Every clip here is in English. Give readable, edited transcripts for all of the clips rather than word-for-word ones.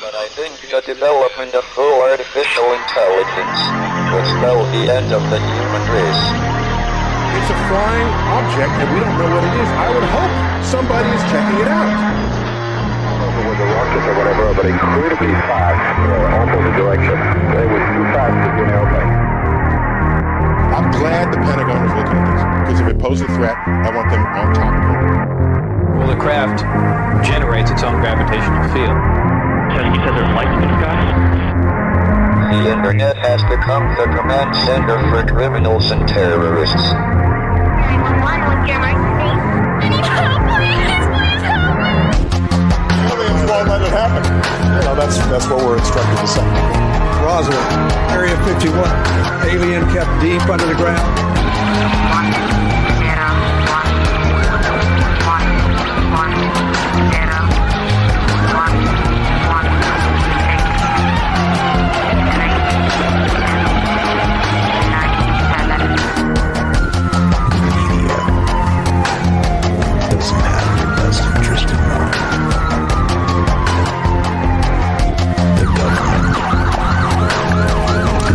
But I think the development of full artificial intelligence will spell the end of the human race. It's a flying object, and we don't know what it is. I would hope somebody is checking it out. With the rockets or whatever, but incredibly fast, opposite direction. They were too fast to be an airplane. I'm glad the Pentagon is looking at this, because if it poses a threat, I want them on top of it. Well, the craft generates its own gravitational field. So you said there's lights in the sky? The internet has become the command center for criminals and terrorists. 911, what's your emergency? I need help, please help me! Aliens won't let it happen. You know, that's what we're instructed to say. Roswell, Area 51. Alien kept deep under the ground. 1, 0, 1, 1,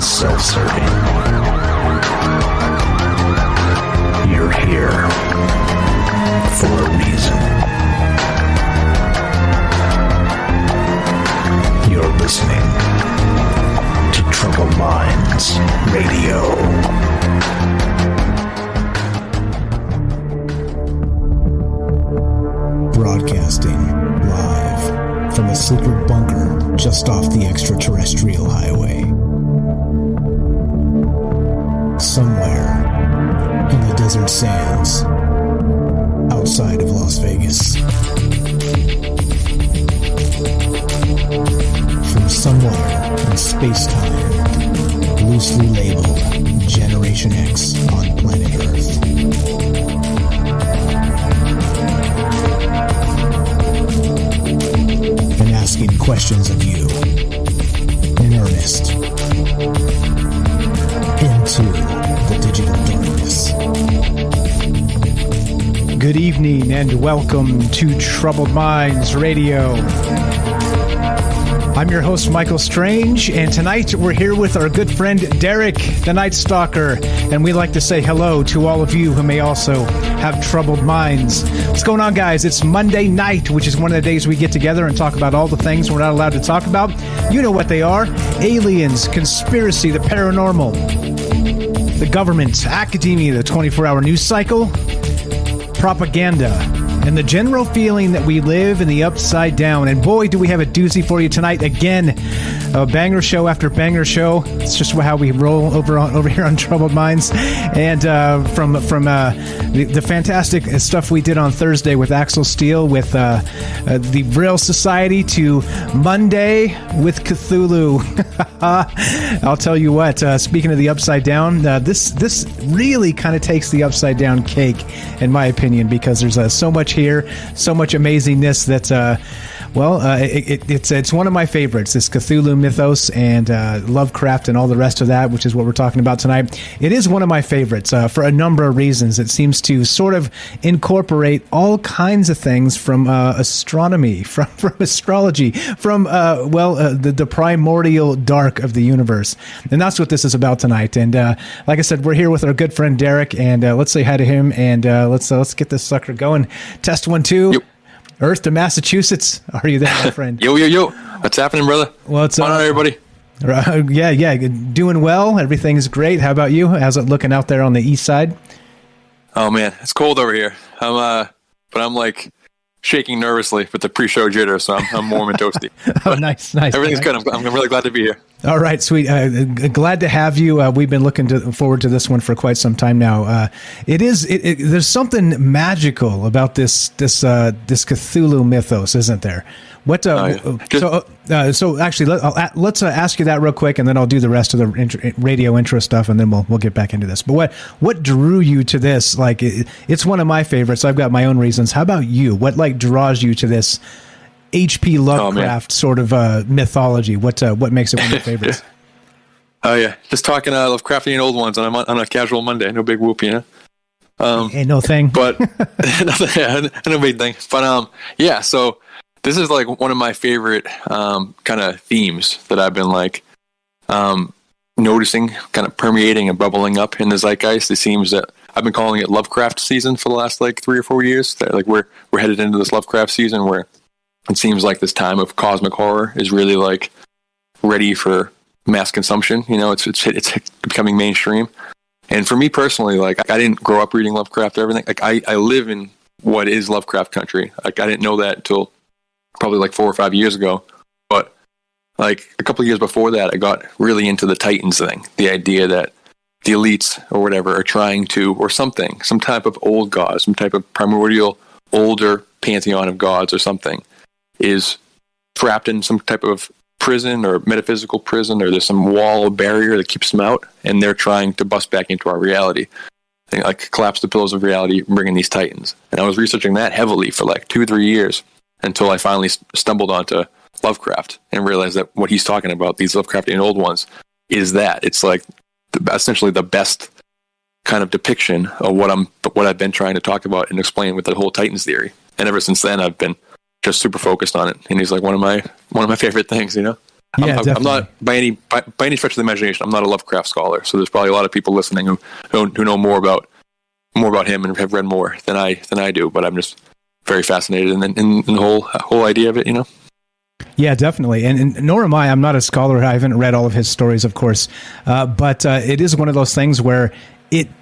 self-serving. You're here for a reason. You're listening to Troubled Minds Radio. Broadcasting live from a secret bunker just off the extraterrestrial highway. Somewhere in the desert sands outside of Las Vegas. From somewhere in space-time, loosely labeled Generation X on planet Earth. And asking questions of you in earnest. Into the digital darkness. Good evening and welcome to Troubled Minds Radio. I'm your host, Michael Strange, and tonight we're here with our good friend Derek, the Nightstocker, and we'd like to say hello to all of you who may also have troubled minds. What's going on, guys? It's Monday night, which is one of the days we get together and talk about all the things we're not allowed to talk about. You know what they are: aliens, conspiracy, the paranormal, the government, academia, the 24-hour news cycle, propaganda, and the general feeling that we live in the upside down. And boy, do we have a doozy for you tonight again. A banger show after banger show. It's just how we roll over here on Troubled Minds. And from the fantastic stuff we did on Thursday with Axel Steele, with the Braille Society, to Monday with Cthulhu. I'll tell you what, speaking of the upside down, this really kind of takes the upside down cake, in my opinion, because there's so much here, so much amazingness that... it's one of my favorites, this Cthulhu mythos and Lovecraft and all the rest of that, which is what we're talking about tonight. It is one of my favorites for a number of reasons. It seems to sort of incorporate all kinds of things from astronomy, from astrology, from the primordial dark of the universe. And that's what this is about tonight. And like I said, we're here with our good friend Derek, and let's say hi to him, and let's get this sucker going. Test 1, 2. Yep. Earth to Massachusetts. Are you there, my friend? Yo. What's happening, brother? What's on, everybody? Yeah. Doing well. Everything's great. How about you? How's it looking out there on the east side? Oh, man. It's cold over here. I'm like shaking nervously with the pre-show jitter, so I'm warm and toasty. Oh, nice. Everything's good. I'm really glad to be here. All right, sweet. Glad to have you. We've been looking forward to this one for quite some time now. There's something magical about this Cthulhu mythos, isn't there? What? So actually, let's ask you that real quick, and then I'll do the rest of the radio intro stuff, and then we'll get back into this. But what drew you to this? Like, it's one of my favorites. I've got my own reasons. How about you? What draws you to this H.P. Lovecraft sort of mythology? What makes it one of your favorites? Oh yeah, just talking Lovecraftian old ones, and I'm on a casual Monday. No big whoop, you know. Ain't no thing. But no big thing. But yeah. So this is like one of my favorite kind of themes that I've been like noticing, kind of permeating and bubbling up in the zeitgeist. It seems that I've been calling it Lovecraft season for the last like 3 or 4 years. That like we're headed into this Lovecraft season where it seems like this time of cosmic horror is really like ready for mass consumption. You know, it's becoming mainstream. And for me personally, like I didn't grow up reading Lovecraft or everything. Like I live in what is Lovecraft country. Like I didn't know that until probably like 4 or 5 years ago. But like a couple of years before that, I got really into the Titans thing. The idea that the elites or whatever are trying to, or something, some type of old god, some type of primordial, older pantheon of gods or something is trapped in some type of prison or metaphysical prison, or there's some wall or barrier that keeps them out, and they're trying to bust back into our reality. They like collapse the pillars of reality, bring in these Titans. And I was researching that heavily for like 2 or 3 years until I finally stumbled onto Lovecraft and realized that what he's talking about, these Lovecraftian old ones, is that it's like essentially the best kind of depiction of what I've been trying to talk about and explain with the whole Titans theory. And ever since then, I've been just super focused on it. And he's like one of my favorite things, you know. Yeah, I'm not by any stretch of the imagination, I'm not a Lovecraft scholar. So there's probably a lot of people listening who know more about him and have read more than I do. But I'm just very fascinated in the whole idea of it, you know. Yeah, definitely. And nor am I. I'm not a scholar. I haven't read all of his stories, of course. But it is one of those things where it's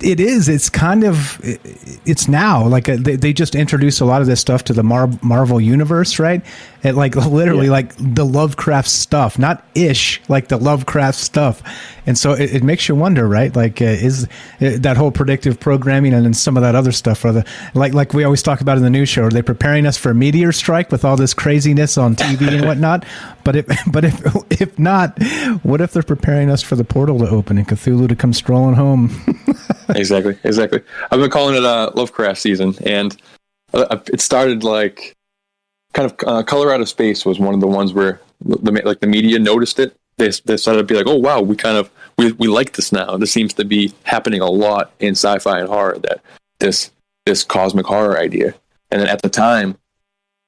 now like they just introduce a lot of this stuff to the Marvel universe, right? It like literally like the Lovecraft stuff, not ish, like the Lovecraft stuff. And so it makes you wonder, right? Like is that whole predictive programming and then some of that other stuff, or like we always talk about in the news show, are they preparing us for a meteor strike with all this craziness on TV and whatnot? But if not, what if they're preparing us for the portal to open and Cthulhu to come strolling home? Exactly. I've been calling it Lovecraft season, and it started like kind of Color Out of Space was one of the ones where the media noticed it. They started to be like, oh wow, we like this now. This seems to be happening a lot in sci-fi and horror, that this cosmic horror idea. And then at the time,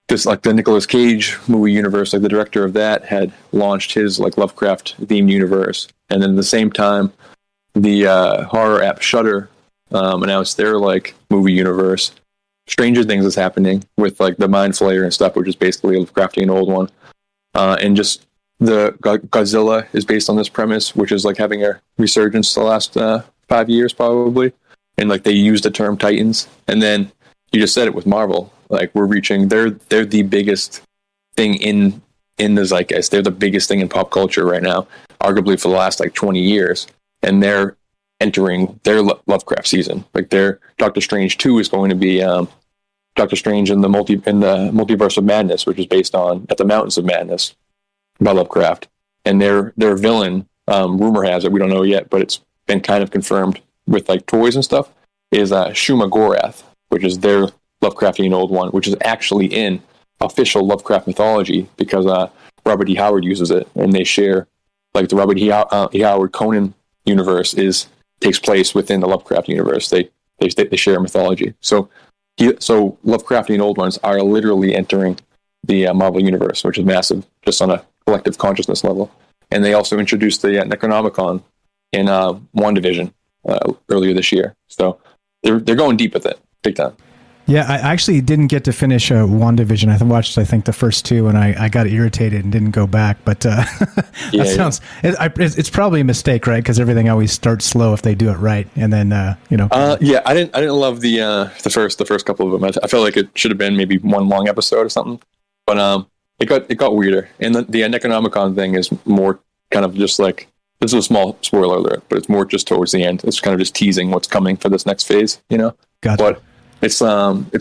this like the Nicolas Cage movie universe, like the director of that had launched his like Lovecraft themed universe, and then at the same time, the horror app Shudder announced their like movie universe. Stranger Things is happening with like the Mind Flayer and stuff, which is basically a Lovecraftian old one, and just the Godzilla is based on this premise, which is like having a resurgence the last 5 years probably, and like they use the term Titans. And then you just said it with Marvel, like we're reaching they're the biggest thing in the zeitgeist. They're the biggest thing in pop culture right now, arguably for the last like 20 years. And they're entering their Lovecraft season. Like their Doctor Strange 2 is going to be Doctor Strange in the Multiverse of Madness, which is based on At the Mountains of Madness by Lovecraft. And their villain, rumor has it, we don't know yet, but it's been kind of confirmed with like toys and stuff, is Shuma Gorath, which is their Lovecraftian old one, which is actually in official Lovecraft mythology because Robert E. Howard uses it, and they share like the Robert E. Howard Conan universe takes place within the Lovecraft universe. They share mythology. So Lovecraftian old ones are literally entering the Marvel universe, which is massive, just on a collective consciousness level. And they also introduced the Necronomicon in WandaVision earlier this year. So they're going deep with it, big time. Yeah, I actually didn't get to finish WandaVision. I watched, I think, the first 2, and I got irritated and didn't go back. But it's probably a mistake, right? Because everything always starts slow if they do it right, and then Yeah, I didn't love the first couple of them. I felt like it should have been maybe one long episode or something. But it got weirder, and the Necronomicon thing is more kind of just like, this is a small spoiler alert, but it's more just towards the end. It's kind of just teasing what's coming for this next phase, you know. Gotcha. But it's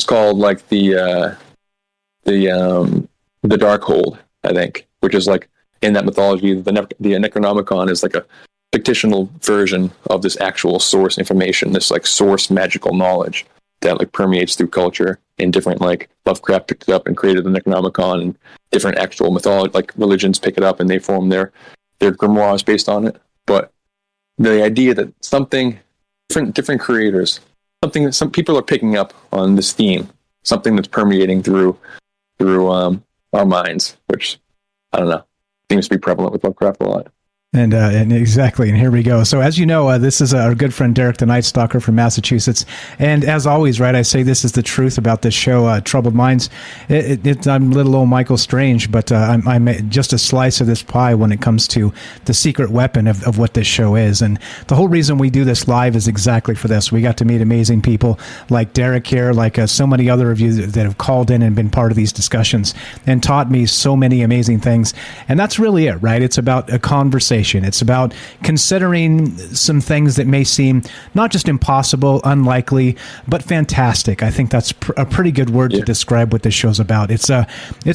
called like the Darkhold, I think, which is like in that mythology. The Necronomicon is like a fictional version of this actual source information, this like source magical knowledge that like permeates through culture, and different like Lovecraft picked it up and created the Necronomicon, and different actual mythology like religions pick it up and they form their grimoires based on it. But the idea that something different creators, something that some people are picking up on this theme, something that's permeating through our minds, which I don't know, seems to be prevalent with Lovecraft a lot. And exactly, and here we go. So as you know, this is our good friend Derek the Nightstocker from Massachusetts. And as always, right, I say this is the truth about this show, Troubled Minds. I'm little old Michael Strange, but I'm just a slice of this pie when it comes to the secret weapon of what this show is. And the whole reason we do this live is exactly for this. We got to meet amazing people like Derek here, like so many other of you that have called in and been part of these discussions and taught me so many amazing things. And that's really it, right? It's about a conversation. It's about considering some things that may seem not just impossible, unlikely, but fantastic. I think that's a pretty good word to describe what this show's about. It's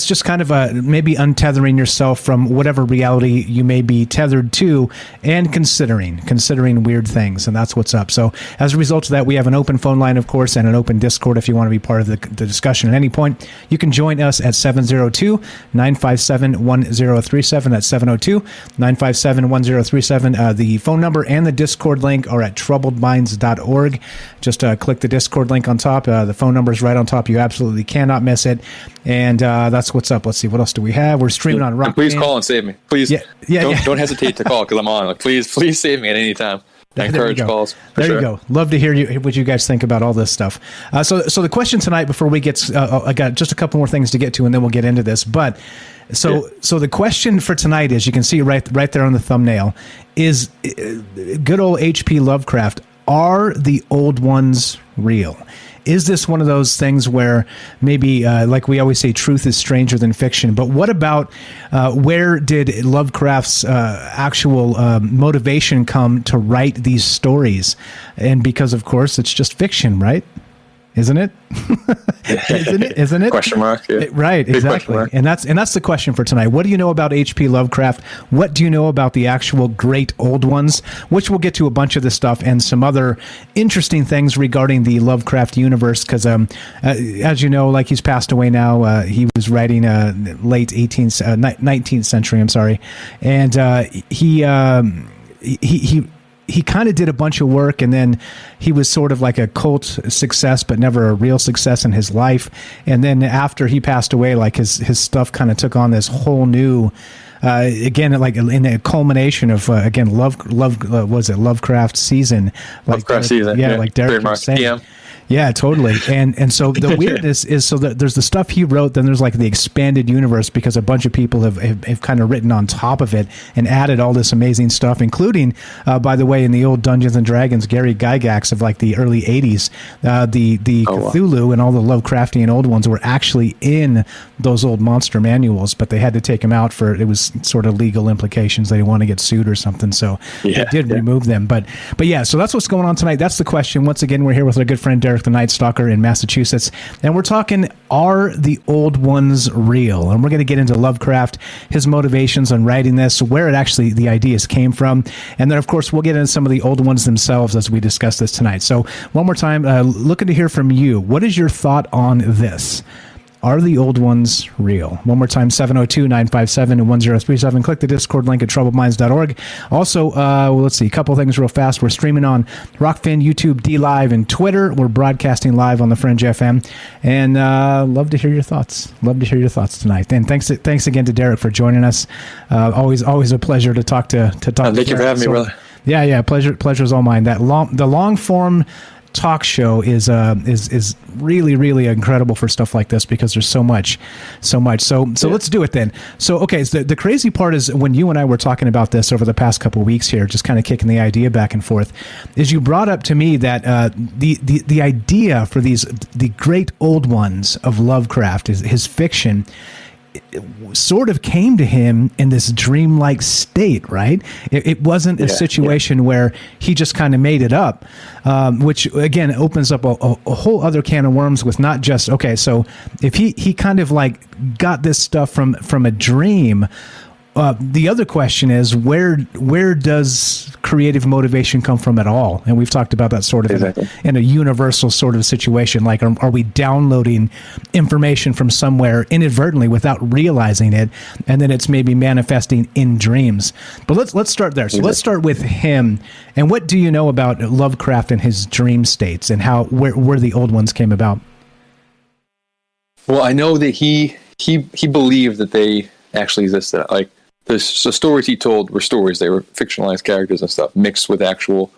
just kind of maybe untethering yourself from whatever reality you may be tethered to and considering weird things. And that's what's up. So as a result of that, we have an open phone line, of course, and an open Discord. If you want to be part of the discussion at any point, you can join us at 702-957-1037. That's 702-957-1037. The phone number and the Discord link are at troubledminds.org. Just click the Discord link on top. The phone number is right on top. You absolutely cannot miss it. And that's what's up. Let's see. What else do we have? We're streaming on Rock. Please call and save me. Please. Don't hesitate to call because I'm on. Like, please save me at any time. I encourage calls. There you go. Love to hear what you guys think about all this stuff. So the question tonight, before we get, I got just a couple more things to get to, and then we'll get into this. But so the question for tonight is, you can see right there on the thumbnail, is good old H.P. Lovecraft. Are the old ones real? Is this one of those things where maybe, like we always say, truth is stranger than fiction? But what about where did Lovecraft's actual motivation come to write these stories? And because, of course, it's just fiction, right? Isn't it? Isn't it? Question mark. Yeah. Right, exactly. And that's the question for tonight. What do you know about H.P. Lovecraft? What do you know about the actual great old ones? Which we'll get to a bunch of this stuff and some other interesting things regarding the Lovecraft universe. Because as you know, like, he's passed away now. He was writing late 19th century. I'm sorry, and he kind of did a bunch of work, and then he was sort of like a cult success, but never a real success in his life. And then after he passed away, like his stuff kind of took on this whole new, again, like in a culmination of again, Lovecraft season, Lovecraft season, like Derek was saying. Yeah. Yeah, totally. And so the weirdness is, so that there's the stuff he wrote, then there's like the expanded universe, because a bunch of people have kind of written on top of it and added all this amazing stuff, including, by the way, in the old Dungeons and Dragons, Gary Gygax of like the early 80s, the Cthulhu and all the Lovecraftian old ones were actually in those old monster manuals, but they had to take them out for, it was sort of legal implications. They didn't want to get sued or something, so they did remove them. But yeah, so that's what's going on tonight. That's the question. Once again, we're here with our good friend Derek the Nightstocker in Massachusetts, and we're talking, are the old ones real? And we're going to get into Lovecraft, his motivations on writing this, where it actually, the ideas came from, and then of course we'll get into some of the old ones themselves as we discuss this tonight. So one more time, looking to hear from you. What is your thought on this? Are the old ones real? One more time, 702-957-1037. Click the Discord link at troubledminds.org. Also, let's see, a couple things real fast. We're streaming on Rockfin, YouTube, DLive, and Twitter. We're broadcasting live on the Fringe FM. And love to hear your thoughts. Love to hear your thoughts tonight. And thanks again to Derek for joining us. Always a pleasure to talk to thank you for having me, brother. Yeah, pleasure's all mine. The long form talk show is really, really incredible for stuff like this, because there's so much. So let's do it then. So, okay, so the crazy part is, when you and I were talking about this over the past couple of weeks here, just kind of kicking the idea back and forth, is you brought up to me that the idea for the great old ones of Lovecraft, is his fiction, sort of came to him in this dreamlike state, right? It wasn't a situation where he just kind of made it up, which again opens up a whole other can of worms with not just, okay, so if he kind of like got this stuff from a dream, the other question is, where does creative motivation come from at all? And we've talked about that sort of in a universal sort of situation. Like, are we downloading information from somewhere inadvertently without realizing it, and then it's maybe manifesting in dreams? But let's start there. So let's start with him. And what do you know about Lovecraft and his dream states, and where the old ones came about? Well, I know that he he believed that they actually existed. Like the stories he told were stories; they were fictionalized characters and stuff mixed with actual,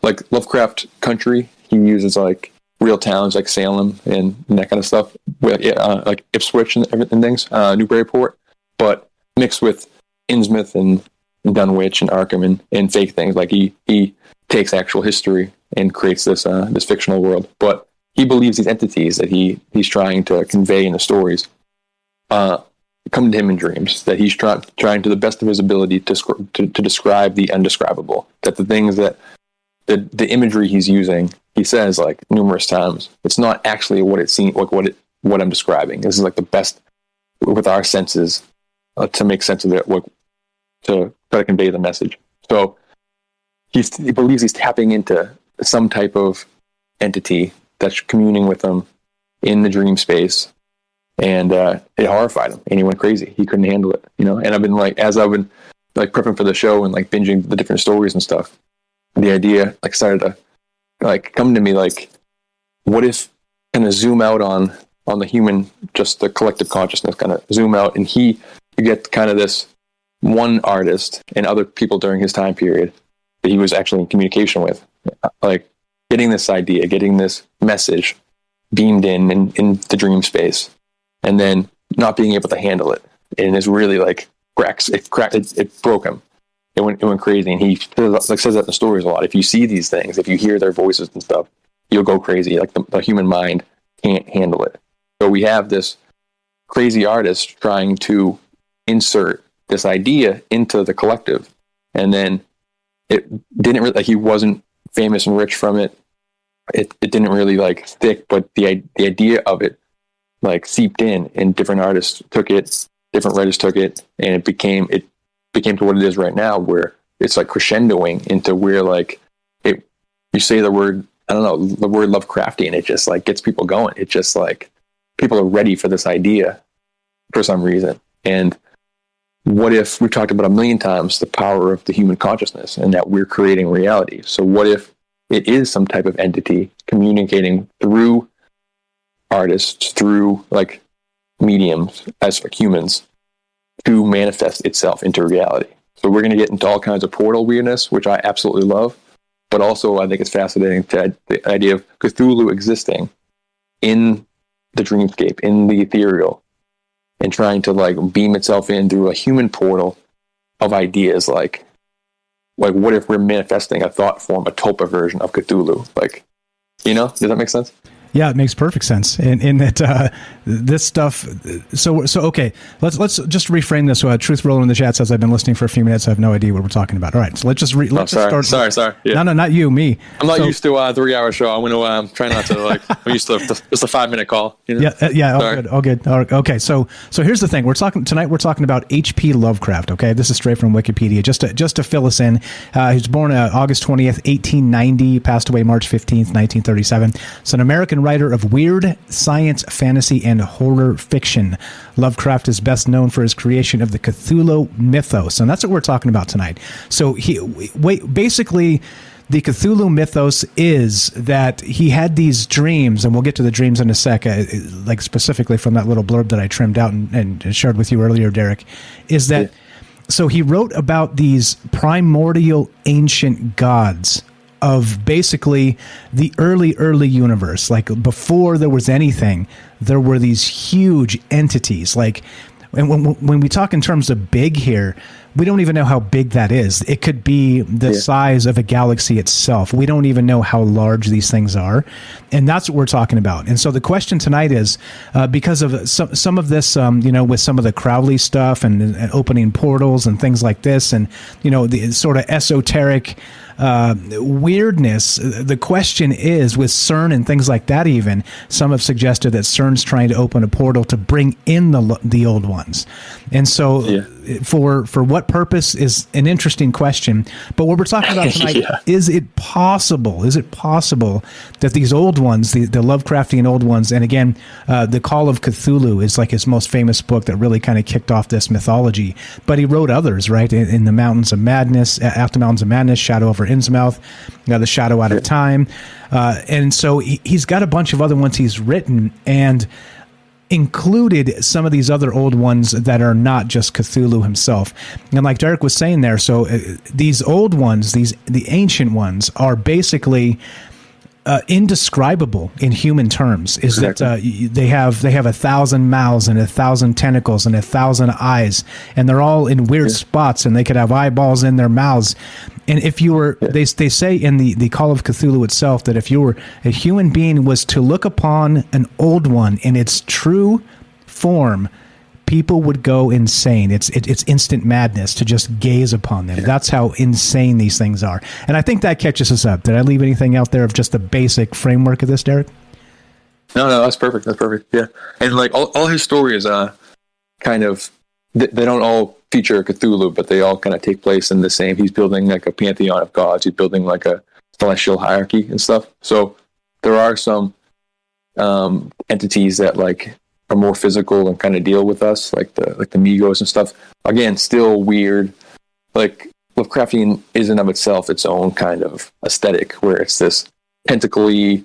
like Lovecraft country. He uses like real towns like Salem and that kind of stuff, with like Ipswich and things, Newburyport, but mixed with Innsmouth and Dunwich and Arkham and fake things. Like he takes actual history and creates this fictional world. But he believes these entities that he's trying to convey in the stories come to him in dreams. That he's trying to the best of his ability to describe the undescribable. That the things that the imagery he's using, he says like numerous times, it's not actually what it seems like. What I'm describing. This is like the best with our senses to make sense of it. To try to convey the message. So he believes he's tapping into some type of entity that's communing with him in the dream space, and it horrified him, and he went crazy. He couldn't handle it, And I've been as I've been prepping for the show and binging the different stories and stuff, the idea started to come to me, what if kind of zoom out on the human, just the collective consciousness, kind of zoom out, and you get kind of this one artist and other people during his time period that he was actually in communication with, getting this idea, getting this message beamed in the dream space, and then not being able to handle it, and it's really it broke him. It went crazy, and he says that in the stories a lot. If you see these things, if you hear their voices and stuff, you'll go crazy. The human mind can't handle it. So we have this crazy artist trying to insert this idea into the collective, and then it didn't really, he wasn't famous and rich from it. It didn't really stick, but the idea of it seeped in, and different artists took it, different writers took it, and it became to what it is right now, where it's crescendoing into where you say the word, I don't know, the word Lovecraftian, it just gets people going. It just people are ready for this idea for some reason. And what if, we've talked about a million times the power of the human consciousness and that we're creating reality. So what if it is some type of entity communicating through artists, through mediums as humans, to manifest itself into reality? So we're going to get into all kinds of portal weirdness, which I absolutely love, but also I think it's fascinating to the idea of Cthulhu existing in the dreamscape, in the ethereal, and trying to beam itself in through a human portal of ideas. Like what if we're manifesting a thought form, a tulpa version of Cthulhu? Does that make sense? Yeah, it makes perfect sense. In that this stuff. So okay, let's just reframe this. Truth Roller in the chat says, I've been listening for a few minutes. I have no idea what we're talking about. All right, so let's just start. Sorry. Yeah. No, not you, me. I'm not used to a 3-hour show. I'm going to try not to I'm used to just a 5-minute call. Yeah. All good. Okay, so here's the thing. We're talking about H.P. Lovecraft. Okay, this is straight from Wikipedia. Just to fill us in, he was born August 20th, 1890. Passed away March 15th, 1937. So an American writer of weird science, fantasy, and horror fiction. Lovecraft is best known for his creation of the Cthulhu mythos, and that's what we're talking about tonight. So basically, the Cthulhu mythos is that he had these dreams, and we'll get to the dreams in a sec, specifically from that little blurb that I trimmed out and shared with you earlier, Derek, is that, so he wrote about these primordial ancient gods of basically the early universe. Before there was anything, there were these huge entities. And when we talk in terms of big here, we don't even know how big that is. It could be the size of a galaxy itself. We don't even know how large these things are. And that's what we're talking about. And so the question tonight is, because of some of this, with some of the Crowley stuff and opening portals and things like this, and, the sort of esoteric weirdness, the question is, with CERN and things like that, even some have suggested that CERN's trying to open a portal to bring in the old ones. And so for what purpose is an interesting question. But what we're talking about tonight, is it possible that these old ones, the Lovecraftian old ones, and again, The Call of Cthulhu is his most famous book that really kind of kicked off this mythology, but he wrote others, right? In the Mountains of Madness, After Mountains of Madness, Shadow over Innsmouth, The Shadow Out of Time. And so he's got a bunch of other ones he's written, and included some of these other old ones that are not just Cthulhu himself. And like Derek was saying there, so these old ones, the ancient ones, are basically indescribable in human terms. Is exactly. That they have 1,000 mouths and 1,000 tentacles and 1,000 eyes, and they're all in weird spots, and they could have eyeballs in their mouths. And if you were, they say in the Call of Cthulhu itself that if you were a human being was to look upon an old one in its true form, people would go insane. It's instant madness to just gaze upon them. That's how insane these things are. And I think that catches us up. Did I leave anything out there of just the basic framework of this, Derek? No, that's perfect. That's perfect. Yeah. And like all his stories, kind of, they don't all feature Cthulhu, but they all kind of take place in the same. He's building like a pantheon of gods. He's building like a celestial hierarchy and stuff. So there are some entities that like are more physical and kind of deal with us, like the Migos and stuff. Again, still weird. Like Lovecraftian is in of itself its own kind of aesthetic, where it's this tentacly,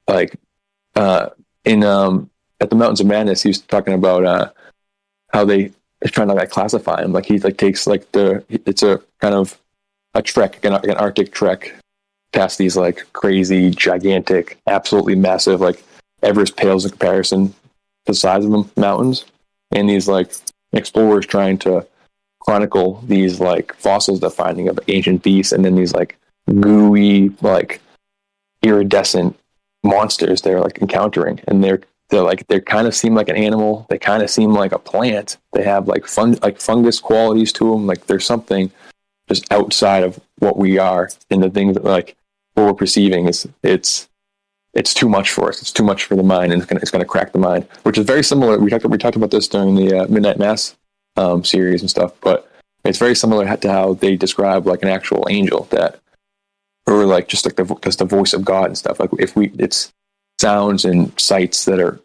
like at the Mountains of Madness, he was talking about how they is trying to like classify him. Like he like takes like it's a kind of a trek, an Arctic trek past these like crazy, gigantic, absolutely massive, like Everest pales in comparison to the size of them mountains, and these like explorers trying to chronicle these like fossils they're finding of ancient beasts, and then these like gooey, like iridescent monsters they're like encountering, and they kind of seem like an animal. They kind of seem like a plant. They have like fungus qualities to them. Like there's something just outside of what we are, and the things that like what we're perceiving is it's too much for us. It's too much for the mind, and it's gonna crack the mind. Which is very similar. We talked about this during the Midnight Mass series and stuff, but it's very similar to how they describe like an actual angel that, or like just like the voice of God and stuff. Like it's sounds and sights that are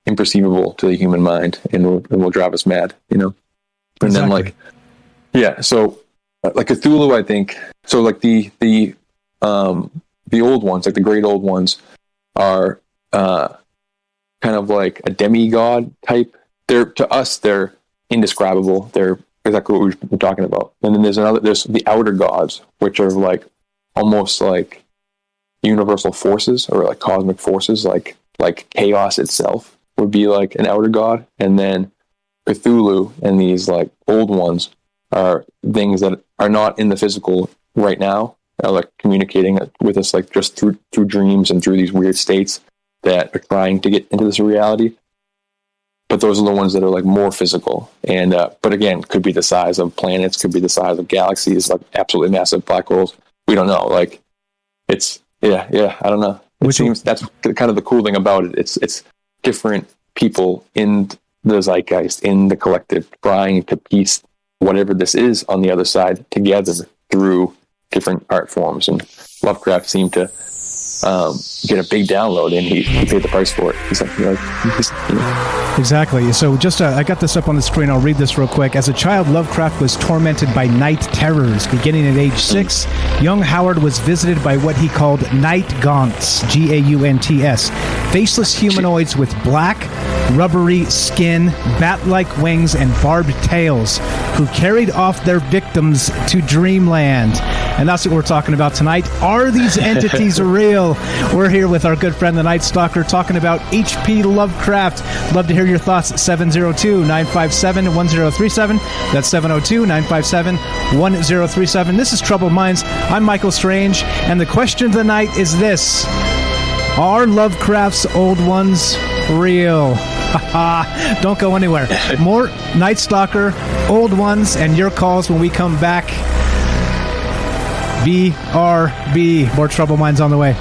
imperceivable to the human mind and will drive us mad, you know? And exactly. Then like, yeah, so like Cthulhu, I think, so like the old ones, like the great old ones are kind of like a demigod type. To us, they're indescribable. They're exactly what we've been talking about. And then there's the outer gods, which are like almost like universal forces or like cosmic forces, like chaos itself would be like an outer god. And then Cthulhu and these like old ones are things that are not in the physical right now, are like communicating with us like just through dreams and through these weird states that are trying to get into this reality. But those are the ones that are like more physical, and but again, could be the size of planets, could be the size of galaxies, like absolutely massive black holes. We don't know. Like it's yeah. I don't know. It seems that's kind of the cool thing about it. It's different people in the zeitgeist, in the collective, trying to piece whatever this is on the other side together through different art forms. And Lovecraft seemed to get a big download, and he paid the price for it. He's like, Exactly. So just I got this up on the screen. I'll read this real quick. As a child, Lovecraft was tormented by night terrors. Beginning at age 6, young Howard was visited by what he called night gaunts, Gaunts, faceless humanoids with black, rubbery skin, bat-like wings, and barbed tails, who carried off their victims to dreamland. And that's what we're talking about tonight. Are these entities real? We're here with our good friend, the Nightstocker, talking about H.P. Lovecraft. Love to hear your thoughts at 702-957-1037. That's 702-957-1037. This is Troubled Minds. I'm Michael Strange, and the question of the night is this: are Lovecraft's old ones real? Don't go anywhere. More Nightstocker, old ones, and your calls when we come back. BRB. More Troubled Minds on the way.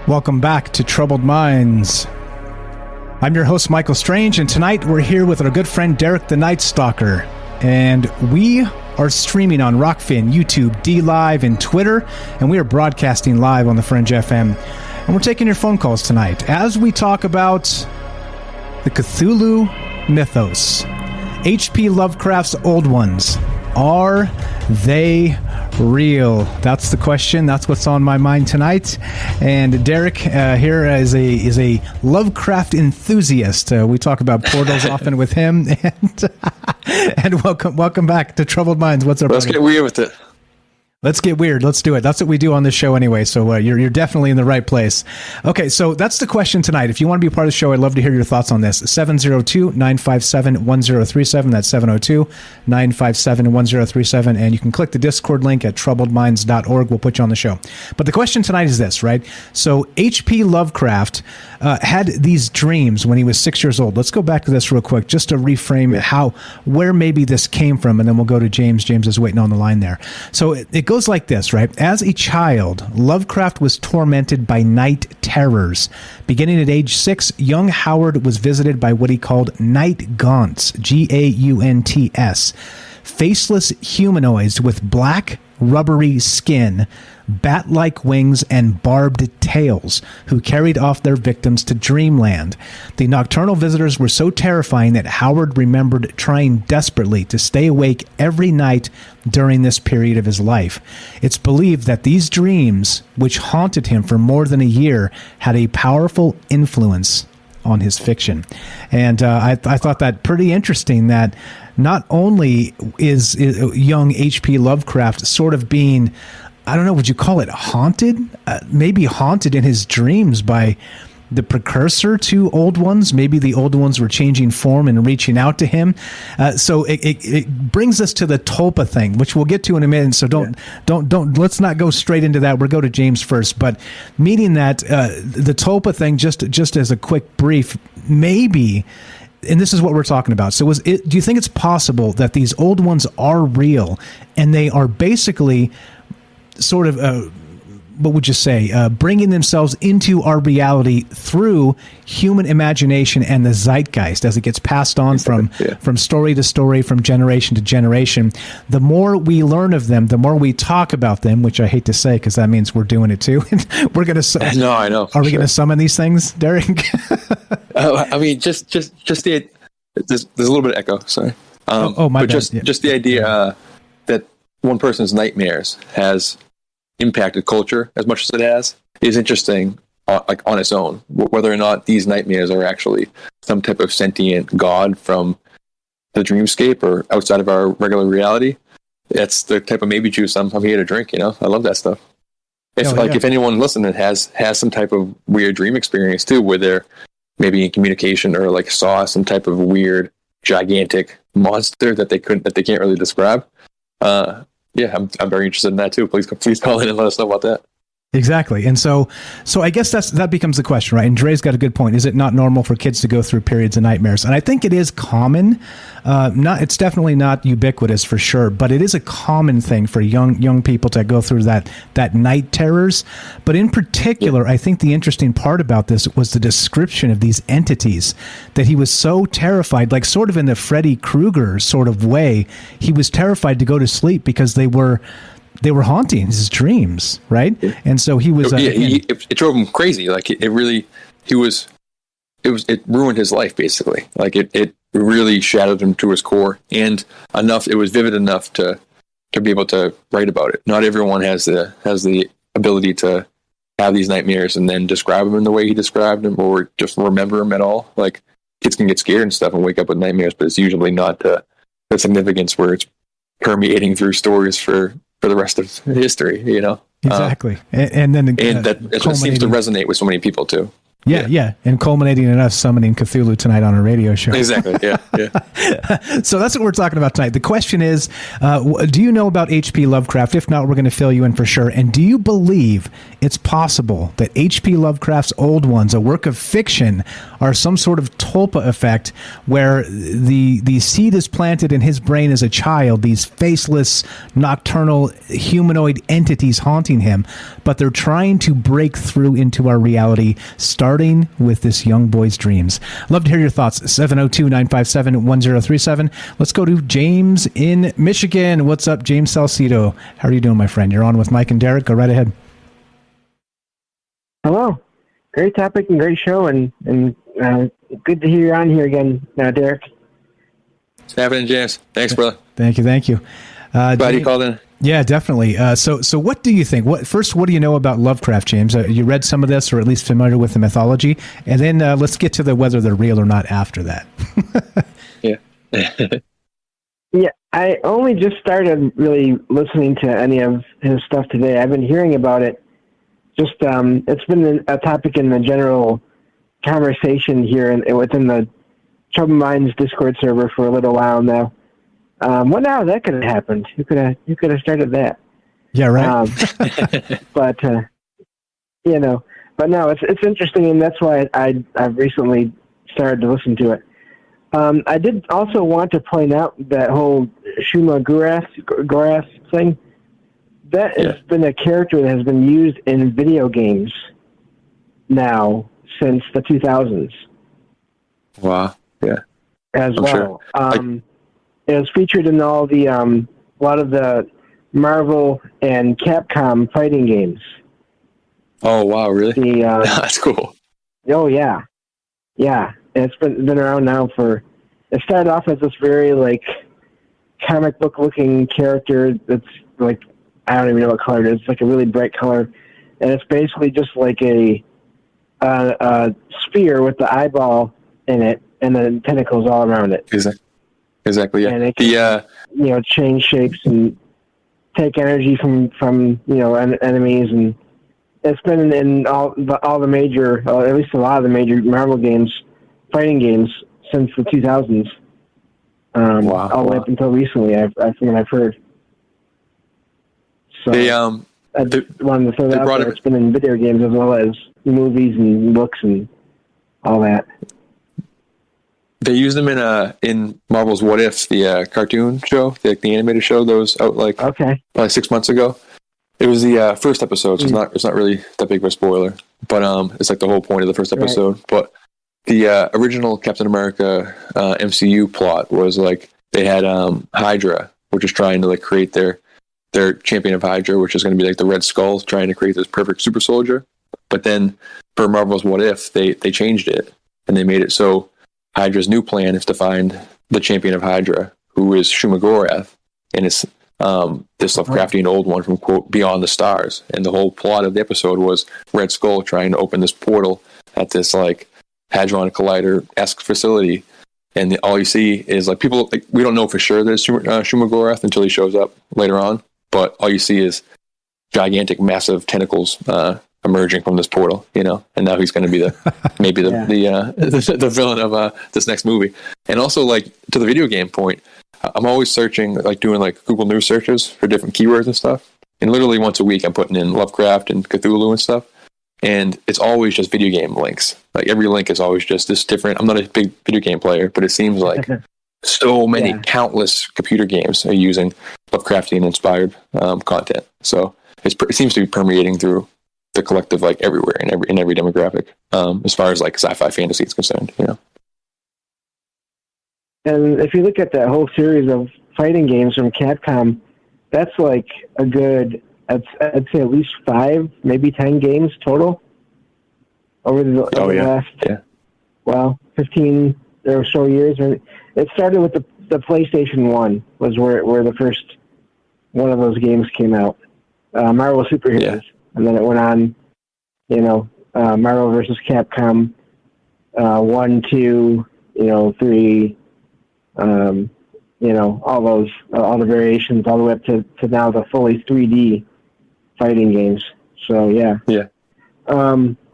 Welcome back to Troubled Minds. I'm your host, Michael Strange, and tonight we're here with our good friend Derek the Nightstocker. And we are streaming on Rockfin, YouTube, DLive, and Twitter, and we are broadcasting live on the Fringe FM. And we're taking your phone calls tonight as we talk about the Cthulhu mythos. H.P. Lovecraft's Old Ones. Are they real? That's the question. That's what's on my mind tonight. And Derek here is a Lovecraft enthusiast. We talk about portals often with him. And welcome back to Troubled Minds. What's up? Let's get weird with it. Let's get weird. Let's do it. That's what we do on this show anyway, so you're definitely in the right place. Okay, so that's the question tonight. If you want to be a part of the show, I'd love to hear your thoughts on this. 702-957-1037. That's 702-957-1037. And you can click the Discord link at troubledminds.org. We'll put you on the show. But the question tonight is this, right? So H.P. Lovecraft had these dreams when he was 6 years old. Let's go back to this real quick, just to reframe where maybe this came from, and then we'll go to James. James is waiting on the line there. So it goes like this, right? As a child, Lovecraft was tormented by night terrors. Beginning at age 6, young Howard was visited by what he called night gaunts, Gaunts, faceless humanoids with black, rubbery skin, bat-like wings, and barbed tails, who carried off their victims to dreamland. The nocturnal visitors were so terrifying that Howard remembered trying desperately to stay awake every night during this period of his life. It's believed that these dreams, which haunted him for more than a year, had a powerful influence on his fiction. And I thought that pretty interesting, that not only is young H.P. Lovecraft sort of being, I don't know, would you call it haunted? Maybe haunted in his dreams by the precursor to Old Ones. Maybe the Old Ones were changing form and reaching out to him. So it brings us to the Tulpa thing, which we'll get to in a minute. So don't let's not go straight into that. We'll go to James first. But meaning that the Tulpa thing, just as a quick brief, maybe. And this is what we're talking about. So do you think it's possible that these Old Ones are real and they are basically sort of, what would you say, bringing themselves into our reality through human imagination and the zeitgeist as it gets passed on from story to story, from generation to generation? The more we learn of them, the more we talk about them, which I hate to say because that means we're doing it too. We're going to. No, I know. Are we going to summon these things, Derek? I mean, just the. There's a little bit of echo. Sorry. My but bad. Just the idea that one person's nightmares has impacted culture as much as it has is interesting, like on its own. Whether or not these nightmares are actually some type of sentient god from the dreamscape or outside of our regular reality, that's the type of maybe juice I'm here to drink. I love that stuff. If anyone listening has some type of weird dream experience too, where they're maybe in communication or like saw some type of weird, gigantic monster that they can't really describe. I'm very interested in that too. Please call in and let us know about that. Exactly. And so I guess that becomes the question, right? And Dre's got a good point. Is it not normal for kids to go through periods of nightmares? And I think it is common. It's definitely not ubiquitous for sure, but it is a common thing for young people to go through that night terrors. But in particular, I think the interesting part about this was the description of these entities, that he was so terrified, like sort of in the Freddy Krueger sort of way. He was terrified to go to sleep because they were haunting his dreams, right? Yeah. And so he was. It drove him crazy. Like it ruined his life basically. Like it really shattered him to his core, and it was vivid enough to be able to write about it. Not everyone has the ability to have these nightmares and then describe them in the way he described them, or just remember them at all. Like kids can get scared and stuff and wake up with nightmares, but it's usually not the significance where it's permeating through stories for the rest of history, Exactly. And then that seems to resonate with so many people too. Yeah, and culminating in us summoning Cthulhu tonight on a radio show. Exactly. Yeah. So that's what we're talking about tonight. The question is, do you know about H.P. Lovecraft? If not, we're going to fill you in for sure. And do you believe it's possible that H.P. Lovecraft's old ones, a work of fiction, are some sort of tulpa effect where the seed is planted in his brain as a child, these faceless, nocturnal, humanoid entities haunting him, but they're trying to break through into our reality, starting with this young boy's dreams? Love to hear your thoughts. 702-957-1037. Let's go to James in Michigan. What's up, James Salcedo? How are you doing, my friend? You're on with Mike and Derek. Go right ahead. Hello. Great topic and great show, and good to hear you on here again, Derek. It's happening, James. Thanks, brother. Thank you. Glad you called in. Yeah, definitely. So what do you think? What do you know about Lovecraft, James? You read some of this, or at least familiar with the mythology, and then let's get to the whether they're real or not after that. Yeah. Yeah, I only just started really listening to any of his stuff today. I've been hearing about it. Just it's been a topic in the general conversation here and within the Troubled Minds Discord server for a little while now. Wonder how that could have happened. You could have started that. Yeah, right. But no, it's interesting, and that's why I've recently started to listen to it. I did also want to point out that whole Shuma Gorath thing. That has been a character that has been used in video games now since the 2000s. Wow. Yeah. As I'm well. Sure. It was featured in all the a lot of the Marvel and Capcom fighting games. Oh wow, really? That's cool. Oh yeah. It's been around now for. It started off as this very like comic book looking character that's like, I don't even know what color it is. It's like a really bright color, and it's basically just like a sphere with the eyeball in it and then tentacles all around it. Exactly. Yeah. And it can, change shapes and take energy from enemies, and it's been in all the major, or at least a lot of the major Marvel games, fighting games since the 2000s. All the way up until recently, from what I've heard. So I wanted to throw that out there. It's been in video games as well as movies and books and all that. They used them in Marvel's What If, the cartoon show, the animated show that was out probably 6 months ago. It was the first episode, so it's not really that big of a spoiler, but it's like the whole point of the first episode. Right. But the original Captain America MCU plot was like they had Hydra, which is trying to like create their champion of Hydra, which is going to be like the Red Skull, trying to create this perfect super soldier. But then for Marvel's What If, they changed it and they made it so Hydra's new plan is to find the champion of Hydra, who is Shuma Gorath, and it's this Lovecraftian old one from, quote, Beyond the Stars. And the whole plot of the episode was Red Skull trying to open this portal at this like Hadron Collider-esque facility. And all you see is like people, like, we don't know for sure that it's Shuma Gorath until he shows up later on, but all you see is gigantic, massive tentacles emerging from this portal, and now he's going to be the villain of this next movie. And also, like, to the video game point, I'm always searching, like doing like Google News searches for different keywords and stuff. And literally once a week, I'm putting in Lovecraft and Cthulhu and stuff. And it's always just video game links. Like every link is always just this different. I'm not a big video game player, but it seems like so many countless computer games are using Lovecraftian inspired content. So it seems to be permeating through the collective, like everywhere in every demographic, as far as like sci-fi fantasy is concerned. And if you look at that whole series of fighting games from Capcom, that's like a good, I'd say at least 5, maybe 10 games total over the last 15 or so years. And it started with the PlayStation 1 was where the first one of those games came out, Marvel Superheroes. And then it went on, Marvel versus Capcom 1, 2, 3, all the variations, all the way up to now the fully 3D fighting games. So, yeah.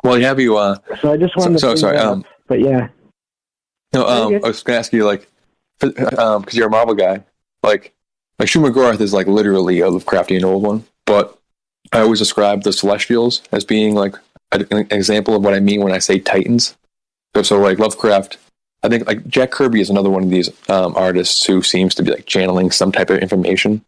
Well, have you? So I just wanted to. Sorry. But yeah. No. I was going to ask you, like, because you're a Marvel guy, like Shuma Gorath is like literally a Lovecraftian old one, but I always describe the Celestials as being like an example of what I mean when I say Titans. So like Lovecraft, I think like Jack Kirby is another one of these artists who seems to be like channeling some type of information.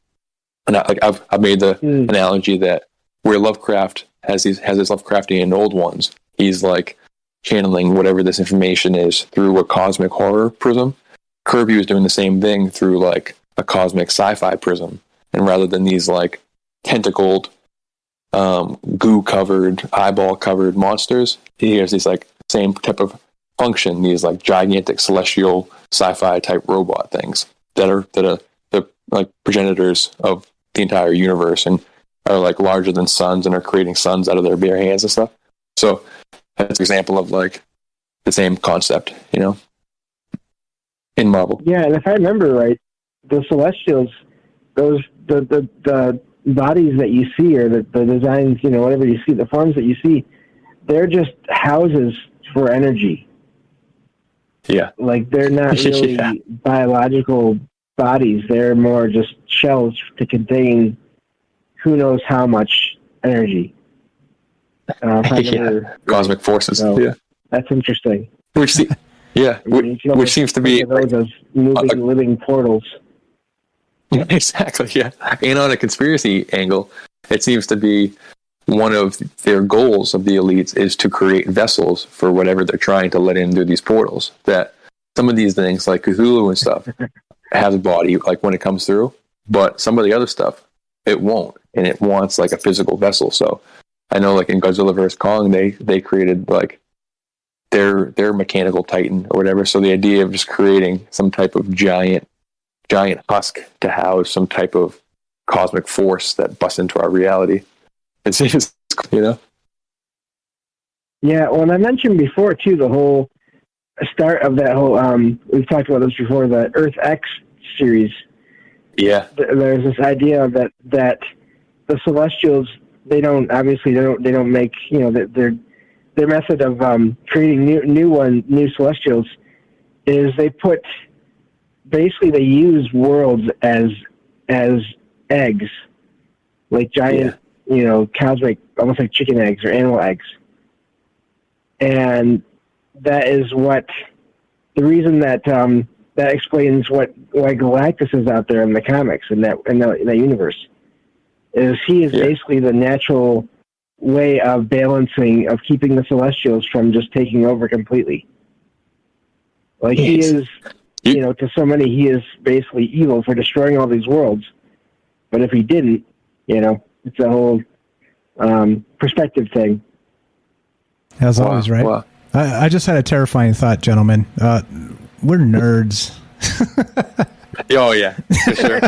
And I've made the analogy that where Lovecraft has his Lovecraftian old ones, he's like channeling whatever this information is through a cosmic horror prism. Kirby was doing the same thing through like a cosmic sci-fi prism, and rather than these like tentacled, goo-covered, eyeball-covered monsters, he has these like same type of function. These like gigantic celestial sci-fi type robot things that are the like progenitors of the entire universe and are like larger than suns and are creating suns out of their bare hands and stuff. So that's an example of like the same concept, you know, in Marvel. Yeah, and if I remember right, the Celestials, the bodies that you see, or the designs, you know, whatever you see, the forms that you see, they're just houses for energy. Yeah. Like, they're not really biological bodies. They're more just shells to contain who knows how much energy. Cosmic forces. So, yeah. That's interesting. Which seems to be those as moving, living portals. Exactly, yeah. And on a conspiracy angle, it seems to be one of their goals of the elites is to create vessels for whatever they're trying to let in through these portals. That some of these things, like Cthulhu and stuff, have a body, like when it comes through, but some of the other stuff, it won't, and it wants like a physical vessel. So I know, like in Godzilla vs. Kong, they created like their mechanical titan or whatever. So the idea of just creating some type of giant husk to house some type of cosmic force that busts into our reality. It seems, you know. Yeah, well, and I mentioned before too the whole start of that whole. We've talked about this before, the Earth X series. Yeah, there's this idea that the Celestials they don't make, you know, their method of creating new Celestials is they use worlds as eggs, like giant, you know, cosmic, almost like chicken eggs or animal eggs. And that is the reason that explains why Galactus is out there in the comics, in that universe, is he is basically the natural way of balancing, of keeping the Celestials from just taking over completely. Like, he is, you know, to so many, he is basically evil for destroying all these worlds. But if he didn't, you know, it's a whole perspective thing. As always, right? Wow. I just had a terrifying thought, gentlemen. We're nerds. Oh, yeah, for sure.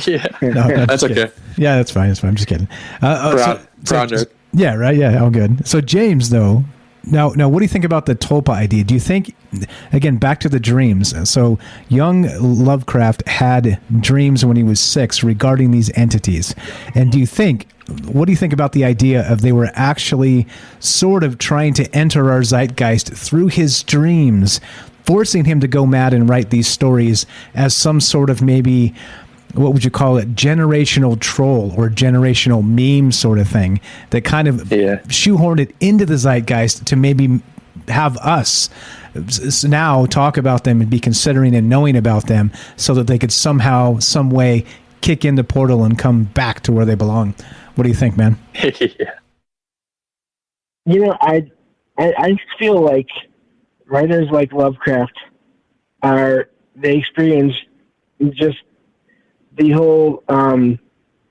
Yeah, no, that's okay. Yeah, that's fine. I'm just kidding. Proud nerd. Yeah, right. Yeah, all good. So James, though, now, what do you think about the Tulpa idea? Do you think, again, back to the dreams? So young Lovecraft had dreams when he was 6 regarding these entities, and what do you think about the idea of they were actually sort of trying to enter our zeitgeist through his dreams, forcing him to go mad and write these stories as some sort of, maybe, what would you call it, generational troll or generational meme sort of thing that kind of shoehorned it into the zeitgeist to maybe have us now talk about them and be considering and knowing about them so that they could somehow, some way kick in the portal and come back to where they belong. What do you think, man? You know, I feel like writers like Lovecraft they experience just the whole,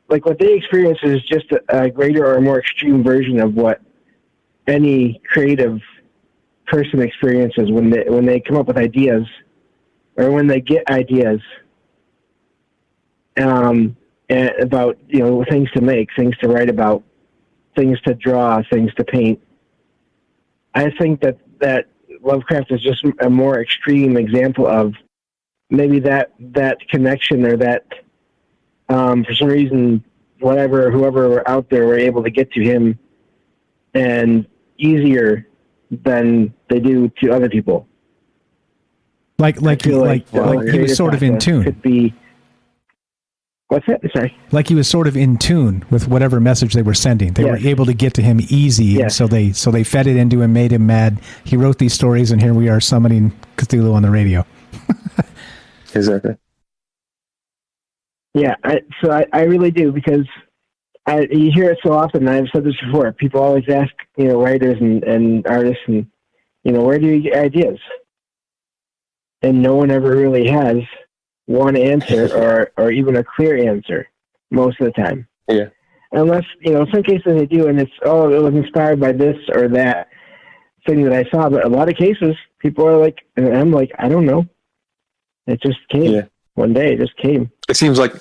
like what they experience is just a greater or more extreme version of what any creative person experiences when they come up with ideas, or when they get ideas about, you know, things to make, things to write about, things to draw, things to paint. I think that Lovecraft is just a more extreme example of maybe that connection, or that for some reason whoever out there were able to get to him and easier than they do to other people. Like he was sort of in tune. Could be. What's that? Sorry. Like he was sort of in tune with whatever message they were sending. They were able to get to him easy, and so they fed it into him, made him mad. He wrote these stories, and here we are summoning Cthulhu on the radio. Exactly. Yeah, I really do, because you hear it so often. And I've said this before. People always ask, writers and artists, and where do you get ideas? And no one ever really has one answer or even a clear answer most of the time. Yeah. Unless, some cases they do, and it's, it was inspired by this or that thing that I saw. But a lot of cases, people are like, and I'm like, I don't know. It just came. Yeah. One day, it just came. It seems like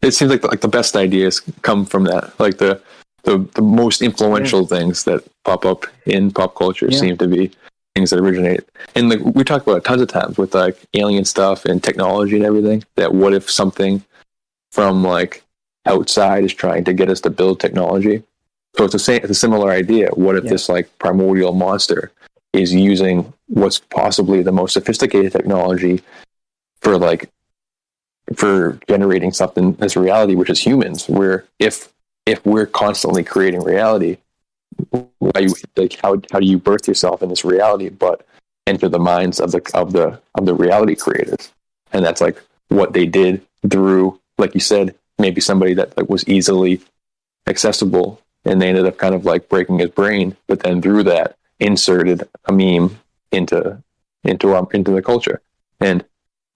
the best ideas come from that. Like the most influential things that pop up in pop culture seem to be things that originate. And we talk about it tons of times with like alien stuff and technology and everything, that what if something from like outside is trying to get us to build technology? So it's a similar idea. What if this like primordial monster is using what's possibly the most sophisticated technology for generating something as reality, which is humans, where if we're constantly creating reality, how do you birth yourself in this reality but enter the minds of the reality creators? And that's like what they did through, like you said, maybe somebody that like was easily accessible, and they ended up kind of like breaking his brain, but then through that inserted a meme into the culture. And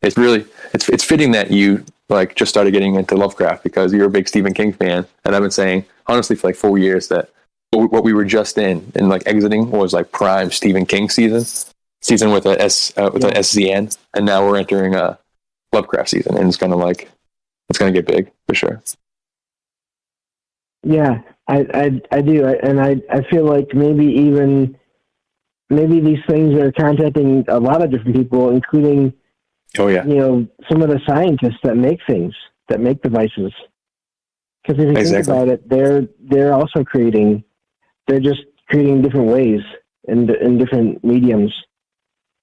it's really it's fitting that you like just started getting into Lovecraft, because you're a big Stephen King fan, and I've been saying honestly for like 4 years that what we were just in and like exiting was like prime Stephen King season with a SZN, and now we're entering a Lovecraft season, and it's gonna get big for sure. Yeah, I do, and I feel like maybe these things are contacting a lot of different people, including some of the scientists that make things, that make devices. Because if you think about it, they're also creating. They're just creating different ways in different mediums,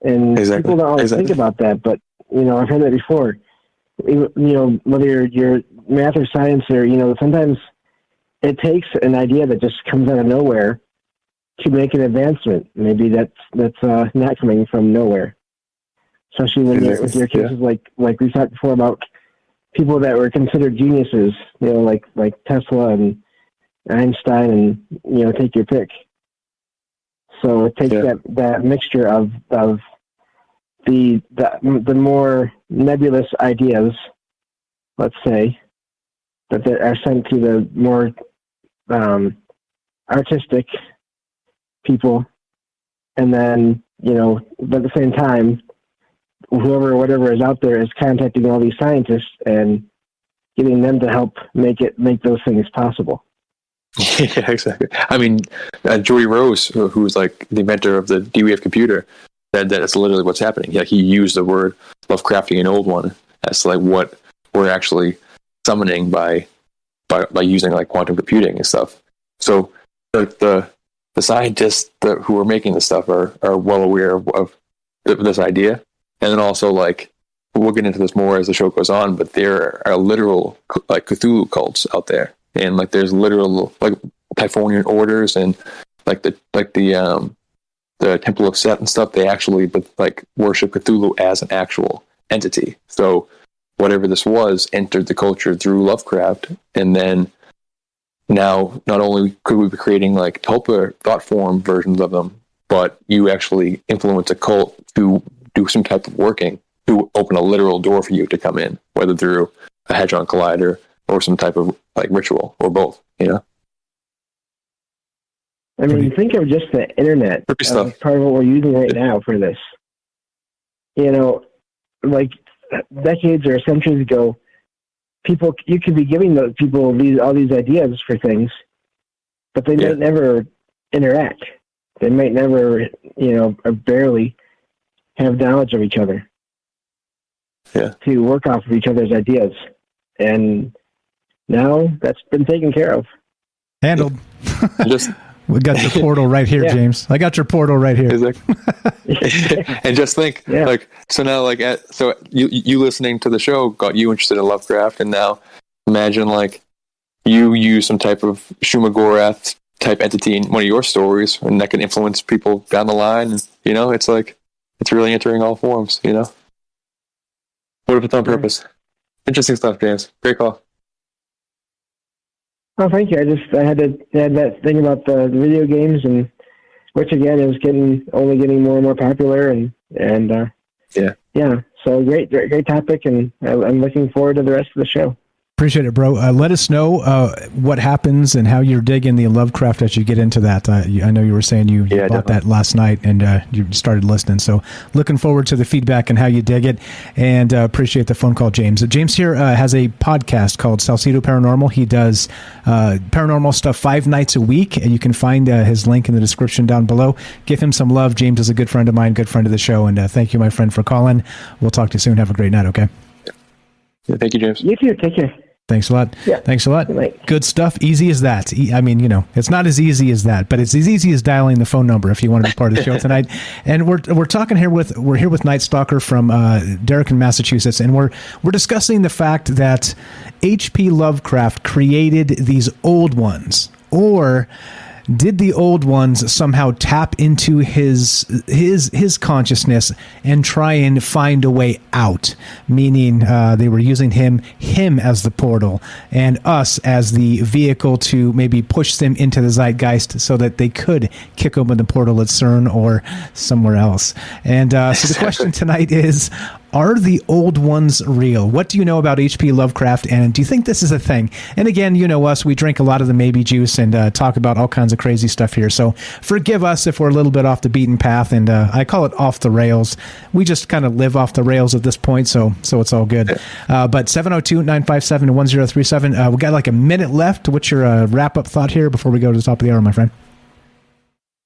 and people don't always think about that. But I've heard that before. Whether you're math or science, or sometimes it takes an idea that just comes out of nowhere to make an advancement. Maybe that's not coming from nowhere. Especially when with your cases like we talked before about people that were considered geniuses, like Tesla and Einstein, and take your pick. So it takes that mixture of the more nebulous ideas, let's say, that are sent to the more artistic people, and then but at the same time, whatever is out there is contacting all these scientists and getting them to help make those things possible. Yeah, exactly. I mean, Joey Rose, who's like the inventor of the DWF computer, said that it's literally what's happening. Yeah, he used the word Lovecraftian old one as like what we're actually summoning by using like quantum computing and stuff. So the scientists who are making this stuff are well aware of this idea. And then also, like, we'll get into this more as the show goes on, but there are literal like Cthulhu cults out there, and like there's literal like Typhonian orders, and like the Temple of Set and stuff. They actually like worship Cthulhu as an actual entity. So whatever this was entered the culture through Lovecraft, and then now not only could we be creating like Tulpa thought form versions of them, but you actually influence a cult to do some type of working to open a literal door for you to come in, whether through a hadron collider or some type of like ritual or both, I mean, think of just the internet as part of what we're using right now for this. Like decades or centuries ago, you could be giving those people all these ideas for things, but they might never interact. They might never, or barely have knowledge of each other to work off of each other's ideas. And now that's been taken care of. Handled. We got your portal right here, James. I got your portal right here. And just think, so now, so you listening to the show got you interested in Lovecraft, and now imagine, you use some type of Shumagorath type entity in one of your stories, and that can influence people down the line. And, it's really entering all forms, What if it's on purpose? Interesting stuff, James. Great call. Oh, thank you. I had that thing about the video games, and which again is only getting more and more popular, and So great topic, and I'm looking forward to the rest of the show. Appreciate it, bro. Let us know what happens and how you're digging the Lovecraft as you get into that. I know you were saying you bought that last night and you started listening. So looking forward to the feedback and how you dig it, and appreciate the phone call, James. James here has a podcast called Salcedo Paranormal. He does paranormal stuff 5 nights a week, and you can find his link in the description down below. Give him some love. James is a good friend of mine, good friend of the show, and thank you, my friend, for calling. We'll talk to you soon. Have a great night, okay? Yeah, thank you, James. You too. Take care. Thanks a lot. Yeah. Thanks a lot. Good stuff. Easy as that. I mean, it's not as easy as that, but it's as easy as dialing the phone number if you want to be part of the show tonight. And we're talking here with Nightstocker from Derek in Massachusetts, and we're discussing the fact that H.P. Lovecraft created these old ones, or did the old ones somehow tap into his consciousness and try and find a way out? Meaning they were using him as the portal and us as the vehicle to maybe push them into the zeitgeist so that they could kick open the portal at CERN or somewhere else. And so the question tonight is, are the old ones real? What do you know about H.P. Lovecraft, and do you think this is a thing? And again, you know us, we drink a lot of the maybe juice and talk about all kinds of crazy stuff here. So forgive us if we're a little bit off the beaten path, and I call it off the rails. We just kind of live off the rails at this point, so it's all good. But 702-957-1037. We got like a minute left. What's your wrap-up thought here before we go to the top of the hour, my friend?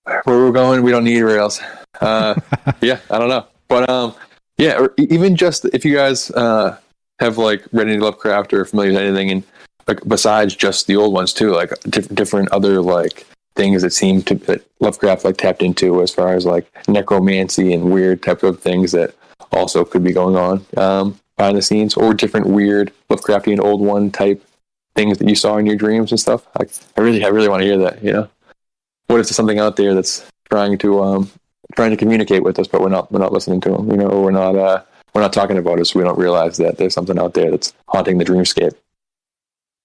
Where we're going, we don't need rails. I don't know. But or even just if you guys have read any Lovecraft or familiar with anything, and besides just the old ones too, different other things that Lovecraft tapped into, as far as necromancy and weird type of things that also could be going on behind the scenes, or different weird Lovecraftian old one type things that you saw in your dreams and stuff. I really want to hear that. What if there's something out there that's trying to communicate with us, but we're not listening to them, or we're not talking about it, so we don't realize that there's something out there that's haunting the dreamscape.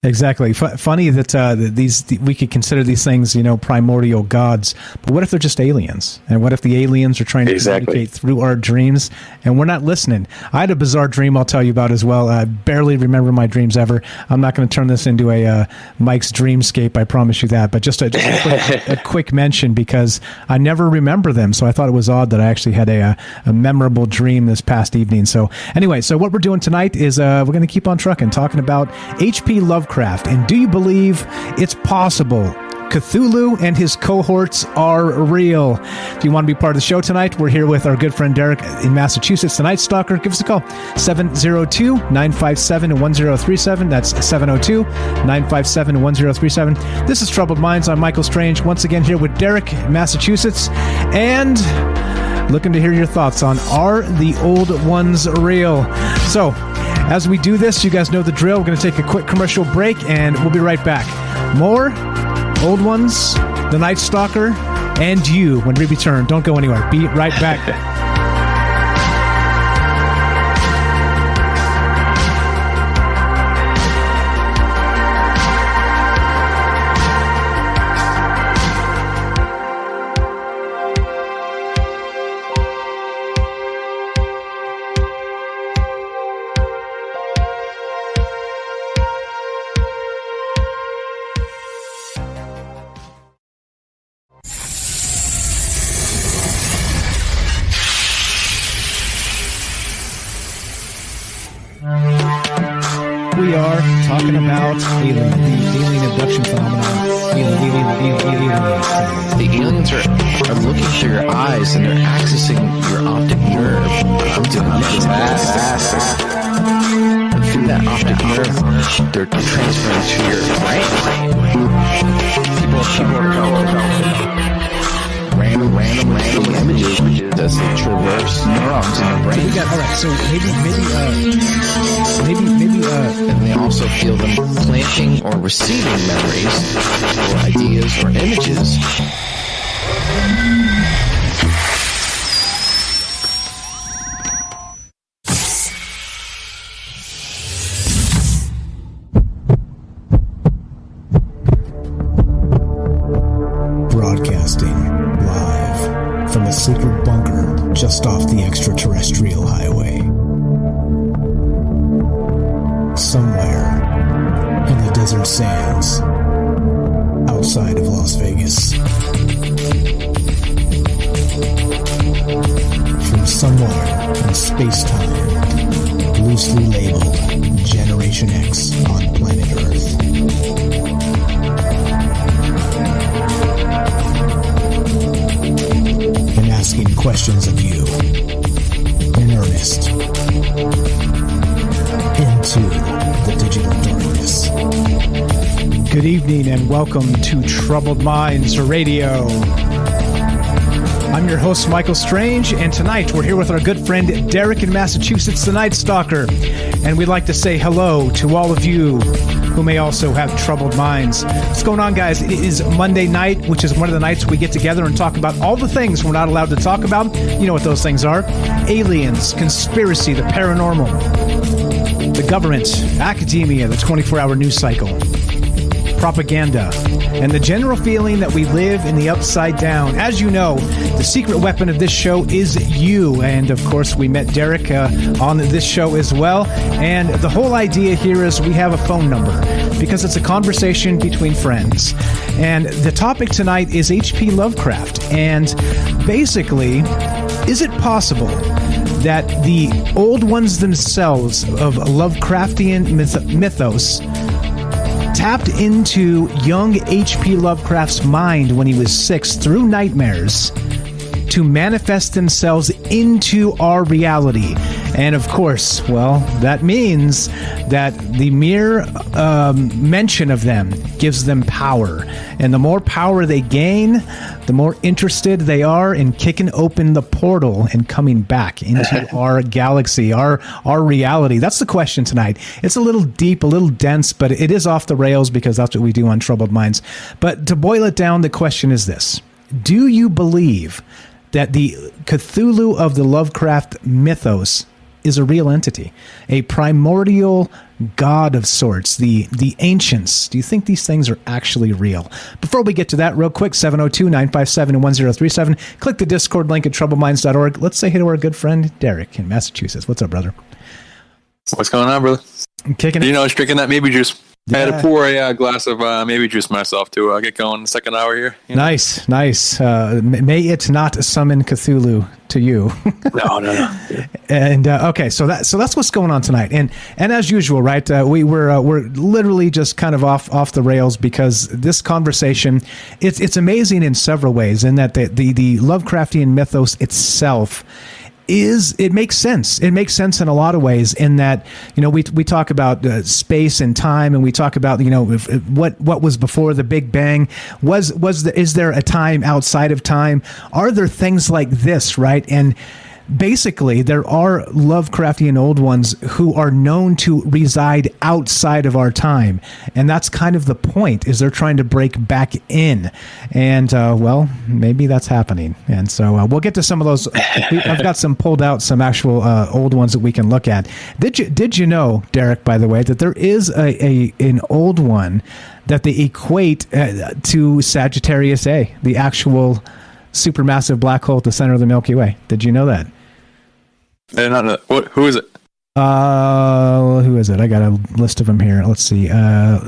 Exactly. Funny that we could consider these things, primordial gods. But what if they're just aliens? And what if the aliens are trying to communicate through our dreams and we're not listening? I had a bizarre dream I'll tell you about as well. I barely remember my dreams ever. I'm not going to turn this into a Mike's Dreamscape, I promise you that. But just a quick mention, because I never remember them. So I thought it was odd that I actually had a memorable dream this past evening. So anyway, what we're doing tonight is we're going to keep on trucking, talking about H.P. Lovecraft. And do you believe it's possible Cthulhu and his cohorts are real? If you want to be part of the show tonight, we're here with our good friend Derek in Massachusetts, the Nightstocker. Give us a call, 702-957-1037. That's 702-957-1037. This is Troubled Minds. I'm Michael Strange, once again here with Derek in Massachusetts, and looking to hear your thoughts on, are the old ones real? So, as we do this, you guys know the drill. We're going to take a quick commercial break, and we'll be right back. More Old Ones, the Nightstocker, and you when we return. Don't go anywhere. Be right back. We are talking about the alien abduction phenomenon. The aliens are looking through your eyes and they're accessing your optic nerve. I'm doing this. through that optic nerve, they're transferring to your brain. People are random images as they traverse neurons in the brain. All right, so maybe, and they also feel them planting or receiving memories or ideas or images. Broadcasting live from a secret bunker just off the extraterrestrial highway. Somewhere in the desert sands outside of Las Vegas. From somewhere in space-time, loosely labeled Generation X on planet Earth. And asking questions of you in earnest into the digital darkness. Good evening and welcome to Troubled Minds Radio. I'm your host, Michael Strange, and tonight we're here with our good friend Derek in Massachusetts, the Nightstocker, and we'd like to say hello to all of you who may also have troubled minds. What's going on, guys? It is Monday night, which is one of the nights we get together and talk about all the things we're not allowed to talk about. You know what those things are. Aliens, conspiracy, the paranormal, the government, academia, the 24-hour news cycle, propaganda, and the general feeling that we live in the upside down. As you know, the secret weapon of this show is you. And of course, we met Derek on this show as well. And the whole idea here is we have a phone number because it's a conversation between friends. And the topic tonight is H.P. Lovecraft. And basically, is it possible that the old ones themselves of Lovecraftian mythos tapped into young H.P. Lovecraft's mind when he was 6 through nightmares to manifest themselves into our reality? And of course, well, that means that the mere mention of them gives them power. And the more power they gain, the more interested they are in kicking open the portal and coming back into our galaxy, our reality. That's the question tonight. It's a little deep, a little dense, but it is off the rails because that's what we do on Troubled Minds. But to boil it down, the question is this. Do you believe that the Cthulhu of the Lovecraft mythos is a real entity, a primordial god of sorts, the ancients? Do you think these things are actually real? Before we get to that, real quick, 702-957-1037. Click the Discord link at troubleminds.org. Let's say hey to our good friend Derek in Massachusetts. What's up, brother? What's going on, brother? I'm kicking it. You know, I was drinking that maybe juice. Yeah. I had to pour a glass of maybe juice myself to get going in the second hour here. You know? Nice. May it not summon Cthulhu to you. No. And okay, so that's what's going on tonight. And as usual, right? We're literally just kind of off the rails because this conversation it's amazing in several ways. In that the Lovecraftian mythos itself it makes sense. It makes sense in a lot of ways in that, you know, we talk about space and time, and we talk about, you know, what was before the Big Bang. Is there a time outside of time? Are there things like this, right? And basically, there are Lovecraftian old ones who are known to reside outside of our time. And that's kind of the point, is they're trying to break back in. And, well, maybe that's happening. And so we'll get to some of those. I've got some pulled out, some actual old ones that we can look at. Did you know, Derek, by the way, that there is an old one that they equate to Sagittarius A, the actual supermassive black hole at the center of the Milky Way? Did you know that? I did not know. Who is it? Who is it? I got a list of them here. Let's see. Not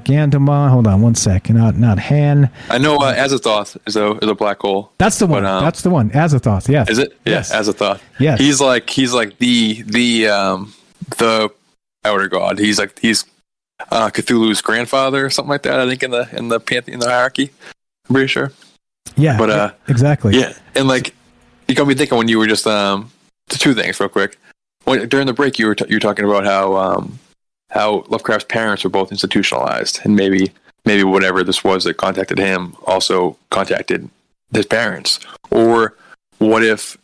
Gandamon. Hold on one sec. Not Han. I know Azathoth is a black hole. That's the one. That's the one. Azathoth. Yes. Is it? Yes. Yeah, Azathoth. Yes. He's like the outer god. He's Cthulhu's grandfather or something like that. I think in the pantheon, in the hierarchy. I'm pretty sure. Yeah. But exactly. Yeah, and like you got me thinking when you were just two things real quick. during the break you were talking about how Lovecraft's parents were both institutionalized, and maybe whatever this was that contacted him also contacted his parents. Or what if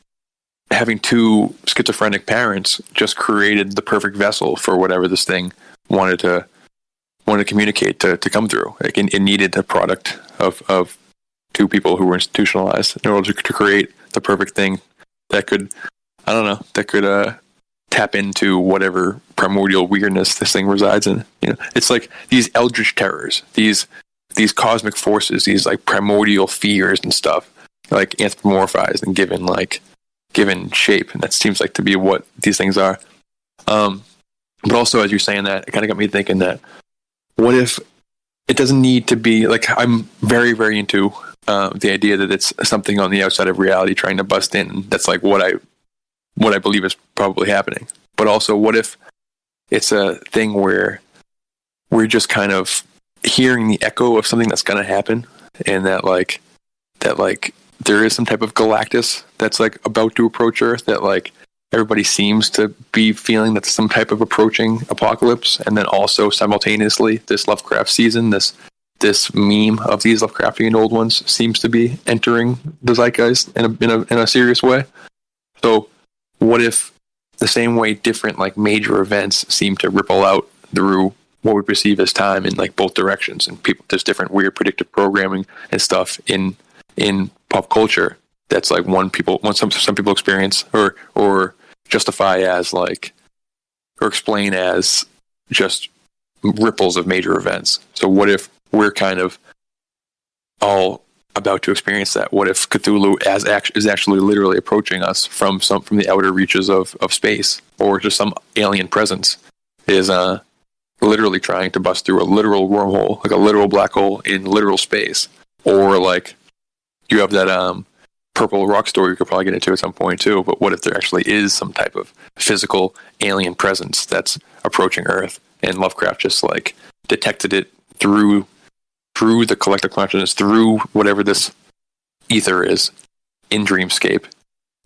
having two schizophrenic parents just created the perfect vessel for whatever this thing wanted to communicate to come through? Like it needed a product of two people who were institutionalized in order to create the perfect thing that could, tap into whatever primordial weirdness this thing resides in. It's like these eldritch terrors, these cosmic forces, these like primordial fears and stuff, like anthropomorphized and given shape, and that seems like to be what these things are. But also, as you're saying that, it kind of got me thinking that what if it doesn't need to be like, I'm very, very into the idea that it's something on the outside of reality trying to bust in. That's like what I believe is probably happening. But also, what if it's a thing where we're just kind of hearing the echo of something that's going to happen, and that there is some type of Galactus that's like about to approach Earth, that like everybody seems to be feeling that's some type of approaching apocalypse, and then also simultaneously this Lovecraft season, this meme of these Lovecraftian old ones seems to be entering the zeitgeist in a serious way. So what if the same way different like major events seem to ripple out through what we perceive as time in like both directions, and there's different weird predictive programming and stuff in pop culture that's like some people experience or justify as like, or explain as just ripples of major events. So what if we're kind of all about to experience that? What if Cthulhu is actually literally approaching us from the outer reaches of space, or just some alien presence is literally trying to bust through a literal wormhole, like a literal black hole in literal space? Or like you have that purple rock story you could probably get into at some point too, but what if there actually is some type of physical alien presence that's approaching Earth, and Lovecraft just like detected it through the collective consciousness, through whatever this ether is in Dreamscape,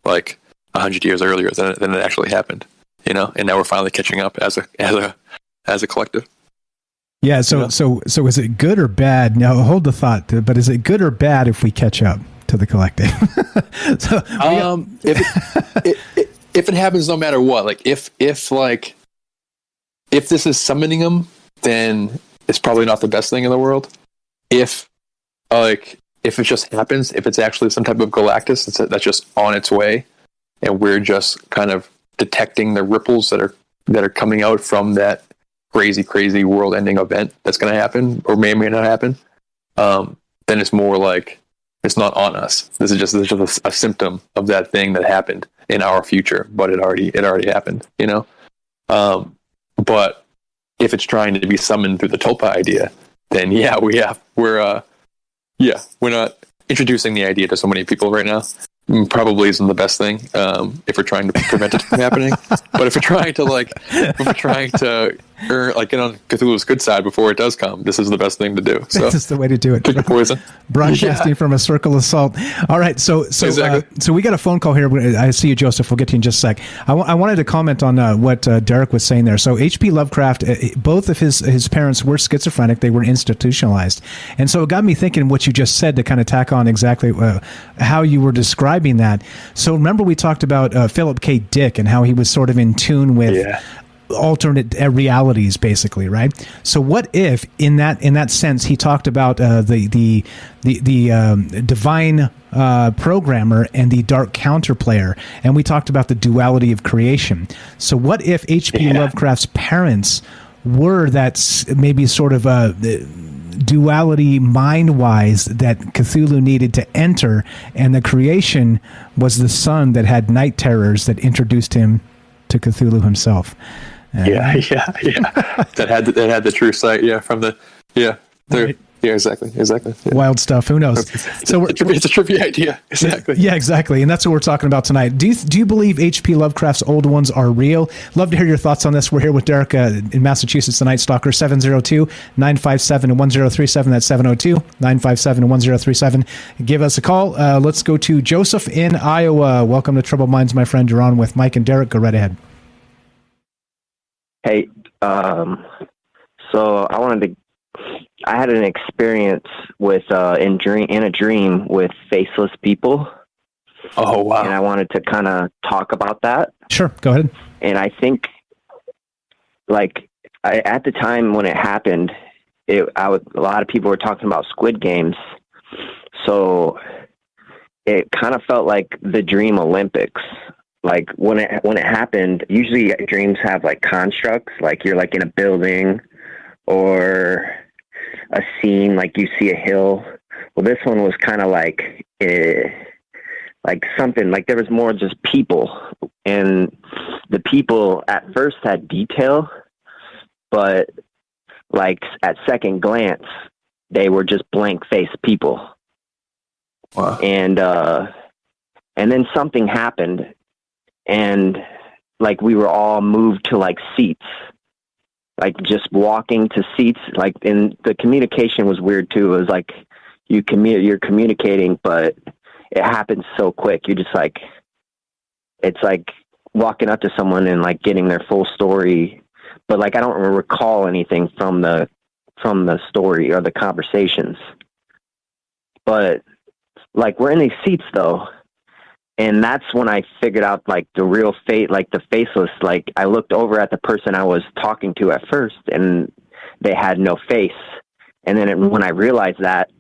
like 100 years earlier than it actually happened, and now we're finally catching up as a collective. Yeah. So is it good or bad? Now hold the thought, but is it good or bad if we catch up to the collective? If it happens, no matter what, like if this is summoning them, then it's probably not the best thing in the world. If it just happens, if it's actually some type of Galactus that's just on its way, and we're just kind of detecting the ripples that are coming out from that crazy world-ending event that's going to happen, or may or may not happen, then it's more like it's not on us. This is just a symptom of that thing that happened in our future, but it already happened, But if it's trying to be summoned through the Tulpa idea, then we're not introducing the idea to so many people right now. Probably isn't the best thing if we're trying to prevent it from happening. But if we're trying to get on Cthulhu's good side before it does come, this is the best thing to do. So this is the way to do it. Pick a poison. Broadcasting from a circle of salt. All right, so exactly. So we got a phone call here. I see you, Joseph. We'll get to you in just a sec. I wanted to comment on what Derek was saying there. So H.P. Lovecraft, both of his parents were schizophrenic. They were institutionalized, and so it got me thinking what you just said to kind of tack on exactly how you were describing that. So remember we talked about Philip K. Dick and how he was sort of in tune with alternate realities, basically, right? So what if in that sense he talked about the divine programmer and the dark counterplayer, and we talked about the duality of creation. So what if H.P. Lovecraft's parents were that maybe sort of duality mind-wise that Cthulhu needed to enter, and the creation was the sun that had night terrors that introduced him to Cthulhu himself. That had the true sight, from the right. Yeah, exactly. Yeah. Wild stuff. Who knows? So it's a trivia idea. Exactly. Yeah, exactly. And that's what we're talking about tonight. Do you believe H.P. Lovecraft's old ones are real? Love to hear your thoughts on this. We're here with Derek in Massachusetts, the Nightstocker, 702-957-1037. That's 702-957-1037. Give us a call. Let's go to Joseph in Iowa. Welcome to Troubled Minds, my friend. You're on with Mike and Derek. Go right ahead. Hey, so I had an experience with in a dream with faceless people. Oh wow! And I wanted to kind of talk about that. Sure, go ahead. And I think, like, at the time when it happened, a lot of people were talking about Squid Games, so it kind of felt like the Dream Olympics. Like when it happened, usually dreams have like constructs, like you're like in a building or a scene, like you see a hill. Well, this one was kind of like something like there was more just people, and the people at first had detail, but like at second glance, they were just blank faced people. Wow. And then something happened. And like we were all moved to like seats, like just walking to seats. Like, and the communication was weird too. It was like you're communicating, but it happens so quick. You're just like, it's like walking up to someone and like getting their full story. But like I don't recall anything from the story or the conversations. But like we're in these seats though. And that's when I figured out like the real fate, like the faceless. Like I looked over at the person I was talking to at first, and they had no face. And then when I realized that,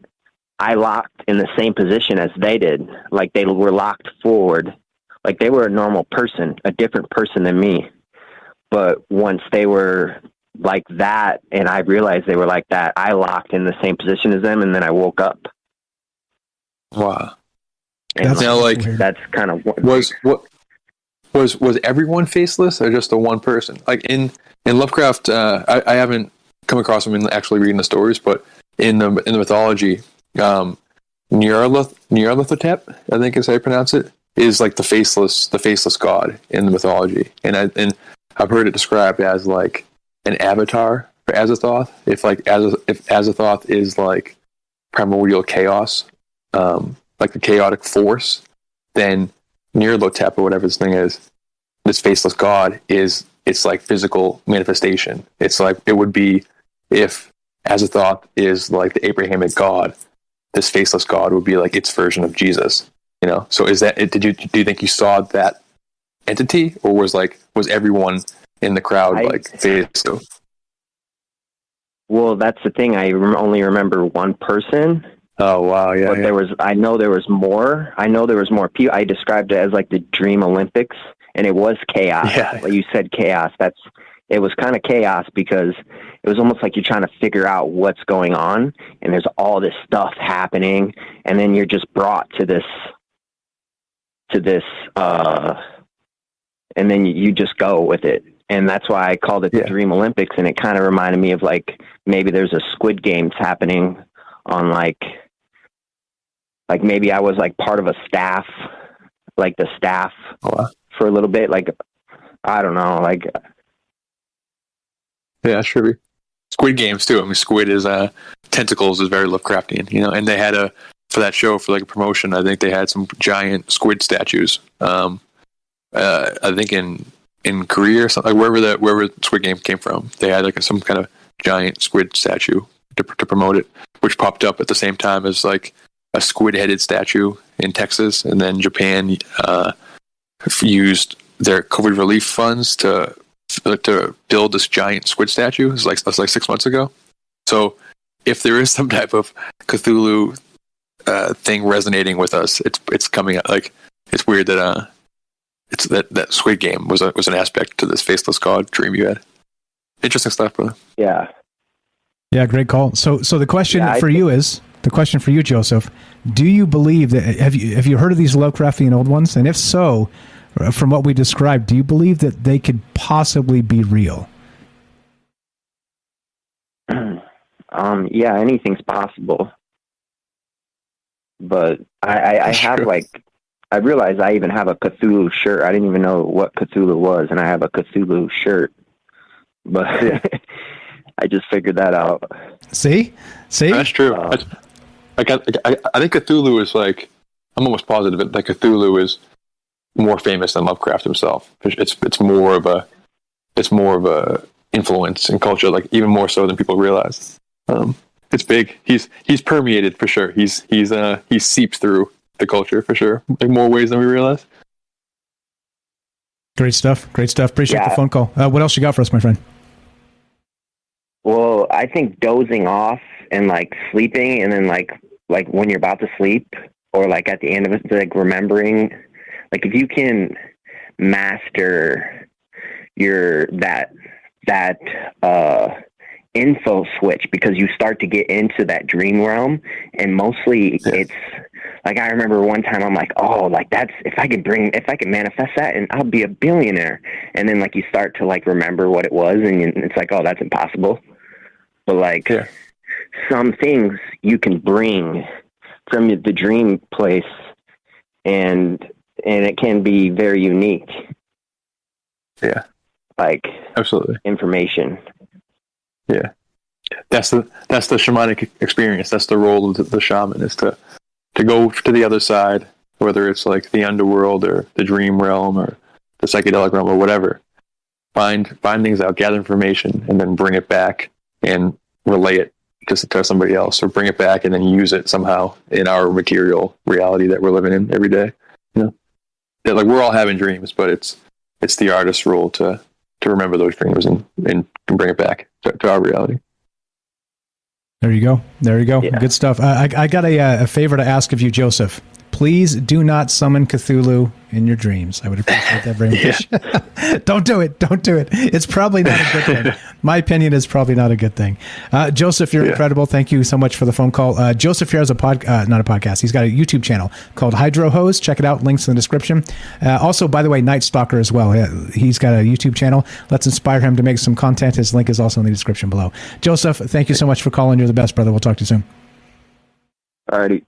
I locked in the same position as they did. Like they were locked forward, like they were a normal person, a different person than me. But once they were like that, and I realized they were like that, I locked in the same position as them, and then I woke up. Wow. And that's kind of was everyone faceless or just the one person? Like in Lovecraft, I haven't come across him in actually reading the stories, but in the mythology, Nyarlathotep, I think is how you pronounce it, is like the faceless god in the mythology, and I've heard it described as like an avatar for Azathoth. If Azathoth is like primordial chaos, like the chaotic force, then Nyarlathotep or whatever this thing is, this faceless god it's like physical manifestation. It's like it would be if Azathoth is like the Abrahamic god, this faceless god would be like its version of Jesus. You know, so is that it? Do you think you saw that entity, or was everyone in the crowd like faceless? Well, that's the thing. I only remember one person. Oh wow, yeah. But I know there was more. I know there was more people. I described it as like the Dream Olympics, and it was chaos. Yeah. Like you said, chaos. It was kind of chaos because it was almost like you're trying to figure out what's going on, and there's all this stuff happening, and then you're just brought to this, and then you just go with it. And that's why I called it the Dream Olympics, and it kind of reminded me of like maybe there's a Squid Games happening on like maybe I was like part of a staff, like the staff for a little bit. Like, I don't know, like. Yeah, sure. Squid Games too. I mean, Squid is tentacles is very Lovecraftian, you know. And they had for that show, for like a promotion, I think they had some giant squid statues. I think in Korea or something, like wherever Squid Game came from, they had like some kind of giant squid statue to promote it, which popped up at the same time as like a squid-headed statue in Texas, and then Japan used their COVID relief funds to build this giant squid statue. It was like 6 months ago. So if there is some type of Cthulhu thing resonating with us, it's coming out. Like, it's weird that it's that Squid Game was an aspect to this faceless god dream you had. Interesting stuff, brother. Yeah. Yeah, great call. So the question for you, Joseph, do you believe that have you heard of these Lovecraftian old ones? And if so, from what we described, do you believe that they could possibly be real? Yeah, anything's possible. But I have I realized I even have a Cthulhu shirt. I didn't even know what Cthulhu was, and I have a Cthulhu shirt. But I just figured that out. See? That's true. I think Cthulhu is like, I'm almost positive that Cthulhu is more famous than Lovecraft himself. It's more of a influence in culture, like even more so than people realize. It's big. He's permeated for sure. He seeps through the culture for sure, in more ways than we realize. Great stuff. Appreciate the phone call. What else you got for us, my friend? Well, I think dozing off and like sleeping, and then like when you're about to sleep, or like at the end of it, like remembering, like if you can master that info switch, because you start to get into that dream realm, and mostly it's like, I remember one time I'm like, oh, like that's, if I could manifest that, and I'll be a billionaire. And then like you start to like remember what it was, and it's like, oh, that's impossible. But like some things you can bring from the dream place, and it can be very unique. Yeah. Like absolutely information. Yeah. That's the shamanic experience. That's the role of the shaman, is to go to the other side, whether it's like the underworld or the dream realm or the psychedelic realm or whatever. Find things out, gather information, and then bring it back and relay it to somebody else, or bring it back and then use it somehow in our material reality that we're living in every day. That, like, we're all having dreams, but it's the artist's role to remember those dreams and bring it back to our reality. There you go. Yeah. Good stuff. I got a favor to ask of you, Joseph. Please do not summon Cthulhu in your dreams. I would appreciate that very much. Don't do it. It's probably not a good thing. My opinion is probably not a good thing. Joseph, you're incredible. Thank you so much for the phone call. Joseph here has not a podcast. He's got a YouTube channel called Hydro Hose. Check it out. Links in the description. Also, by the way, Nightstocker as well. He's got a YouTube channel. Let's inspire him to make some content. His link is also in the description below. Joseph, thank you so much for calling. You're the best, brother. We'll talk to you soon. Alrighty.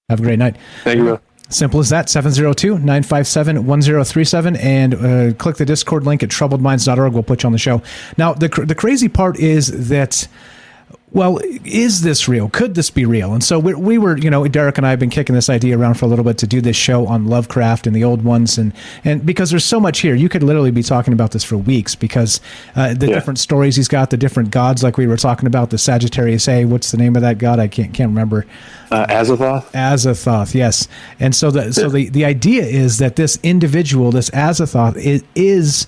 Have a great night. Thank you, bro. Simple as that. 702-957-1037, and click the Discord link at troubledminds.org. We'll put you on the show. Now, the crazy part is that, well, is this real? Could this be real? And so we were, Derek and I have been kicking this idea around for a little bit to do this show on Lovecraft and the old ones. And because there's so much here, you could literally be talking about this for weeks, because the different stories he's got, the different gods, like we were talking about, the Sagittarius A, what's the name of that god? I can't remember. Azathoth, yes. And so the idea is that this individual, this Azathoth, is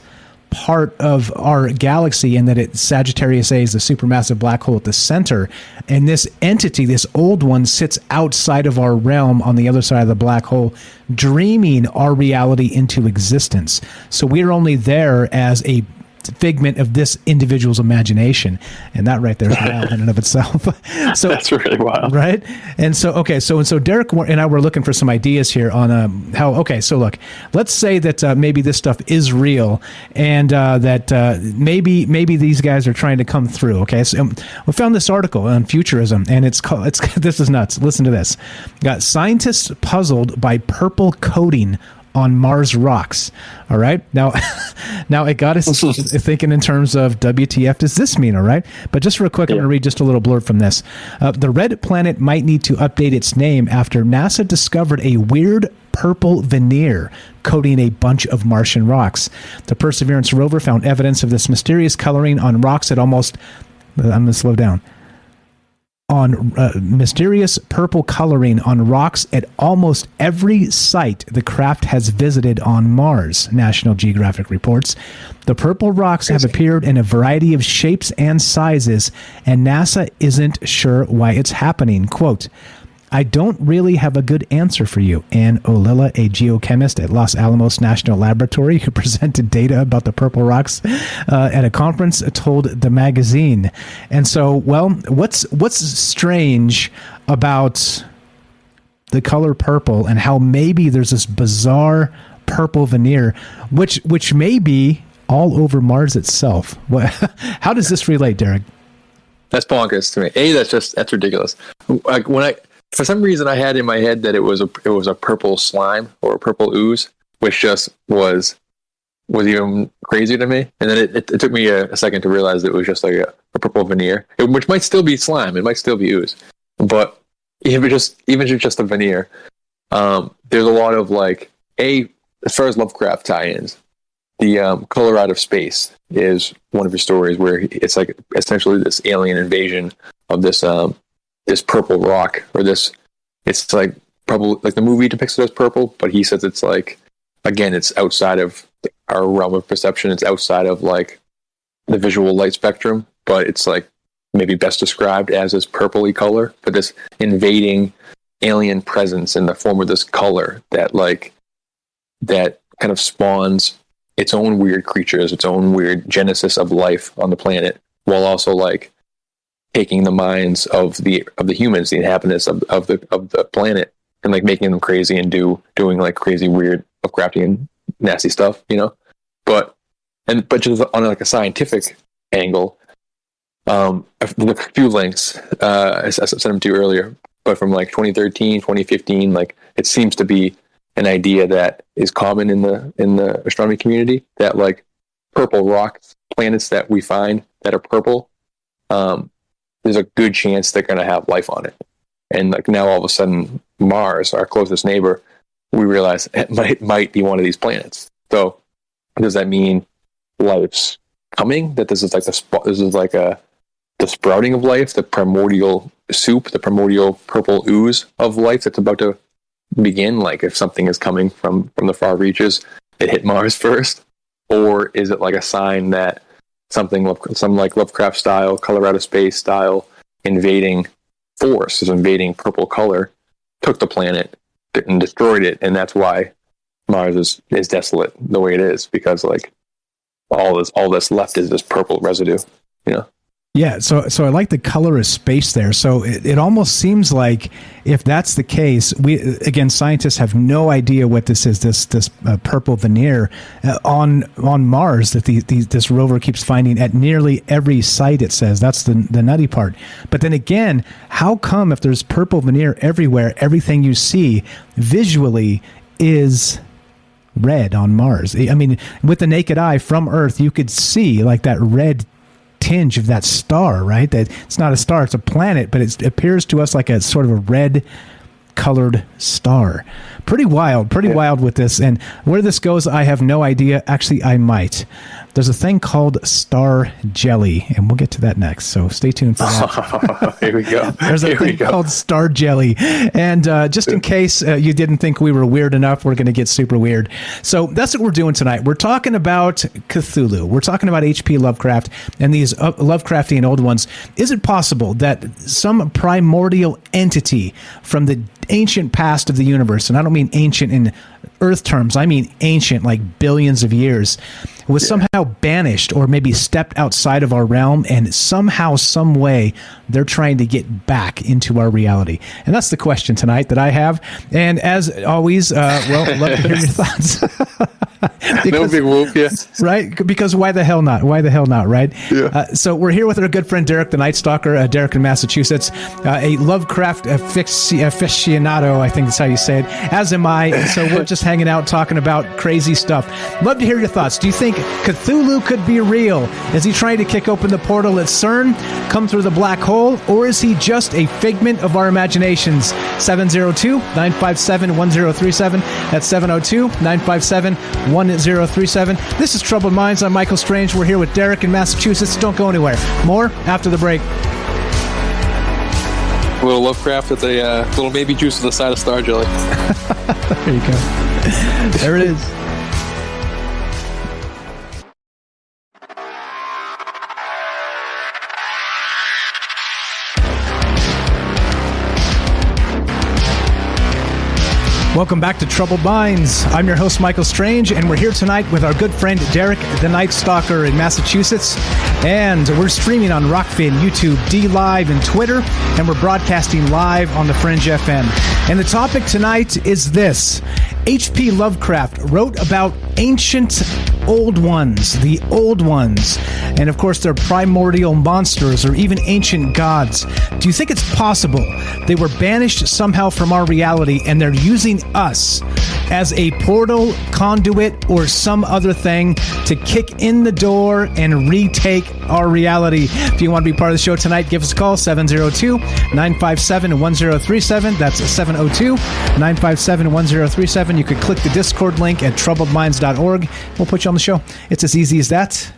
part of our galaxy, and that Sagittarius A is the supermassive black hole at the center, and this entity, this old one, sits outside of our realm on the other side of the black hole, dreaming our reality into existence. So we're only there as a figment of this individual's imagination, and that right there is wild in and of itself. So that's really wild, right? And so so Derek and I were looking for some ideas here on how. Okay, so look, let's say that maybe this stuff is real, and that maybe these guys are trying to come through. Okay, so we found this article on futurism, and it's this is nuts. Listen to this. Got scientists puzzled by purple coating on Mars rocks. All right. Now it got us thinking in terms of WTF does this mean? All right. But just real quick, I'm going to read just a little blurb from this. The red planet might need to update its name after NASA discovered a weird purple veneer coating a bunch of Martian rocks. The Perseverance rover found evidence of this mysterious coloring on rocks at almost, I'm going to slow down, on mysterious purple coloring on rocks at almost every site the craft has visited on Mars, National Geographic reports. The purple rocks have appeared in a variety of shapes and sizes, and NASA isn't sure why it's happening. Quote, I don't really have a good answer for you. Ann Olilla, a geochemist at Los Alamos National Laboratory who presented data about the purple rocks at a conference, told the magazine. And so, well, what's strange about the color purple, and how maybe there's this bizarre purple veneer, which may be all over Mars itself? How does this relate, Derek? That's bonkers to me. That's ridiculous. Like for some reason, I had in my head that it was a purple slime or a purple ooze, which just was even crazier to me. And then it took me a second to realize that it was just like a purple veneer, which might still be slime. It might still be ooze, but even if it's just a veneer, there's a lot of as far as Lovecraft tie-ins, Color Out of Space is one of his stories where it's like essentially this alien invasion of this purple rock, or it's like probably like the movie depicts it as purple, but he says it's like, again, it's outside of our realm of perception. It's outside of like the visual light spectrum, but it's like maybe best described as this purpley color, but this invading alien presence in the form of this color that kind of spawns its own weird creatures, its own weird genesis of life on the planet, while also like taking the minds of the humans, the inhabitants of the planet, and like making them crazy and doing like crazy, weird, Lovecraftian, nasty stuff, you know. But just on like a scientific angle, a few links I sent them to you earlier, but from like 2013, 2015, like it seems to be an idea that is common in the astronomy community, that like purple rocks, planets that we find that are purple, there's a good chance they're going to have life on it. And like now all of a sudden Mars, our closest neighbor, we realize it might be one of these planets. So does that mean life's coming? That this is like the sprouting of life, the primordial soup, the primordial purple ooze of life that's about to begin? Like if something is coming from the far reaches, it hit Mars first? Or is it like a sign that some like Lovecraft style, Color Out of Space style invading force, is invading purple color, took the planet and destroyed it, and that's why Mars is desolate the way it is, because like all that's left is this purple residue, you know? Yeah, so I like the color of space there. So it almost seems like if that's the case, scientists have no idea what this is, this purple veneer on Mars that this rover keeps finding at nearly every site, it says. That's the nutty part. But then again, how come if there's purple veneer everywhere, everything you see visually is red on Mars? I mean, with the naked eye from Earth, you could see like that red tinge of that star, right? That it's not a star, it's a planet, but it appears to us like a sort of a red colored star. Pretty wild with this. And where this goes, I have no idea. Actually, I might. There's a thing called star jelly, and we'll get to that next. So stay tuned for that. Here we go. There's a thing called star jelly. And just in case you didn't think we were weird enough, we're going to get super weird. So that's what we're doing tonight. We're talking about Cthulhu. We're talking about H.P. Lovecraft and these Lovecraftian old ones. Is it possible that some primordial entity from the ancient past of the universe, and I don't mean ancient in Earth terms, I mean ancient like billions of years, was somehow banished or maybe stepped outside of our realm, and somehow, some way, they're trying to get back into our reality? And that's the question tonight that I have. And as always, love to hear your thoughts. No big whoop, yeah. Right? Because why the hell not? Why the hell not, right? Yeah. So we're here with our good friend Derek the Nightstocker, Derek in Massachusetts, a Lovecraft aficionado, I think that's how you say it, as am I. And so we're just hanging out talking about crazy stuff. Love to hear your thoughts. Do you think Cthulhu could be real? Is he trying to kick open the portal at CERN, come through the black hole, or is he just a figment of our imaginations? 702-957-1037. That's 702-957-1037. This is Troubled Minds. I'm Michael Strange. We're here with Derek in Massachusetts. Don't go anywhere. More after the break. A little Lovecraft with a little baby juice on the side of star jelly. There you go. There it is. Welcome back to Troubled Minds. I'm your host, Michael Strange, and we're here tonight with our good friend Derek the Nightstocker in Massachusetts. And we're streaming on Rockfin, YouTube, D-Live, and Twitter, and we're broadcasting live on the Fringe FM. And the topic tonight is this. H.P. Lovecraft wrote about ancient old ones, the old ones, and of course they're primordial monsters or even ancient gods. Do you think it's possible they were banished somehow from our reality and they're using us as a portal, conduit, or some other thing to kick in the door and retake our reality. If you want to be part of the show tonight, give us a call, 702-957-1037. That's 702-957-1037. You could click the Discord link at troubledminds.org. We'll put you on the show. It's as easy as that.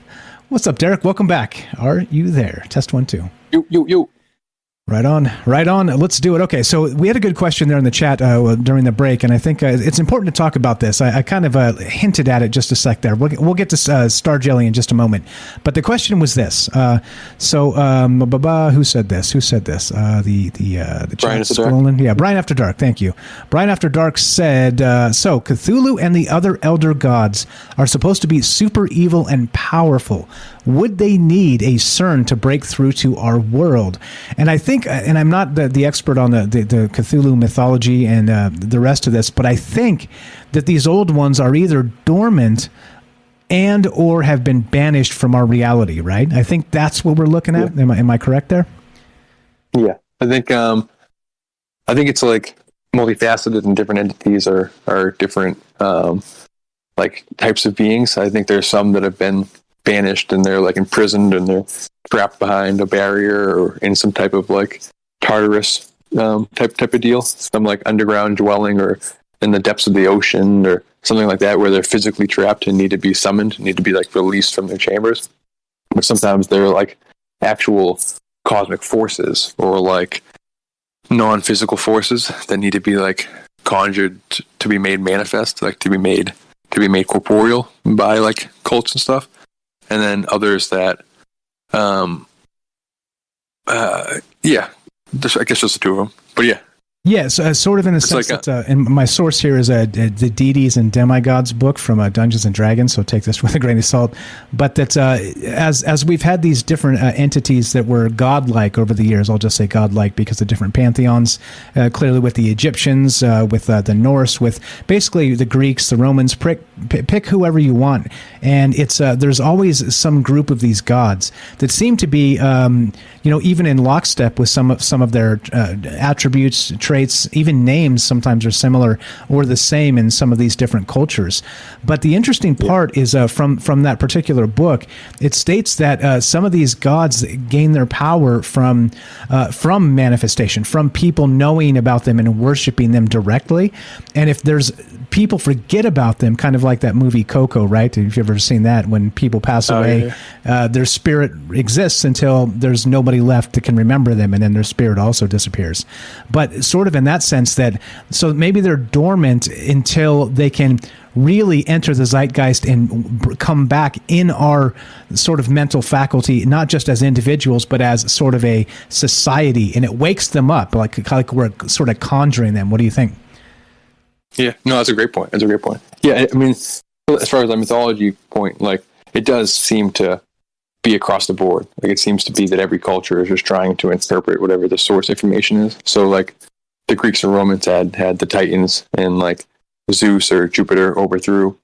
What's up, Derek? Welcome back. Are you there? Test 1, 2. You. Right on. Let's do it. Okay, so we had a good question there in the chat during the break, and I think it's important to talk about this. I kind of hinted at it just a sec there. We'll get to Star Jelly in just a moment. But the question was this. Who said this? The Brian After Dark? Yeah, Brian After Dark. Thank you. Brian After Dark said, so Cthulhu and the other elder gods are supposed to be super evil and powerful. Would they need a CERN to break through to our world? And I think, and I'm not the expert on the Cthulhu mythology and the rest of this, but I think that these old ones are either dormant and or have been banished from our reality, right? I think that's what we're looking at. Yeah. Am I correct there? Yeah, I think it's like multifaceted, and different entities are different like types of beings. I think there's some that have been banished and they're like imprisoned and they're trapped behind a barrier or in some type of like Tartarus type of deal, some like underground dwelling or in the depths of the ocean or something like that, where they're physically trapped and need to be summoned, need to be like released from their chambers. But sometimes they're like actual cosmic forces or like non-physical forces that need to be like conjured to be made manifest, like to be made corporeal by like cults and stuff. And then others that, I guess just the two of them. But yeah. Yes, sort of in a sense like that, and my source here is the Deities and Demigods book from Dungeons and Dragons, so take this with a grain of salt. But that as we've had these different entities that were godlike over the years, I'll just say godlike because of different pantheons, clearly with the Egyptians, with the Norse, with basically the Greeks, the Romans, pick whoever you want. And it's there's always some group of these gods that seem to be, even in lockstep with some of their attributes, traits, even names sometimes are similar or the same in some of these different cultures. But the interesting part is from that particular book, it states that some of these gods gain their power from manifestation, from people knowing about them and worshiping them directly. And if there's people forget about them, kind of like that movie Coco, right? Have you ever seen that? When people pass away, their spirit exists until there's nobody left that can remember them, and then their spirit also disappears. But sort of in that sense so maybe they're dormant until they can really enter the zeitgeist and come back in our sort of mental faculty, not just as individuals, but as sort of a society, and it wakes them up like we're sort of conjuring them. What do you think? Yeah, no, that's a great point. Yeah, I mean, as far as the mythology point, like it does seem to be across the board. Like it seems to be that every culture is just trying to interpret whatever the source information is. So like the Greeks and Romans had the Titans, and like Zeus or Jupiter overthrew,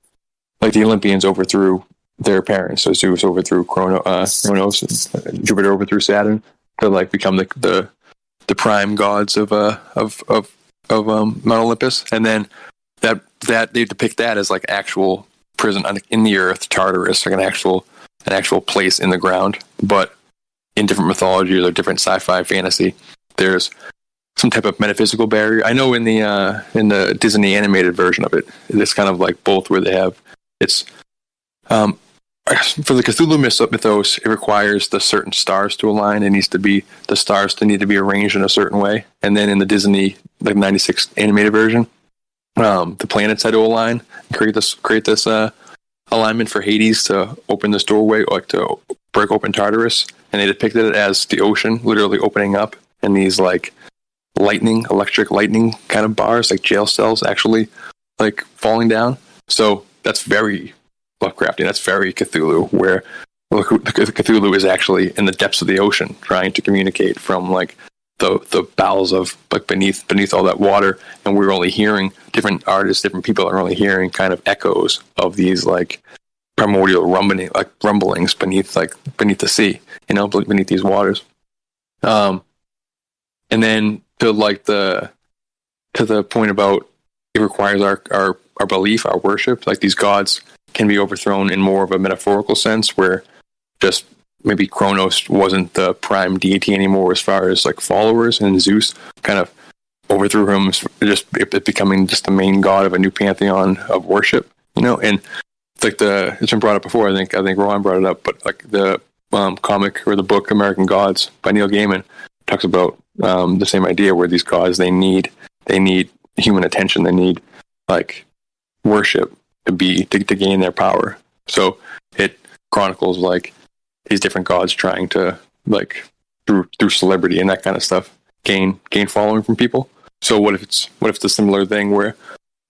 like the Olympians overthrew their parents. So Zeus overthrew Kronos, and Jupiter overthrew Saturn to like become the prime gods of Mount Olympus. And then that they depict that as like actual prison in the earth, Tartarus, like an actual place in the ground. But in different mythologies or different sci-fi fantasy, there's some type of metaphysical barrier. I know in the Disney animated version of it, it's kind of like both, where they have it's for the Cthulhu mythos, it requires the certain stars to align. It needs to be the stars to need to be arranged in a certain way. And then in the Disney like 96 animated version, the planets had to align, create this alignment for Hades to open this doorway, like to break open Tartarus. And they depicted it as the ocean literally opening up, and these like electric lightning kind of bars, like jail cells, actually like falling down. So that's very Lovecraftian. That's very Cthulhu, where Cthulhu is actually in the depths of the ocean, trying to communicate from like the bowels of like beneath all that water, and we're only hearing different artists, different people are only hearing kind of echoes of these like primordial rumblings beneath the sea, beneath these waters. And then to the point about it requires our our belief, our worship. Like these gods can be overthrown in more of a metaphorical sense, where just maybe Kronos wasn't the prime deity anymore as far as like followers, and Zeus kind of overthrew him, just it becoming just the main god of a new pantheon of worship, you know. And it's like it's been brought up before. I think Rowan brought it up, but like the comic or the book American Gods by Neil Gaiman talks about the same idea, where these gods they need human attention, they need like worship to gain their power. So it chronicles like these different gods trying to like through celebrity and that kind of stuff gain following from people. So what if it's a similar thing where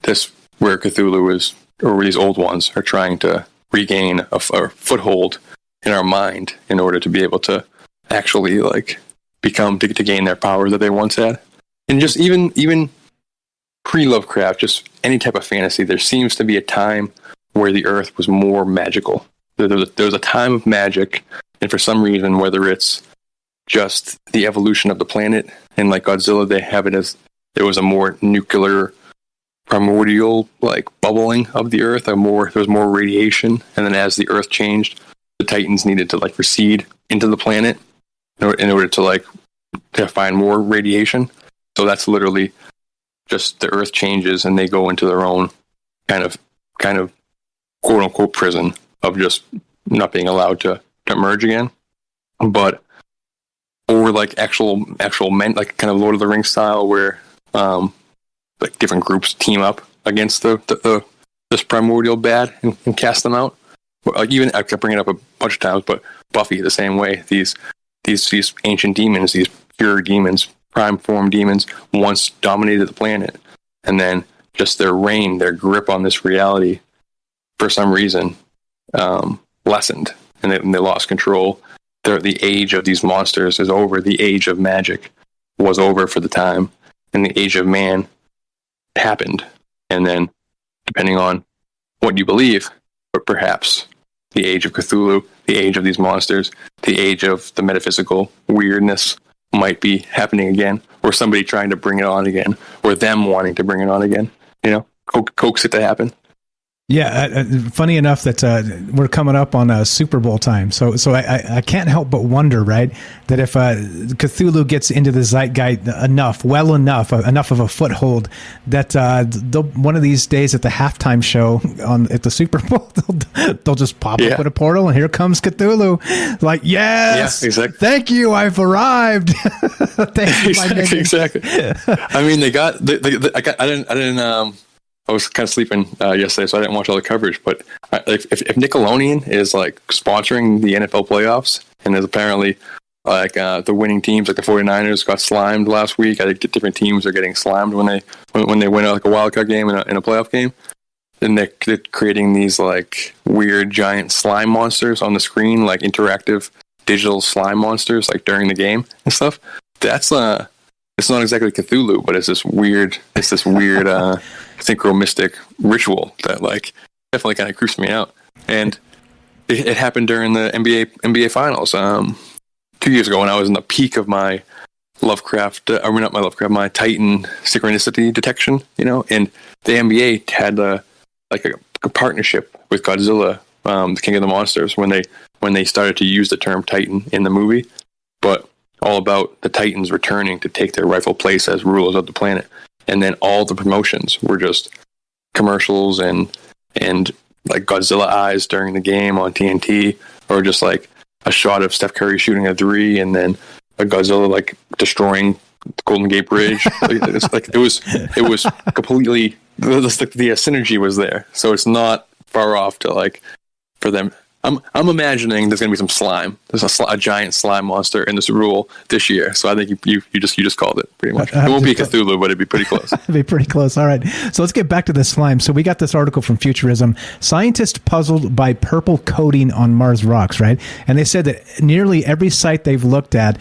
Cthulhu is, or these old ones are trying to regain a foothold in our mind in order to be able to actually like become to gain their power that they once had. And just even pre-Lovecraft, just any type of fantasy, there seems to be a time where the earth was more magical. There was a time of magic, and for some reason, whether it's just the evolution of the planet, and like Godzilla, they have it as there was a more nuclear, primordial like bubbling of the earth, there was more radiation, and then as the earth changed, the Titans needed to like recede into the planet in order to like to find more radiation. So that's literally just the earth changes and they go into their own kind of quote unquote prison of just not being allowed to emerge again. Or like actual men, like kind of Lord of the Rings style, where like different groups team up against this primordial bad and cast them out. Like even I kept bringing it up a bunch of times, but Buffy the same way. These ancient demons, these pure demons, prime form demons, once dominated the planet, and then just their reign, their grip on this reality, for some reason, lessened, and they lost control. The age of these monsters is over. The age of magic was over for the time, and the age of man happened. And then, depending on what you believe, but perhaps the age of Cthulhu, the age of these monsters, the age of the metaphysical weirdness might be happening again, or somebody trying to bring it on again, or them wanting to bring it on again. You know, coax it to happen. Yeah, funny enough that we're coming up on Super Bowl time, so I can't help but wonder, right, that if Cthulhu gets into the zeitgeist enough of a foothold, that one of these days at the halftime show at the Super Bowl, they'll just pop up in a portal, and here comes Cthulhu, like, yes, exactly. Thank you, I've arrived. Thank you, exactly. I mean, I was kind of sleeping yesterday, so I didn't watch all the coverage. But if Nickelodeon is like sponsoring the NFL playoffs, and there's apparently like the winning teams, like the 49ers got slimed last week. I think different teams are getting slimed when they win like a wild card game in a playoff game. And they're creating these like weird giant slime monsters on the screen, like interactive digital slime monsters, like during the game and stuff. That's it's not exactly Cthulhu, but it's this weird synchro-mystic ritual that like definitely kind of creeps me out. And it happened during the NBA finals 2 years ago when I was in the peak of my my Titan synchronicity detection, you know. And the NBA had a partnership with Godzilla, the King of the Monsters, when they started to use the term Titan in the movie, but all about the Titans returning to take their rightful place as rulers of the planet. And then all the promotions were just commercials and like Godzilla eyes during the game on TNT, or just like a shot of Steph Curry shooting a three, and then a Godzilla like destroying the Golden Gate Bridge. It was completely the synergy was there. So it's not far off to like for them. I'm imagining there's going to be some slime. There's a giant slime monster in this rule this year. So I think you just called it pretty much. It won't be Cthulhu, but it'd be pretty close. It'd be pretty close. All right. So let's get back to the slime. So we got this article from Futurism. Scientists puzzled by purple coating on Mars rocks, right? And they said that nearly every site they've looked at,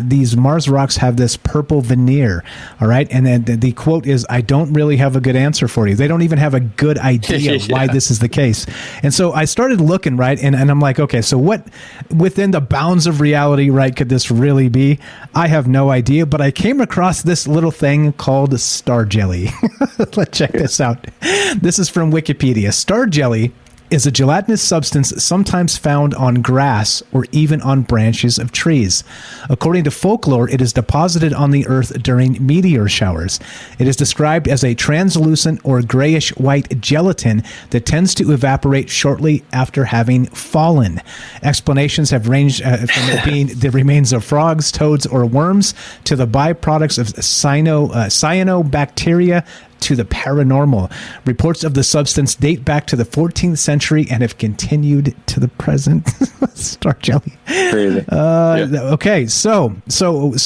these Mars rocks have this purple veneer. All right. And then the quote is, "I don't really have a good answer for you." They don't even have a good idea why this is the case. And so I started looking looking, right? And I'm like, okay, so what within the bounds of reality, right, could this really be? I have no idea, but I came across this little thing called star jelly. Let's check this out. This is from Wikipedia. Star jelly is a gelatinous substance sometimes found on grass or even on branches of trees. According to folklore, it is deposited on the earth during meteor showers. It is described as a translucent or grayish-white gelatin that tends to evaporate shortly after having fallen. Explanations have ranged from it being the remains of frogs, toads, or worms to the byproducts of cyanobacteria to the paranormal. Reports of the substance date back to the 14th century and have continued to the present. Star jelly. Crazy. Okay, so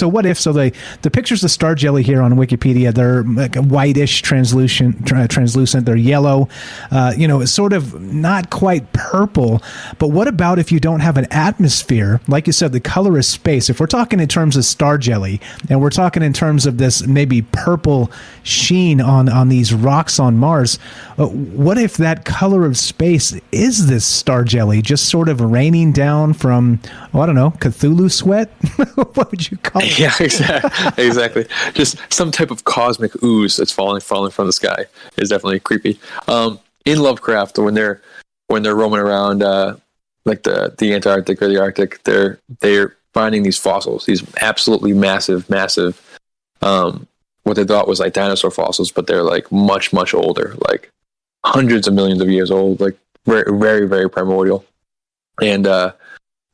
what if? So the pictures of star jelly here on Wikipedia, they're like whitish, translucent. They're yellow. It's sort of not quite purple. But what about if you don't have an atmosphere? Like you said, the color is space. If we're talking in terms of star jelly, and we're talking in terms of this maybe purple sheen on these rocks on Mars, what if that color of space is this star jelly just sort of raining down from, I don't know, Cthulhu sweat? What would you call it? Yeah, exactly. Just some type of cosmic ooze that's falling from the sky is definitely creepy. In Lovecraft, when they're roaming around like the Antarctic or the Arctic, they're finding these fossils, these absolutely massive what they thought was like dinosaur fossils, but they're like much, much older, like hundreds of millions of years old, like very, very, very primordial. And a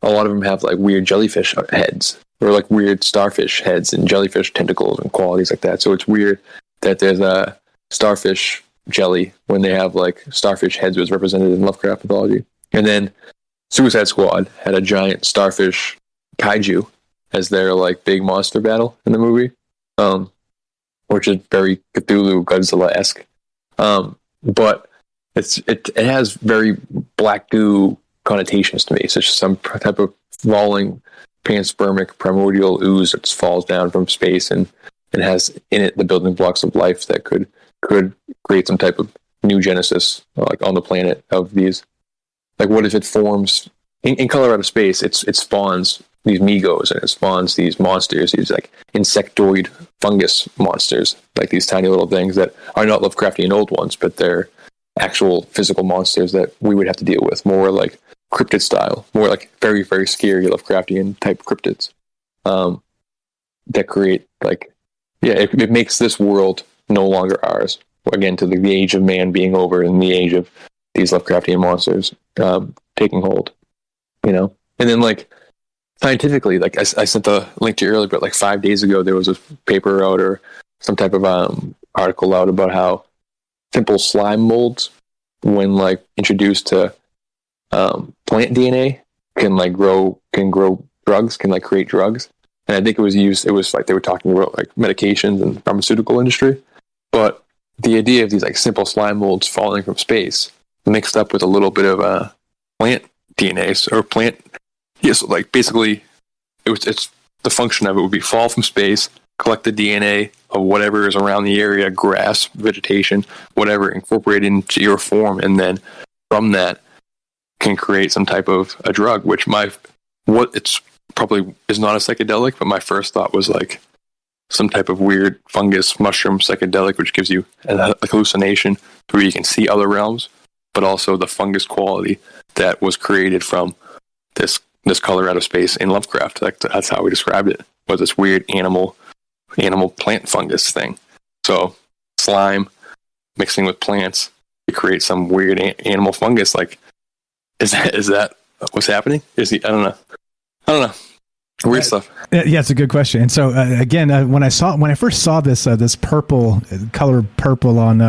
lot of them have like weird jellyfish heads or like weird starfish heads and jellyfish tentacles and qualities like that. So it's weird that there's a starfish jelly when they have like starfish heads was represented in Lovecraft mythology. And then Suicide Squad had a giant starfish kaiju as their like big monster battle in the movie. Which is very Cthulhu Godzilla-esque. But it has very black goo connotations to me. So it's just some type of falling panspermic primordial ooze that falls down from space and has in it the building blocks of life that could create some type of new genesis like on the planet of these. Like what if it forms in color out of space, it spawns these Migos and it spawns these monsters, these like insectoid fungus monsters, like these tiny little things that are not Lovecraftian old ones, but they're actual physical monsters that we would have to deal with, more like cryptid style, more like very, very scary Lovecraftian type cryptids that create like, it makes this world no longer ours. Again, to the age of man being over and the age of these Lovecraftian monsters taking hold, And then like, scientifically, like I sent the link to you earlier, but like 5 days ago, there was a paper out or some type of article out about how simple slime molds, when like introduced to plant DNA, can grow drugs, can like create drugs. And I think it was like they were talking about like medications and pharmaceutical industry. But the idea of these like simple slime molds falling from space mixed up with a little bit of plant DNA or plant. Yes, like basically, it's the function of it would be fall from space, collect the DNA of whatever is around the area, grass, vegetation, whatever, incorporate it into your form, and then from that can create some type of a drug. Which it's probably is not a psychedelic, but my first thought was like some type of weird fungus mushroom psychedelic, which gives you a hallucination where you can see other realms, but also the fungus quality that was created from this color out of space in Lovecraft. That's how we described it, was this weird animal plant fungus thing. So slime mixing with plants to create some weird animal fungus. Like, is that what's happening? I don't know. Weird stuff. Yeah, it's a good question. And so again, when I first saw this purple color purple on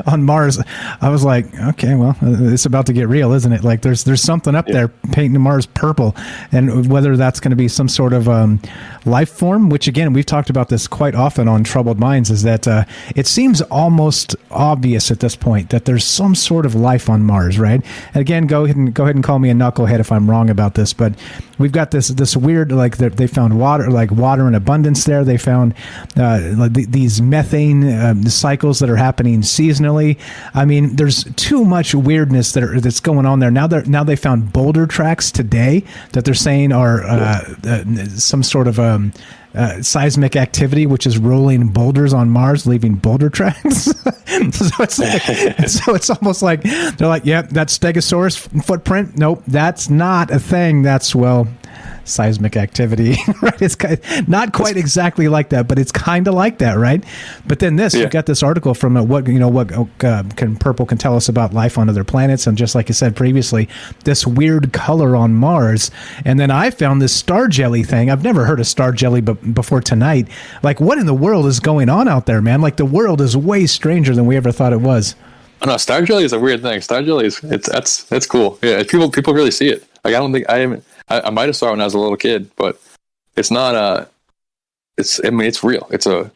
on Mars, I was like, okay, well, it's about to get real, isn't it? Like there's something up there painting Mars purple, and whether that's going to be some sort of life form, which again we've talked about this quite often on Troubled Minds, is that it seems almost obvious at this point that there's some sort of life on Mars, right? And again, go ahead and call me a knucklehead if I'm wrong about this, but we've got this weird, like they found water in abundance there. They found these methane cycles that are happening seasonally. occasionally. I mean, there's too much weirdness that's going on there. Now they found boulder tracks today that they're saying are some sort of seismic activity, which is rolling boulders on Mars, leaving boulder tracks. so it's almost like they're like, yep, that's Stegosaurus footprint. Nope, that's not a thing. That's, well, seismic activity, right? It's not quite exactly like that, but it's kind of like that, right? But then you've got this article from what Purple can tell us about life on other planets, and just like you said previously, this weird color on Mars. And then I found this star jelly thing. I've never heard of star jelly before tonight. Like, what in the world is going on out there, man? Like, the world is way stranger than we ever thought it was. Oh, no, star jelly is a weird thing. Star jelly that's cool. Yeah, people really see it. Like, I might have saw it when I was a little kid, but it's not it's real. It's a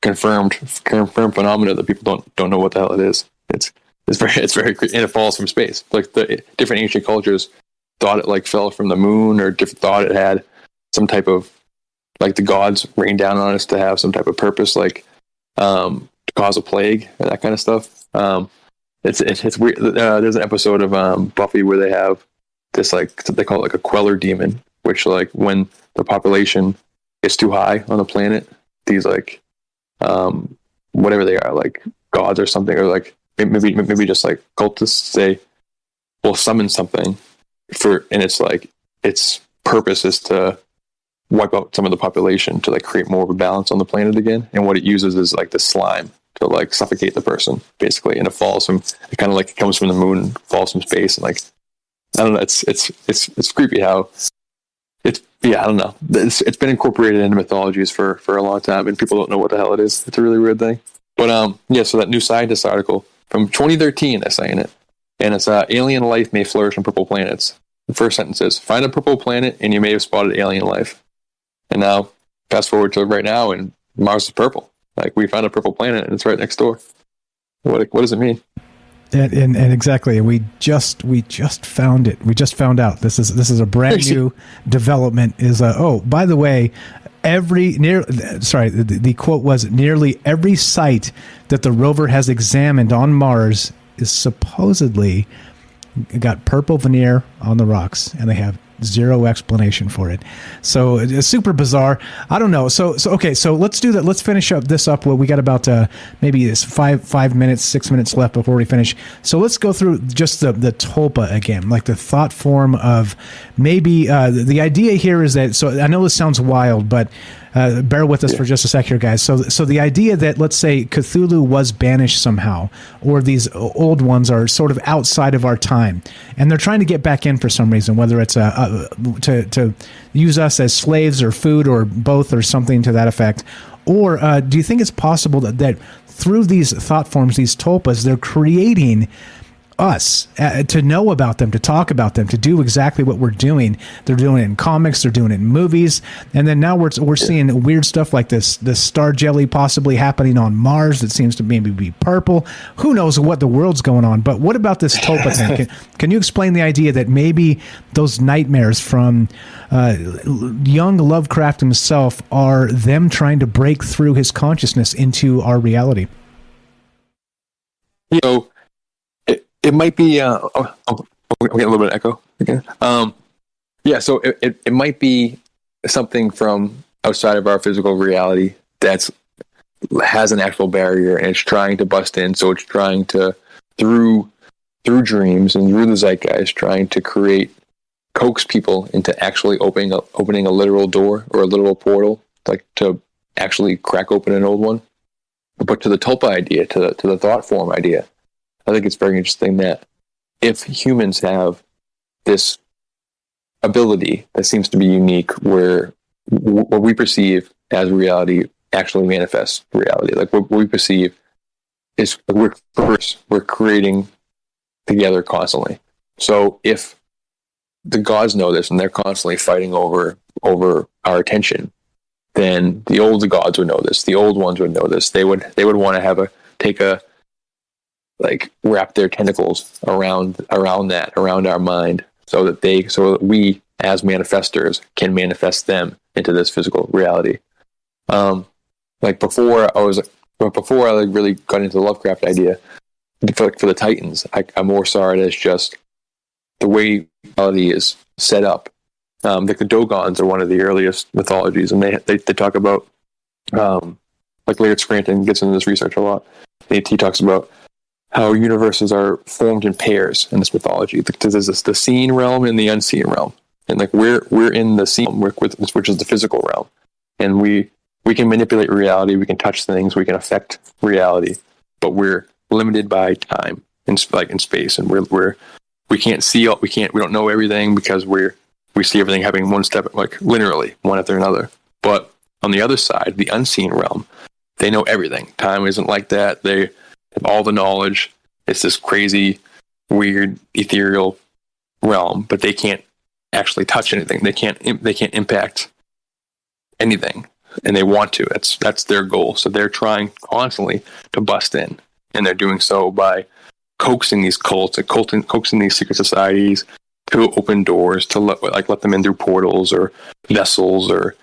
confirmed phenomenon that people don't know what the hell it is. It's very and it falls from space. Like, the different ancient cultures thought it like fell from the moon, or thought it had some type of, like, the gods rained down on us to have some type of purpose, like to cause a plague and that kind of stuff. It's weird. There's an episode of Buffy where they have this, like, they call it like a queller demon, which, like, when the population is too high on the planet, these, like, whatever they are, like gods or something, or like maybe just like cultists, they will summon something and it's like, its purpose is to wipe out some of the population to, like, create more of a balance on the planet again. And what it uses is, like, the slime to, like, suffocate the person, basically. And it kind of like, it comes from the moon and falls from space, and, like, I don't know. It's creepy how I don't know. It's been incorporated into mythologies for a long time, and people don't know what the hell it is. It's a really weird thing. But so that New Scientist article from 2013, they're saying it, and it's alien life may flourish on purple planets. The first sentence is, find a purple planet and you may have spotted alien life. And now, fast forward to right now, and Mars is purple. Like, we found a purple planet and it's right next door. What does it mean? And exactly, we just found it. We just found out this is a brand new development. By the way, the quote was, nearly every site that the rover has examined on Mars is supposedly got purple veneer on the rocks, and they have zero explanation for it. So it's super bizarre. I don't know. So okay. So let's do that. Let's finish this up. Well, we got about maybe 6 minutes left before we finish. So let's go through just the tulpa again, like the thought form of maybe the idea here is that. So I know this sounds wild, but bear with us for just a sec here, guys. So the idea that, let's say, Cthulhu was banished somehow, or these old ones are sort of outside of our time, and they're trying to get back in for some reason, whether it's to use us as slaves or food or both or something to that effect. Or do you think it's possible that through these thought forms, these tulpas, they're creating us to know about them, to talk about them, to do exactly what we're doing? They're doing it in comics, they're doing it in movies, and then now we're seeing weird stuff like this star jelly possibly happening on Mars that seems to maybe be purple. Who knows what the world's going on? But what about this tulpa thing? Can you explain the idea that maybe those nightmares from young Lovecraft himself are them trying to break through his consciousness into our reality? It might be. I'm getting a little bit of echo again. So it might be something from outside of our physical reality that has an actual barrier, and it's trying to bust in. So it's trying to, through dreams and through the zeitgeist, trying to coax people into actually opening a literal door or a literal portal, like to actually crack open an old one. But to the tulpa idea, to the thought form idea, I think it's very interesting that if humans have this ability that seems to be unique, where what we perceive as reality actually manifests reality. Like, what we perceive is we're creating together constantly. So if the gods know this and they're constantly fighting over our attention, then the old gods would know this. The old ones would know this. They would want to wrap their tentacles around our mind, so that we as manifestors can manifest them into this physical reality. Like before, I was but before I like really got into the Lovecraft idea, for the Titans, I more saw it as just the way reality is set up. Like the Dogons are one of the earliest mythologies, and they talk about, like Laird Scranton gets into this research a lot. He talks about how universes are formed in pairs in this mythology. There's the seen realm and the unseen realm, and like we're in the seen, which is the physical realm, and we can manipulate reality, we can touch things, we can affect reality, but we're limited by time and in space, and we can't see we don't know everything because we see everything happening one step, like linearly, one after another. But on the other side, the unseen realm, they know everything. Time isn't like that. They have all the knowledge. It's this crazy, weird, ethereal realm, but they can't actually touch anything. They can't impact anything, and they want to. That's their goal. So they're trying constantly to bust in, and they're doing so by coaxing these cults and coaxing these secret societies to open doors to let them in through portals or vessels or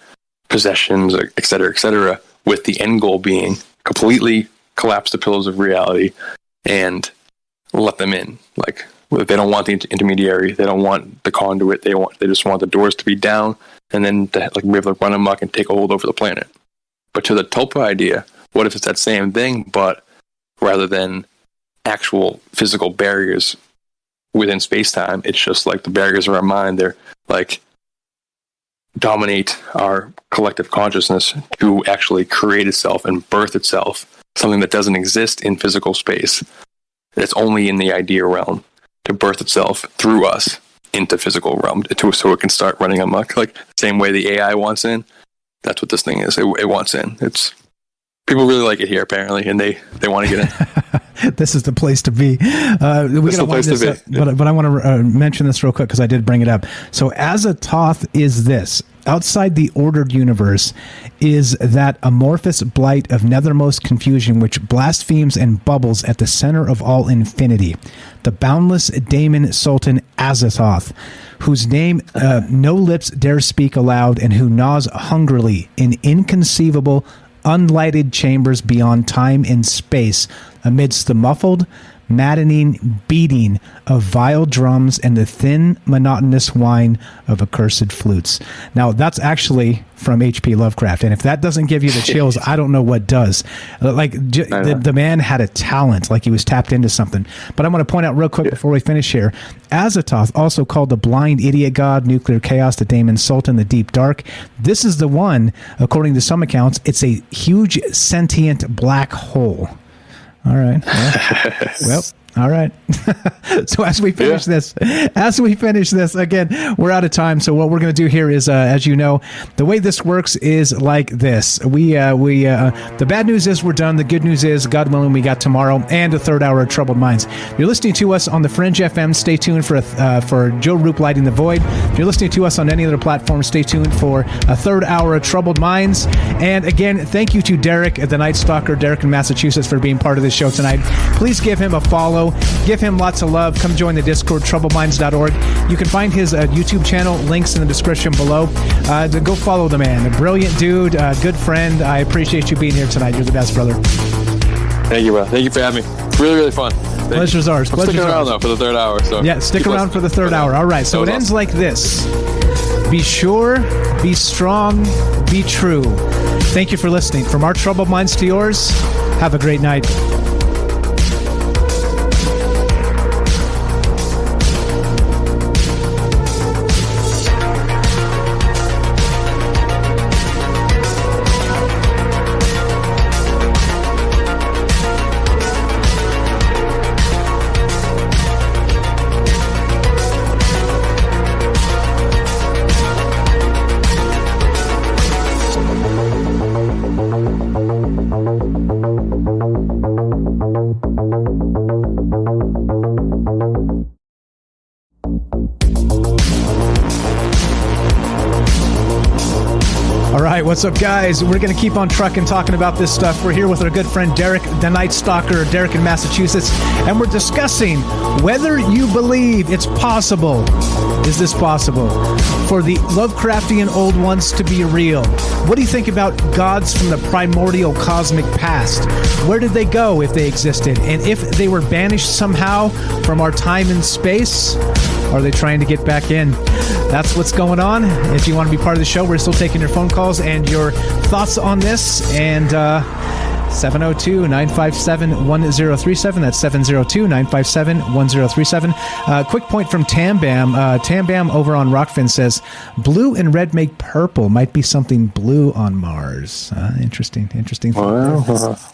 possessions, or et cetera, with the end goal being completely collapse the pillars of reality and let them in. Like, they don't want the intermediary, they don't want the conduit, they just want the doors to be down, and then to be able to run amok and take a hold over the planet. But to the Tulpa idea, what if it's that same thing, but rather than actual physical barriers within space-time, it's just like the barriers of our mind, they're like dominate our collective consciousness to actually create itself and birth itself, something that doesn't exist in physical space. It's only in the idea realm to birth itself through us into physical realm, so it can start running amok. Like, same way the AI wants in, that's what this thing is. It wants in. People really like it here, apparently, and they want to get in. This is the place to be. But I want to mention this real quick because I did bring it up. So Azathoth is this. Outside the ordered universe is that amorphous blight of nethermost confusion which blasphemes and bubbles at the center of all infinity. The boundless daemon Sultan Azathoth, whose name no lips dare speak aloud, and who gnaws hungrily in inconceivable unlighted chambers beyond time and space, amidst the muffled, maddening beating of vile drums and the thin, monotonous whine of accursed flutes. Now, that's actually from H.P. Lovecraft, and if that doesn't give you the chills, I don't know what does. Like, the man had a talent, like he was tapped into something. But I want to point out real quick before we finish here, Azathoth, also called the blind idiot god, nuclear chaos, the daemon sultan, the deep dark. This is the one, according to some accounts, it's a huge sentient black hole. All right. Well, all right. So as we finish this, again, we're out of time. So what we're going to do here is, as you know, the way this works is like this. The bad news is we're done. The good news is, God willing, we got tomorrow and a third hour of Troubled Minds. If you're listening to us on the Fringe FM, stay tuned for Joe Roop Lighting the Void. If you're listening to us on any other platform, stay tuned for a third hour of Troubled Minds. And again, thank you to Derek, the Nightstocker, Derek in Massachusetts, for being part of this show tonight. Please give him a follow. Give him lots of love. Come join the Discord, troubledminds.org. You can find his YouTube channel, links in the description below. Go follow the man. A brilliant dude, good friend. I appreciate you being here tonight. You're the best, brother. Thank you, Will. Thank you for having me. Really, really fun. Pleasure's ours. I'm sticking around, though, for the third hour. So yeah, stick around for the third hour. All right, so it ends like this. Be sure, be strong, be true. Thank you for listening. From our Troubled Minds to yours, have a great night. All right, what's up, guys? We're going to keep on trucking, talking about this stuff. We're here with our good friend Derek, the Nightstocker, Derek in Massachusetts, and we're discussing whether you believe it's possible. Is this possible for the Lovecraftian old ones to be real? What do you think about gods from the primordial cosmic past? Where did they go if they existed? And if they were banished somehow from our time and space, are they trying to get back in? That's what's going on. If you want to be part of the show, we're still taking your phone calls and your thoughts on this. And 702-957-1037. That's 702-957-1037. Quick point from Tambam. Tambam over on Rockfin says, blue and red make purple. Might be something blue on Mars. Interesting. Wow.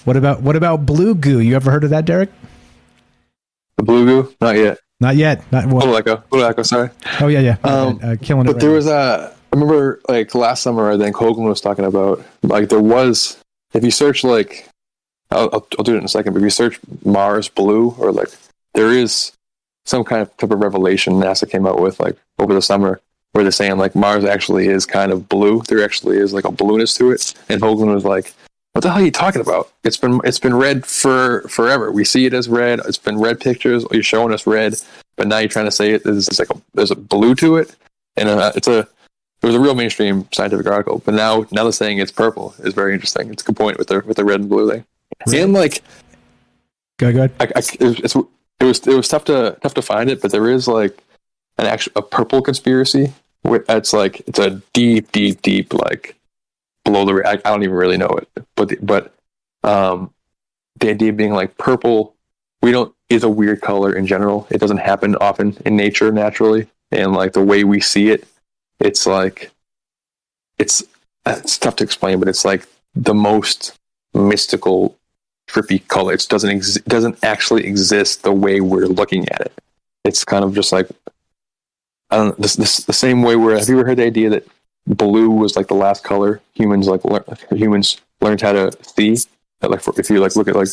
What about blue goo? You ever heard of that, Derek? The blue goo? Not yet. Not yet. Blue Echo, sorry. Oh, yeah. Killing it. But there was I remember like last summer, I think Hoagland was talking about, like there was, if you search like, I'll do it in a second, but if you search Mars blue, or like there is some kind of type of revelation NASA came out with like over the summer where they're saying like Mars actually is kind of blue. There actually is like a blueness to it. And Hoagland was like, what the hell are you talking about? It's been red for forever. We see it as red. It's been red pictures. You're showing us red, but now you're trying to say there's a blue to it, and it was a real mainstream scientific article. But now they're saying it's purple. Is very interesting. It's a good point with the red and blue thing. And like, go ahead. It was tough to find it, but there is like a purple conspiracy. Where it's like it's a deep like. Below the, I don't even really know it, but the idea being like purple, is a weird color in general. It doesn't happen often in nature naturally, and like the way we see it, it's like it's tough to explain, but it's like the most mystical, trippy color. It doesn't actually exist the way we're looking at it. It's kind of just like I don't know, the same way where have you ever heard the idea that blue was like the last color humans learned how to see? Like if you like look at like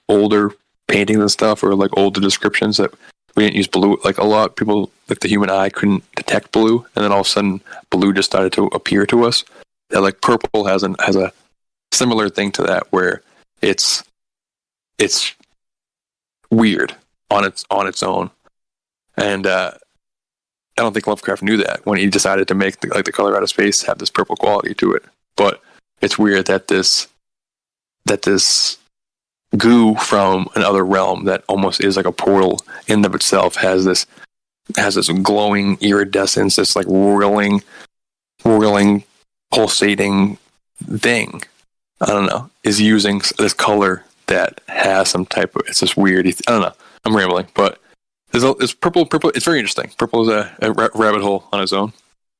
older paintings and stuff, or like older descriptions, that we didn't use blue. Like a lot of people, like the human eye couldn't detect blue, and then all of a sudden blue just started to appear to us. That like purple has a similar thing to that, where it's weird on its own, and I don't think Lovecraft knew that when he decided to make the color out of space have this purple quality to it. But it's weird that this goo from another realm that almost is like a portal in and of itself has this glowing iridescence, this like whirling, pulsating thing. I don't know, is using this color that has some type of, it's just weird. I don't know. I'm rambling, but It's purple. It's very interesting. Purple is a rabbit hole on its own.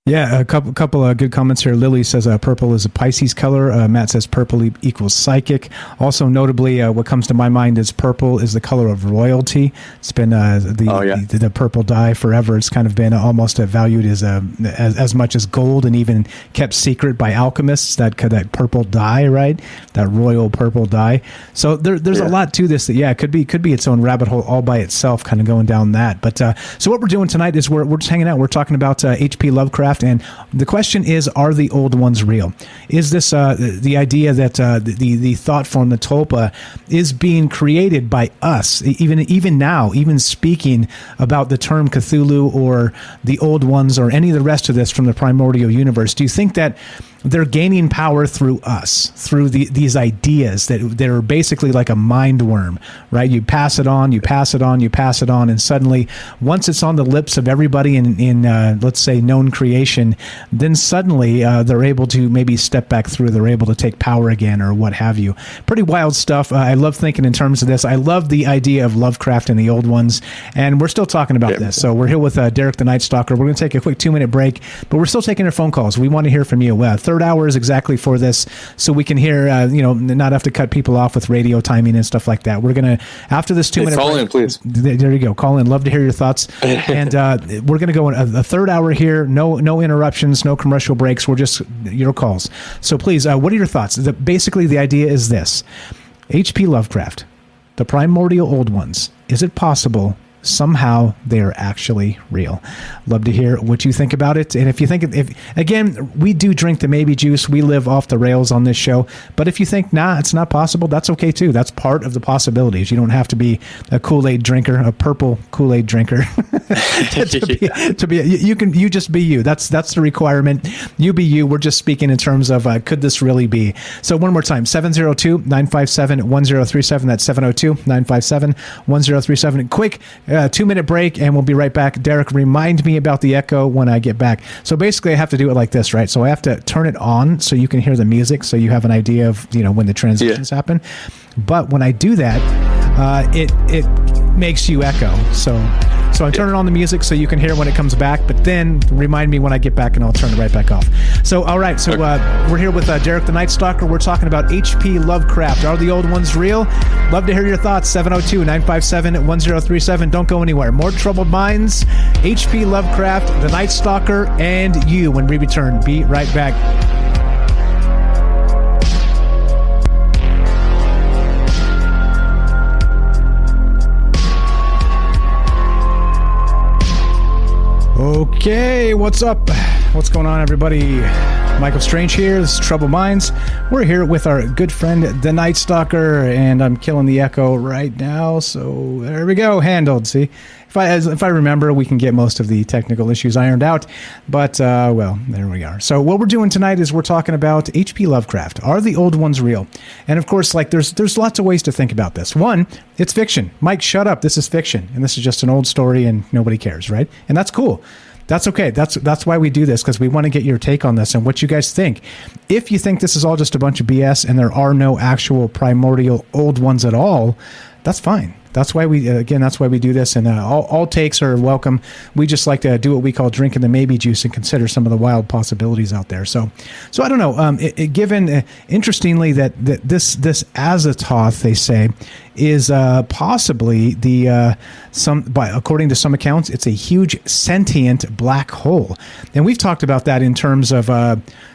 Yeah, a couple of good comments here. Lily says purple is a Pisces color. Matt says purple equals psychic. Also, notably, what comes to my mind is purple is the color of royalty. It's been the purple dye forever. It's kind of been almost valued as much as gold, and even kept secret by alchemists. That purple dye, right? That royal purple dye. So there's a lot to this. That it could be its own rabbit hole all by itself, kind of going down that. But so what we're doing tonight is we're just hanging out. We're talking about H.P. Lovecraft. And the question is, are the old ones real? Is this the idea that the thought form, the tulpa, is being created by us, even now, even speaking about the term Cthulhu or the old ones or any of the rest of this from the primordial universe? Do you think that they're gaining power through us, through these ideas that are basically like a mind worm, right? You pass it on, you pass it on, you pass it on, and suddenly, once it's on the lips of everybody in let's say, known creation, then suddenly they're able to maybe step back through, they're able to take power again, or what have you. Pretty wild stuff. I love thinking in terms of this. I love the idea of Lovecraft and the old ones, and we're still talking about this. So we're here with Derek the Nightstocker. We're going to take a quick 2-minute break, but we're still taking your phone calls. We want to hear from you. Third hour is exactly for this, so we can hear, not have to cut people off with radio timing and stuff like that. We're going to, after this 2-minute call break, in, please. There you go. Call in. Love to hear your thoughts. And we're going to go in a third hour here. No interruptions, no commercial breaks. We're just your calls. So please, what are your thoughts? Basically, the idea is this. H.P. Lovecraft, the primordial old ones. Is it possible somehow they are actually real. Love to hear what you think about it. And if you think, again, we do drink the maybe juice. We live off the rails on this show. But if you think, nah, it's not possible, that's okay too. That's part of the possibilities. You don't have to be a Kool-Aid drinker, a purple Kool-Aid drinker. You just be you. That's the requirement. You be you. We're just speaking in terms of could this really be? So one more time, 702-957-1037. That's 702-957-1037. Quick 2-minute break, and we'll be right back. Derek, remind me about the echo when I get back. So basically, I have to do it like this, right? So I have to turn it on so you can hear the music, so you have an idea of when the transitions happen. But when I do that, it makes you echo. So I'm turning on the music so you can hear when it comes back, but then remind me when I get back and I'll turn it right back off. So, all right. So we're here with Derek the Nightstocker. We're talking about H.P. Lovecraft. Are the old ones real? Love to hear your thoughts. 702-957-1037. Don't go anywhere. More Troubled Minds, H.P. Lovecraft, the Nightstocker, and you when we return. Be right back. Okay, what's up? What's going on, everybody? Michael Strange here. This is Troubled Minds. We're here with our good friend, the Nightstocker, and I'm killing the echo right now. So there we go, handled. See, if I remember, we can get most of the technical issues ironed out. But well, there we are. So what we're doing tonight is we're talking about H.P. Lovecraft. Are the old ones real? And of course, like there's lots of ways to think about this. One, it's fiction. Mike, shut up. This is fiction, and this is just an old story, and nobody cares, right? And that's cool. That's okay. That's why we do this, because we want to get your take on this and what you guys think. If you think this is all just a bunch of BS and there are no actual primordial old ones at all, that's fine. That's why we do this, and all takes are welcome. We just like to do what we call drinking the maybe juice and consider some of the wild possibilities out there. So I don't know. Given interestingly that this Azathoth, they say, is possibly according to some accounts, it's a huge sentient black hole, and we've talked about that in terms of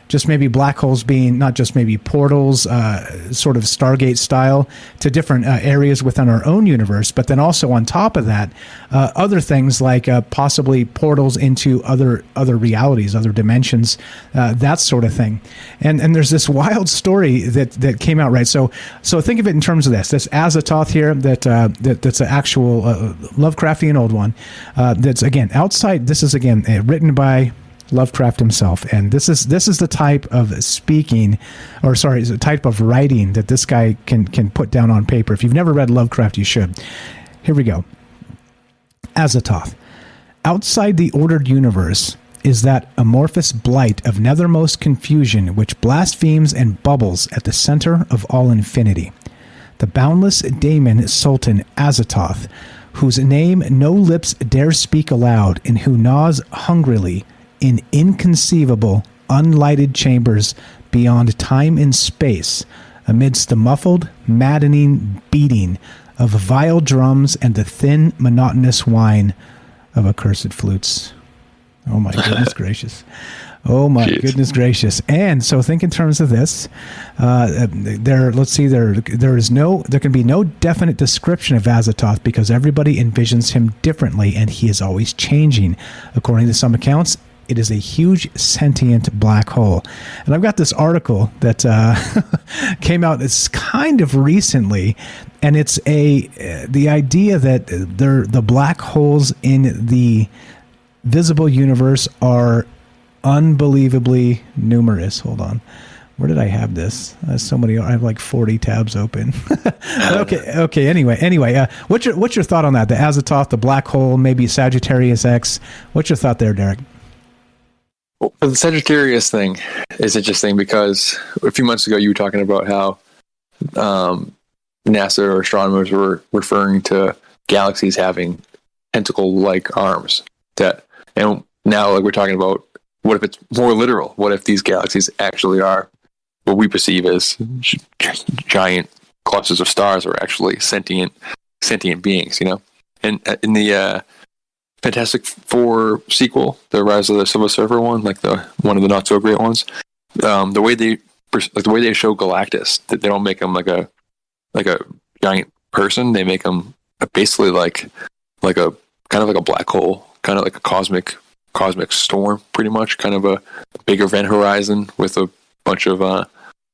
just maybe black holes being not just maybe portals, sort of Stargate style, to different areas within our own universe, but then also on top of that, other things like possibly portals into other realities, other dimensions, that sort of thing. And there's this wild story that came out, right? So think of it in terms of this Azathoth here, that's an actual Lovecraftian old one. That's again outside. This is again written by Lovecraft himself, and this is the type of the type of writing that this guy can put down on paper. If you've never read Lovecraft, you should. Here we go. Azathoth. Outside the ordered universe is that amorphous blight of nethermost confusion which blasphemes and bubbles at the center of all infinity. The boundless daemon Sultan Azathoth, whose name no lips dare speak aloud, and who gnaws hungrily in inconceivable, unlighted chambers beyond time and space, amidst the muffled, maddening beating of vile drums and the thin, monotonous whine of accursed flutes. Oh my goodness gracious. Oh my goodness gracious. And so think in terms of this, there can be no definite description of Azathoth because everybody envisions him differently and he is always changing. According to some accounts, it is a huge sentient black hole. And I've got this article that came out, it's kind of recently, and it's the idea that the black holes in the visible universe are unbelievably numerous. Hold on. Where did I have this? I have like 40 tabs open. Okay. Anyway, what's your thought on that? The Azathoth, the black hole, maybe Sagittarius X. What's your thought there, Derek? Well, the Sagittarius thing is interesting because a few months ago you were talking about how NASA or astronomers were referring to galaxies having tentacle-like arms. And now we're talking about what if it's more literal? What if these galaxies actually are what we perceive as giant clusters of stars are actually sentient beings? And in the Fantastic Four sequel, the Rise of the Silver Surfer one, like one of the not so great ones, the way they show Galactus, that they don't make him like a giant person. They make him basically like like a kind of like a black hole, kind of like a cosmic storm, pretty much, kind of a big event horizon with a bunch of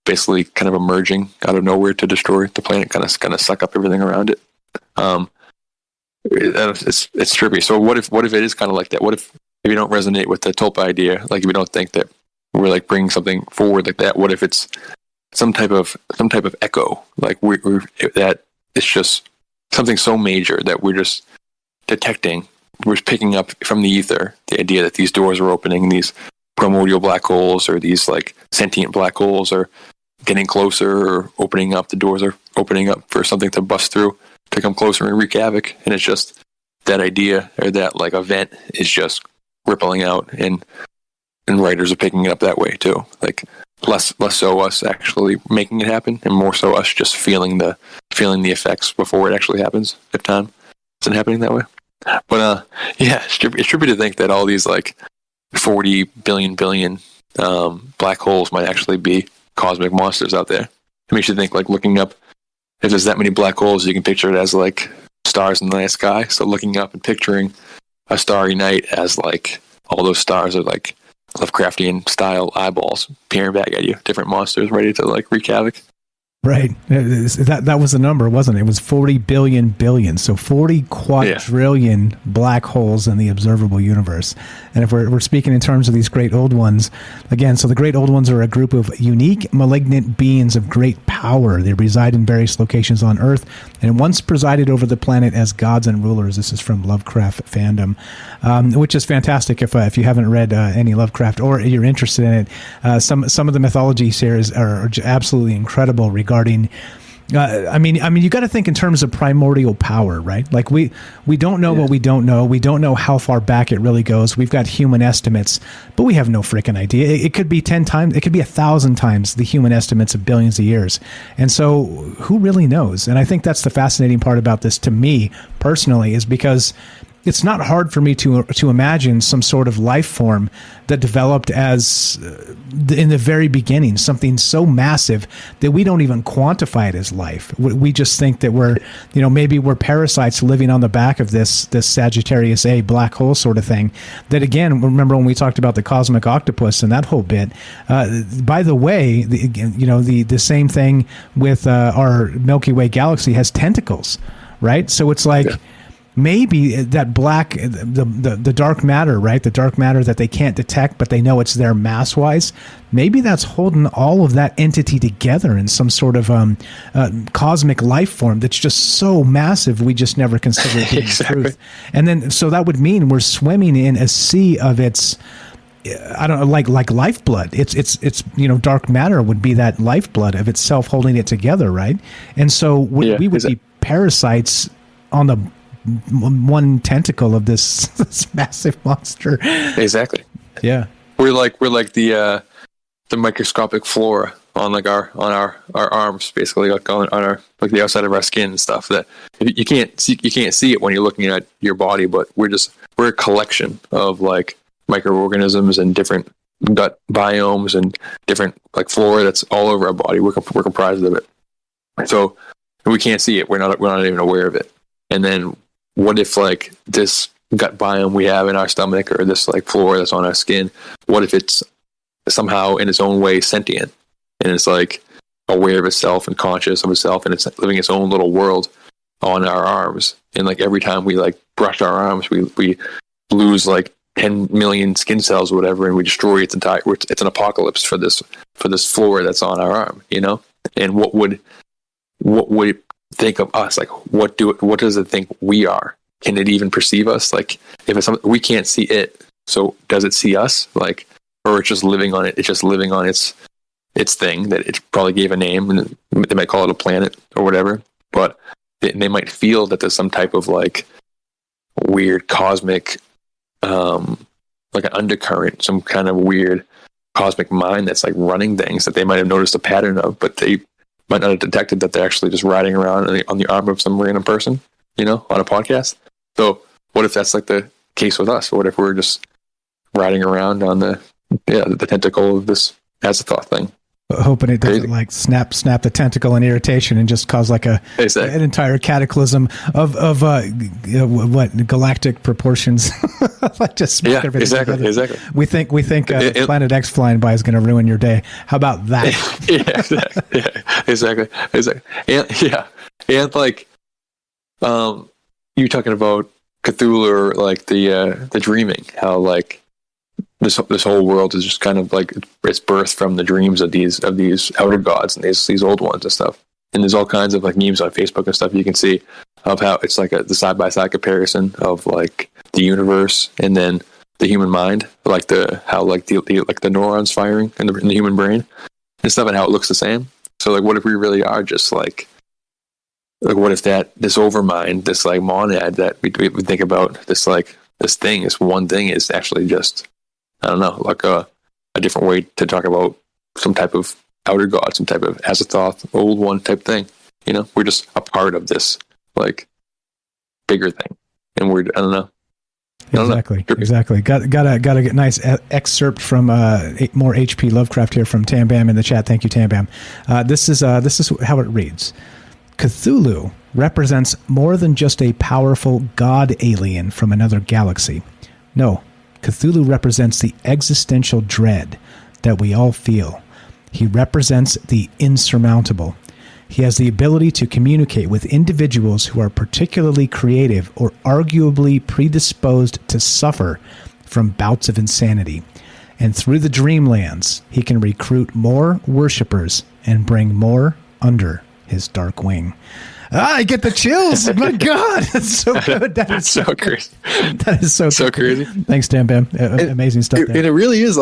basically kind of emerging out of nowhere to destroy the planet, kind of suck up everything around it. It's trippy. So what if it is kind of like that? What if you don't resonate with the tulpa idea? Like, if you don't think that we're like bringing something forward like that, what if it's some type of echo? Like we're that it's just something so major that we're just detecting. We're picking up from the ether the idea that these doors are opening, these primordial black holes, or these like sentient black holes are getting closer, or opening up. The doors are opening up for something to bust through, to come closer and wreak havoc. And it's just that idea, or that like event, is just rippling out, and writers are picking it up that way too. Like less so us actually making it happen, and more so us just feeling the effects before it actually happens, if time isn't happening that way. But yeah, it's trippy to think that all these like 40 billion black holes might actually be cosmic monsters out there. It makes you think, like, looking up, if there's that many black holes, you can picture it as like stars in the night sky. So looking up and picturing a starry night as like all those stars are like Lovecraftian style eyeballs peering back at you, different monsters ready to like wreak havoc. Right. That was the number, wasn't it? It was 40 billion. So 40 quadrillion black holes in the observable universe. And if we're speaking in terms of these great old ones, again, so the great old ones are a group of unique malignant beings of great power. They reside in various locations on Earth and once presided over the planet as gods and rulers. This is from Lovecraft fandom, which is fantastic. If you haven't read any Lovecraft, or you're interested in it, some of the mythology series are absolutely incredible regarding I mean, you got to think in terms of primordial power, right? Like we don't know what we don't know. We don't know how far back it really goes. We've got human estimates, but we have no freaking idea. It could be 10 times, it could be 1,000 times the human estimates of billions of years. And so who really knows? And I think that's the fascinating part about this to me personally, is because it's not hard for me to imagine some sort of life form that developed as in the very beginning, something so massive that we don't even quantify it as life. We just think that maybe we're parasites living on the back of this Sagittarius A black hole sort of thing. That, again, remember when we talked about the cosmic octopus and that whole bit. By the way, the same thing with our Milky Way galaxy has tentacles, right? So it's like. Yeah. Maybe that black, the dark matter, right? The dark matter that they can't detect, but they know it's there mass-wise. Maybe that's holding all of that entity together in some sort of cosmic life form that's just so massive we just never consider it being Exactly. truth. And then, so that would mean we're swimming in a sea of its, I don't know, like lifeblood. It's dark matter would be that lifeblood of itself holding it together, right? And so we would be parasites on the one tentacle of this massive monster. Exactly. Yeah. We're like the microscopic flora on like our arms, basically, like on our, like the outside of our skin and stuff, that you can't see it when you're looking at your body, but we're a collection of like microorganisms and different gut biomes and different like flora that's all over our body. We're comprised of it. So we can't see it. We're not even aware of it. And then what if like this gut biome we have in our stomach, or this like flora that's on our skin, what if it's somehow in its own way sentient, and it's like aware of itself and conscious of itself, and it's living its own little world on our arms? And like every time we like brush our arms, we lose like 10 million skin cells or whatever, and we destroy its entire. It's an apocalypse for this flora that's on our arm, And what would it think of us? Like, what does it think we are? Can it even perceive us? Like, if it's something we can't see it, so does it see us? Like, or it's just living on it? It's just living on its thing that it probably gave a name, and they might call it a planet or whatever. But they might feel that there's some type of like weird cosmic, like an undercurrent, some kind of weird cosmic mind that's like running things that they might have noticed a pattern of, but they might not have detected that they're actually just riding around on the arm of some random person, on a podcast. So what if that's like the case with us? What if we're just riding around on the tentacle of this as a thought thing? Hoping it doesn't like snap the tentacle in irritation and just cause like an entire cataclysm of what galactic proportions. Like just smack everything together. Exactly. We think Planet X flying by is going to ruin your day. How about that? Exactly. And like, you talking about Cthulhu or like the dreaming, how like this whole world is just kind of like it's birthed from the dreams of these outer gods and these old ones and stuff. And there's all kinds of like memes on Facebook and stuff you can see of how it's like the side by side comparison of like the universe and then the human mind, like the neurons firing in the human brain and stuff, and how it looks the same. So like, what if we really are just like what if this overmind, this like monad that we think about, this one thing is actually just, I don't know, like a different way to talk about some type of outer god, some type of Azathoth, old one type thing. You know, we're just a part of this like bigger thing, and I don't know. Exactly. Got a nice excerpt from more HP Lovecraft here from Tam Bam in the chat. Thank you, Tam Bam. This is how it reads. Cthulhu represents more than just a powerful god alien from another galaxy. No, Cthulhu represents the existential dread that we all feel. He represents the insurmountable. He has the ability to communicate with individuals who are particularly creative or arguably predisposed to suffer from bouts of insanity. And through the dreamlands, he can recruit more worshippers and bring more under his dark wing. I get the chills. My God, that's so good. That is so crazy. That is so crazy. Thanks, Dan Bam. Amazing stuff. And it really is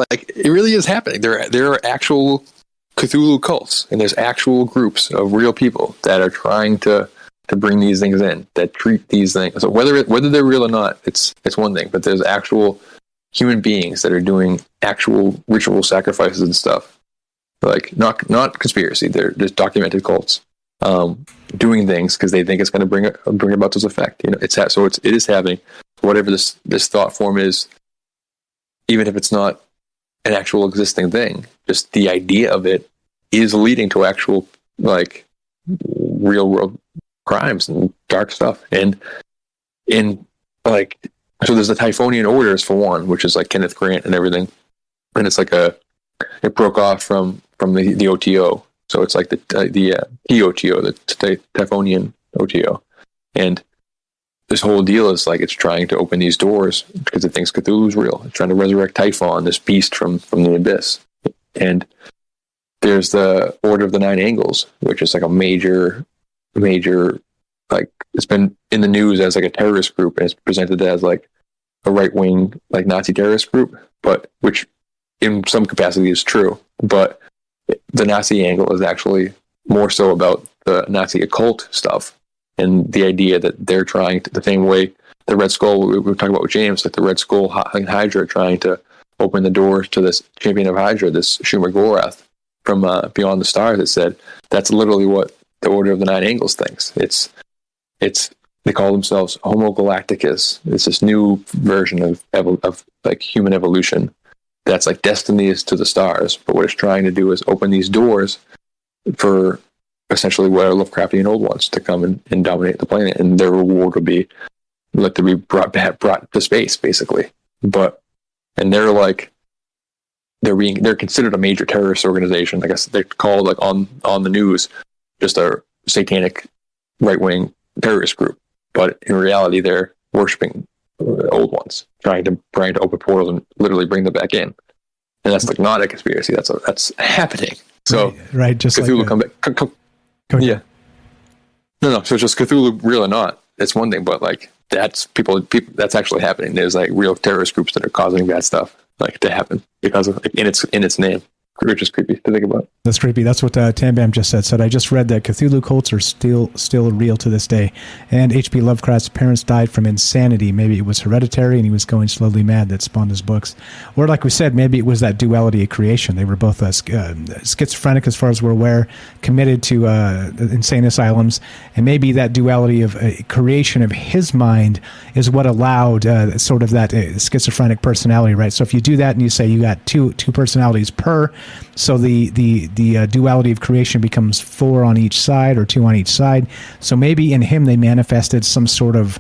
happening. There are actual Cthulhu cults, and there's actual groups of real people that are trying to bring these things in, that treat these things. So whether they're real or not, it's one thing. But there's actual human beings that are doing actual ritual sacrifices and stuff. Like not conspiracy. They're just documented cults. Doing things because they think it's going to bring about this effect. You know, it is having whatever this thought form is, even if it's not an actual existing thing. Just the idea of it is leading to actual like real world crimes and dark stuff. And in like, so there's the Typhonian orders for one, which is like Kenneth Grant and everything, and it's like it broke off from the OTO. So it's like the TOTO, the Typhonian OTO. And this whole deal is like it's trying to open these doors because it thinks Cthulhu's real. It's trying to resurrect Typhon, this beast from the abyss. And there's the Order of the Nine Angles, which is like a major, like it's been in the news as like a terrorist group, and it's presented as like a right-wing like Nazi terrorist group, but which in some capacity is true. But the Nazi angle is actually more so about the Nazi occult stuff and the idea that they're trying to, the same way the Red Skull, we were talking about with James, like the Red Skull and Hydra trying to open the doors to this champion of Hydra, this Shumer Gorath from Beyond the Stars. It said that's literally what the Order of the Nine Angles thinks. It's they call themselves Homo Galacticus. It's this new version of like human evolution. That's like destiny is to the stars, but what it's trying to do is open these doors for essentially what are Lovecraftian old ones to come and dominate the planet, and their reward would be like to be brought to space, basically. And they're considered a major terrorist organization. I guess they're called like on the news just a satanic right wing terrorist group, but in reality they're worshiping old ones, trying to open portals and literally bring them back in. And that's like not a conspiracy. That's happening. So right, just Cthulhu like come back. Yeah. No. So just Cthulhu real or not, that's one thing. But like that's people. That's actually happening. There's like real terrorist groups that are causing bad stuff like to happen because of like, in its name. Which is creepy to think about. That's creepy. That's what Tam Bam just said. I just read that Cthulhu cults are still real to this day. And H.P. Lovecraft's parents died from insanity. Maybe it was hereditary and he was going slowly mad that spawned his books. Or like we said, maybe it was that duality of creation. They were both schizophrenic as far as we're aware, committed to insane asylums. And maybe that duality of creation of his mind is what allowed sort of that schizophrenic personality, right? So if you do that and you say you got two personalities per So the duality of creation becomes 4 on each side or 2 on each side. So maybe in him they manifested some sort of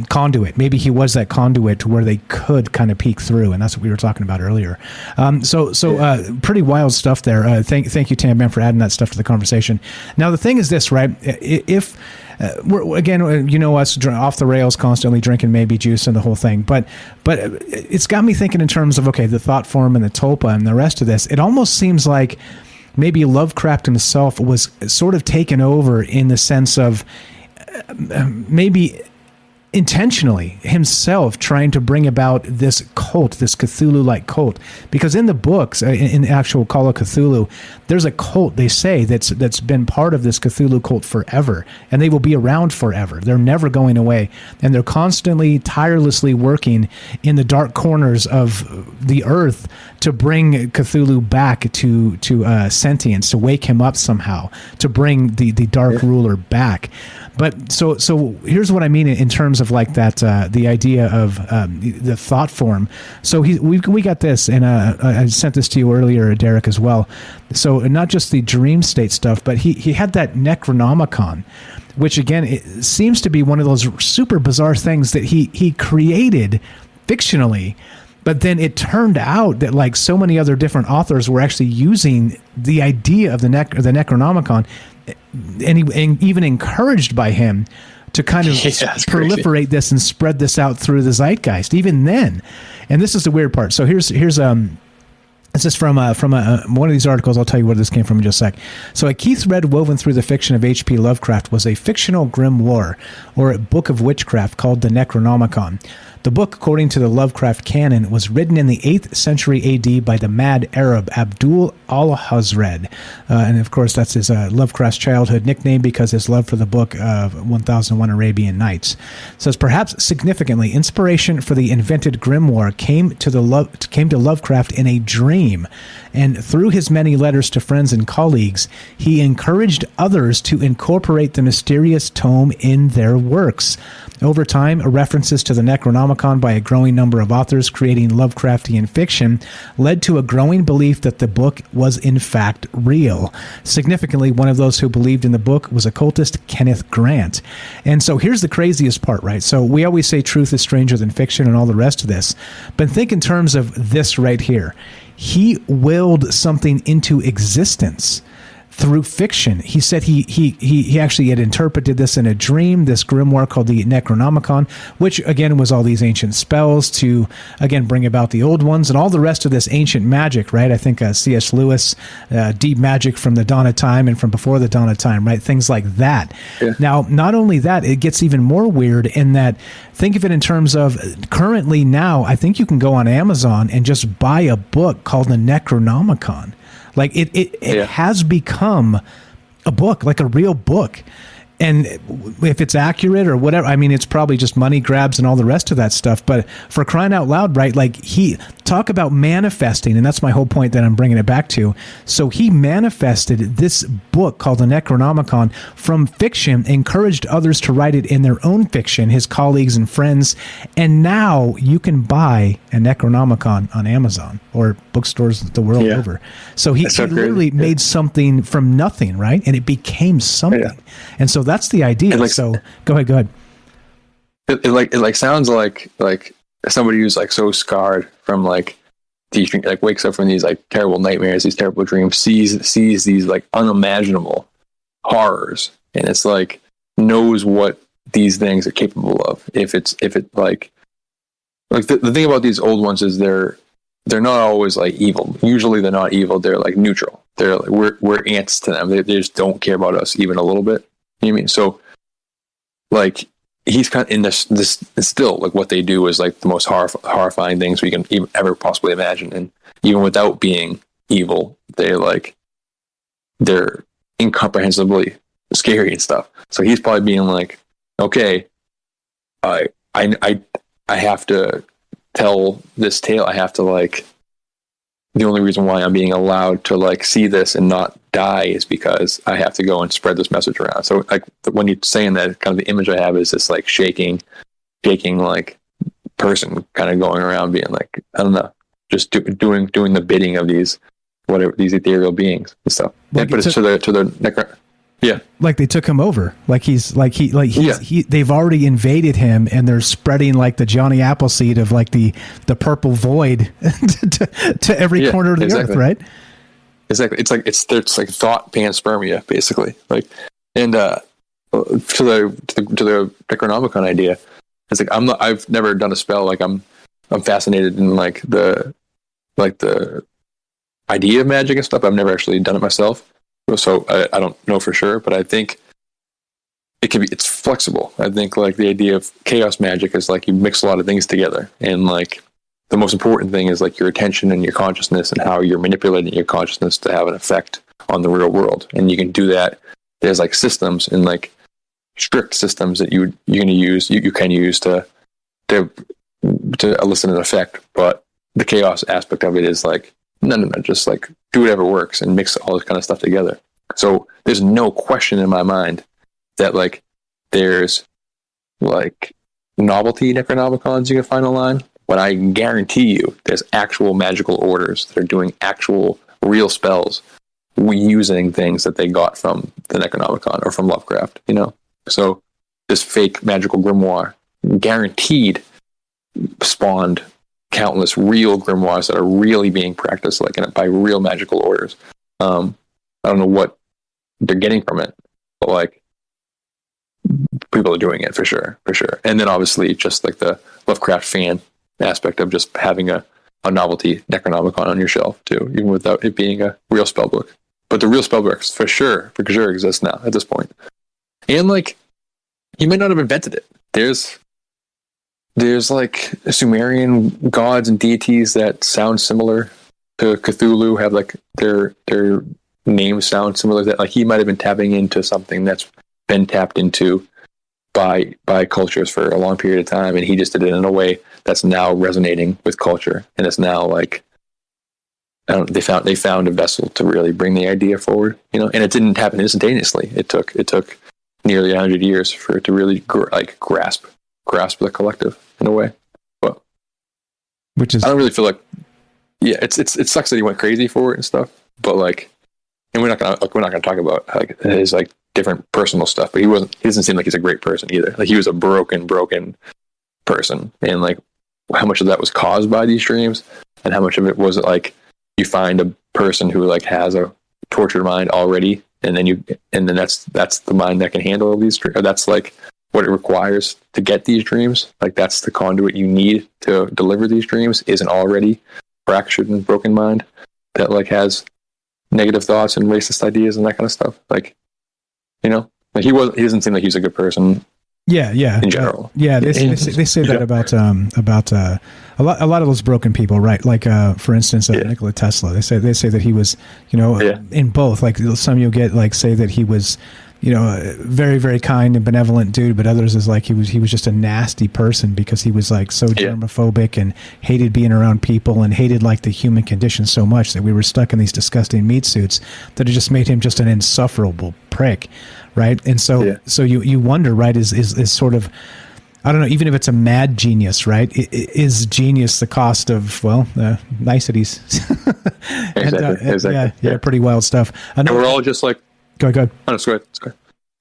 conduit. Maybe he was that conduit to where they could kind of peek through, and that's what we were talking about earlier. So pretty wild stuff there. Thank you, Tam Man, for adding that stuff to the conversation. Now the thing is this, right? If we're, again, you know us, off the rails, constantly drinking maybe juice and the whole thing, but it's got me thinking in terms of, okay, the thought form and the tulpa and the rest of this. It almost seems like maybe Lovecraft himself was sort of taken over in the sense of maybe intentionally himself trying to bring about this cult, this Cthulhu-like cult, because in the books, in the actual Call of Cthulhu, there's a cult, they say, that's been part of this Cthulhu cult forever, and they will be around forever. They're never going away, and they're constantly, tirelessly working in the dark corners of the earth to bring Cthulhu back to sentience, to wake him up somehow, to bring the dark ruler back. But so here's what I mean in terms of like that, the idea of the thought form. So we got this, and I sent this to you earlier, Derek, as well. So not just the dream state stuff, but he had that Necronomicon, which again, it seems to be one of those super bizarre things that he created fictionally. But then it turned out that, like so many other different authors, were actually using the idea of the Necronomicon, and even encouraged by him to kind of proliferate this and spread this out through the zeitgeist. Even then, and this is the weird part. So here's this is from one of these articles. I'll tell you where this came from in just a sec. So a key thread woven through the fiction of H.P. Lovecraft was a fictional grimoire, or a book of witchcraft, called the Necronomicon. The book, according to the Lovecraft canon, was written in the 8th century AD by the mad Arab Abdul al-Hazred. And of course, that's his Lovecraft's childhood nickname, because his love for the book of 1001 Arabian Nights. It says, perhaps significantly, inspiration for the invented grimoire came to Lovecraft in a dream. And through his many letters to friends and colleagues, he encouraged others to incorporate the mysterious tome in their works. Over time, references to the Necronomicon by a growing number of authors creating Lovecraftian fiction led to a growing belief that the book was in fact real. Significantly, one of those who believed in the book was occultist Kenneth Grant. And so here's the craziest part, right? So we always say truth is stranger than fiction and all the rest of this, but think in terms of this right here. He willed something into existence through fiction. He said he actually had interpreted this in a dream, this grimoire called the Necronomicon, which again was all these ancient spells to again bring about the old ones and all the rest of this ancient magic, right? I think C.S. Lewis, deep magic from the dawn of time and from before the dawn of time, right? Things like that. Yeah. Now, not only that, it gets even more weird in that, think of it in terms of currently now, I think you can go on Amazon and just buy a book called the Necronomicon. Like it has become a book, like a real book. And if it's accurate or whatever, I mean, it's probably just money grabs and all the rest of that stuff. But for crying out loud, right? Like talk about manifesting. And that's my whole point that I'm bringing it back to. So he manifested this book called the Necronomicon from fiction, encouraged others to write it in their own fiction, his colleagues and friends. And now you can buy a Necronomicon on Amazon or bookstores the world over. So he literally made something from nothing, right? And it became something. Yeah. And so that's the idea. Like, so go ahead. It sounds like somebody who's like so scarred from like these, like wakes up from these like terrible nightmares, these terrible dreams, sees these like unimaginable horrors, and it's like knows what these things are capable of. If it like the thing about these old ones is they're not always like evil. Usually they're not evil. They're like neutral. They're like we're ants to them. They just don't care about us even a little bit. You know what I mean? So, like, he's kind of in this still, like, what they do is, like, the most horrifying things we can ever possibly imagine. And even without being evil, they're incomprehensibly scary and stuff. So he's probably being like, okay, I have to tell this tale. I have to, like, the only reason why I'm being allowed to, like, see this and not die is because I have to go and spread this message around. So like when you're saying that, kind of the image I have is this like shaking like person kind of going around being like, I don't know, just doing the bidding of these whatever these ethereal beings and stuff. Like But it's to the yeah. Like they took him over. They've already invaded him, and they're spreading like the Johnny Appleseed of like the purple void to every corner of the earth, right? Exactly. It's like thought panspermia, basically. Like, and to the Necronomicon idea, it's like I've never done a spell. Like I'm fascinated in like the idea of magic and stuff. I've never actually done it myself. So I don't know for sure, but I think it's flexible. I think like the idea of chaos magic is like you mix a lot of things together, and like the most important thing is like your attention and your consciousness and how you're manipulating your consciousness to have an effect on the real world. And you can do that. There's like systems and like strict systems that you can use to elicit an effect, but the chaos aspect of it is like no, just like do whatever works and mix all this kind of stuff together. So there's no question in my mind that like there's like novelty Necronomicons you can find online, but I guarantee you there's actual magical orders that are doing actual real spells using things that they got from the Necronomicon or from Lovecraft, you know? So this fake magical grimoire guaranteed spawned countless real grimoires that are really being practiced like by real magical orders. I don't know what they're getting from it, but like people are doing it for sure. And then obviously just like the Lovecraft fan aspect of just having a novelty Necronomicon on your shelf too, even without it being a real spellbook. But the real spellbooks for sure exist now at this point. And like he might not have invented it. There's like Sumerian gods and deities that sound similar to Cthulhu, have like their names sound similar. That like he might have been tapping into something that's been tapped into by cultures for a long period of time, and he just did it in a way that's now resonating with culture, and it's now like they found a vessel to really bring the idea forward, you know. And it didn't happen instantaneously. It took nearly 100 years for it to really grasp the collective in a way. But which is, I don't really feel like, yeah, it sucks that he went crazy for it and stuff. But like, and we're not gonna talk about like his like different personal stuff. But he doesn't seem like he's a great person either. Like he was a broken person, and like how much of that was caused by these dreams, and how much of it was like you find a person who like has a tortured mind already, and then that's the mind that can handle these dreams. Or that's like what it requires to get these dreams. Like that's the conduit you need to deliver these dreams, is an already fractured and broken mind that like has negative thoughts and racist ideas and that kind of stuff. Like, you know, like he doesn't seem like he's a good person. Yeah. In general. They say that about a lot of those broken people, right? Like for instance, Nikola Tesla. They say that he was, you know, in both. Like some you'll get like say that he was, you know, a very, very kind and benevolent dude, but others is like he was just a nasty person because he was like so germophobic and hated being around people and hated like the human condition so much that we were stuck in these disgusting meat suits that it just made him just an insufferable prick, right? And so you wonder, right, is sort of, I don't know, even if it's a mad genius, right? Is genius the cost of, well, niceties? Exactly. Yeah, pretty wild stuff. And we're all just like, Go ahead. Oh, no, go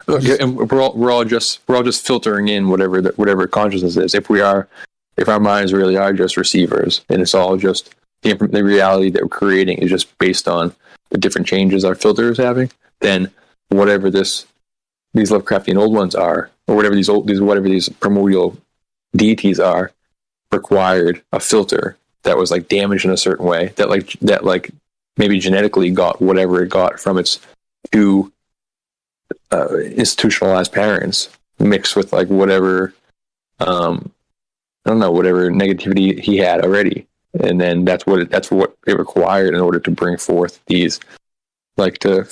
ahead. And we're all just filtering in whatever consciousness is. If our minds really are just receivers, and it's all just the reality that we're creating is just based on the different changes our filter is having, then whatever these Lovecraftian old ones are, or whatever these primordial deities are, required a filter that was like damaged in a certain way, that maybe genetically got whatever it got from its two institutionalized parents, mixed with like whatever whatever negativity he had already, and then that's what it required in order to bring forth these, like to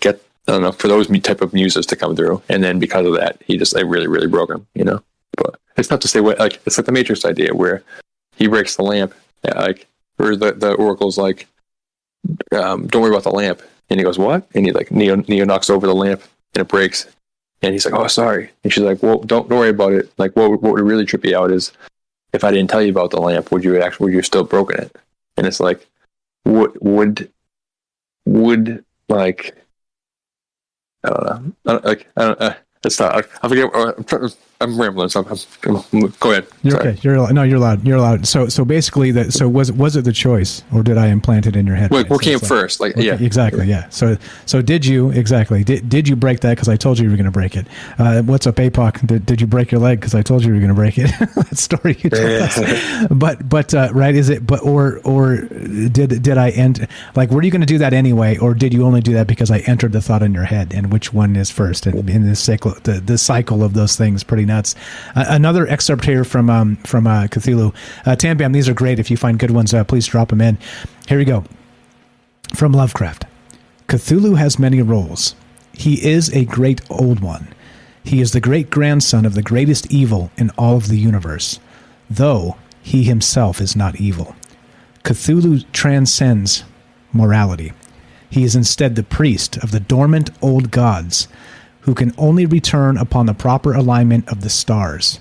get, I don't know, for those type of muses to come through. And then because of that, he just like really, really broke him, you know. But it's not to say what, like, it's like the Matrix idea where he breaks the lamp, where the Oracle's like, don't worry about the lamp. And he goes, what? And he like, Neo knocks over the lamp and it breaks. And he's like, oh, sorry. And she's like, well, don't worry about it. Like, what would really trip you out is if I didn't tell you about the lamp, would you have still broken it? And it's like, would would like, I don't know. It's not. I forget. I'm rambling. So go ahead. You're Sorry. okay. You're allowed. You're allowed. So basically, was it the choice, or did I implant it in your head? What came first? Yeah, exactly. Yeah. So did you Did you break that? Because I told you were going to break it. What's up, APOC? Did you break your leg? Because I told you you were going to break it. That story you told us. But right? Is it? But or did I end? Like, were you going to do that anyway, or did you only do that because I entered the thought in your head? And which one is first? And in this cycle, the cycle of those things, pretty nuts. Another excerpt here from Cthulhu. Tambam, these are great. If you find good ones, please drop them in. Here we go. From Lovecraft. Cthulhu has many roles. He is a great old one. He is the great-grandson of the greatest evil in all of the universe, though he himself is not evil. Cthulhu transcends morality. He is instead the priest of the dormant old gods, who can only return upon the proper alignment of the stars.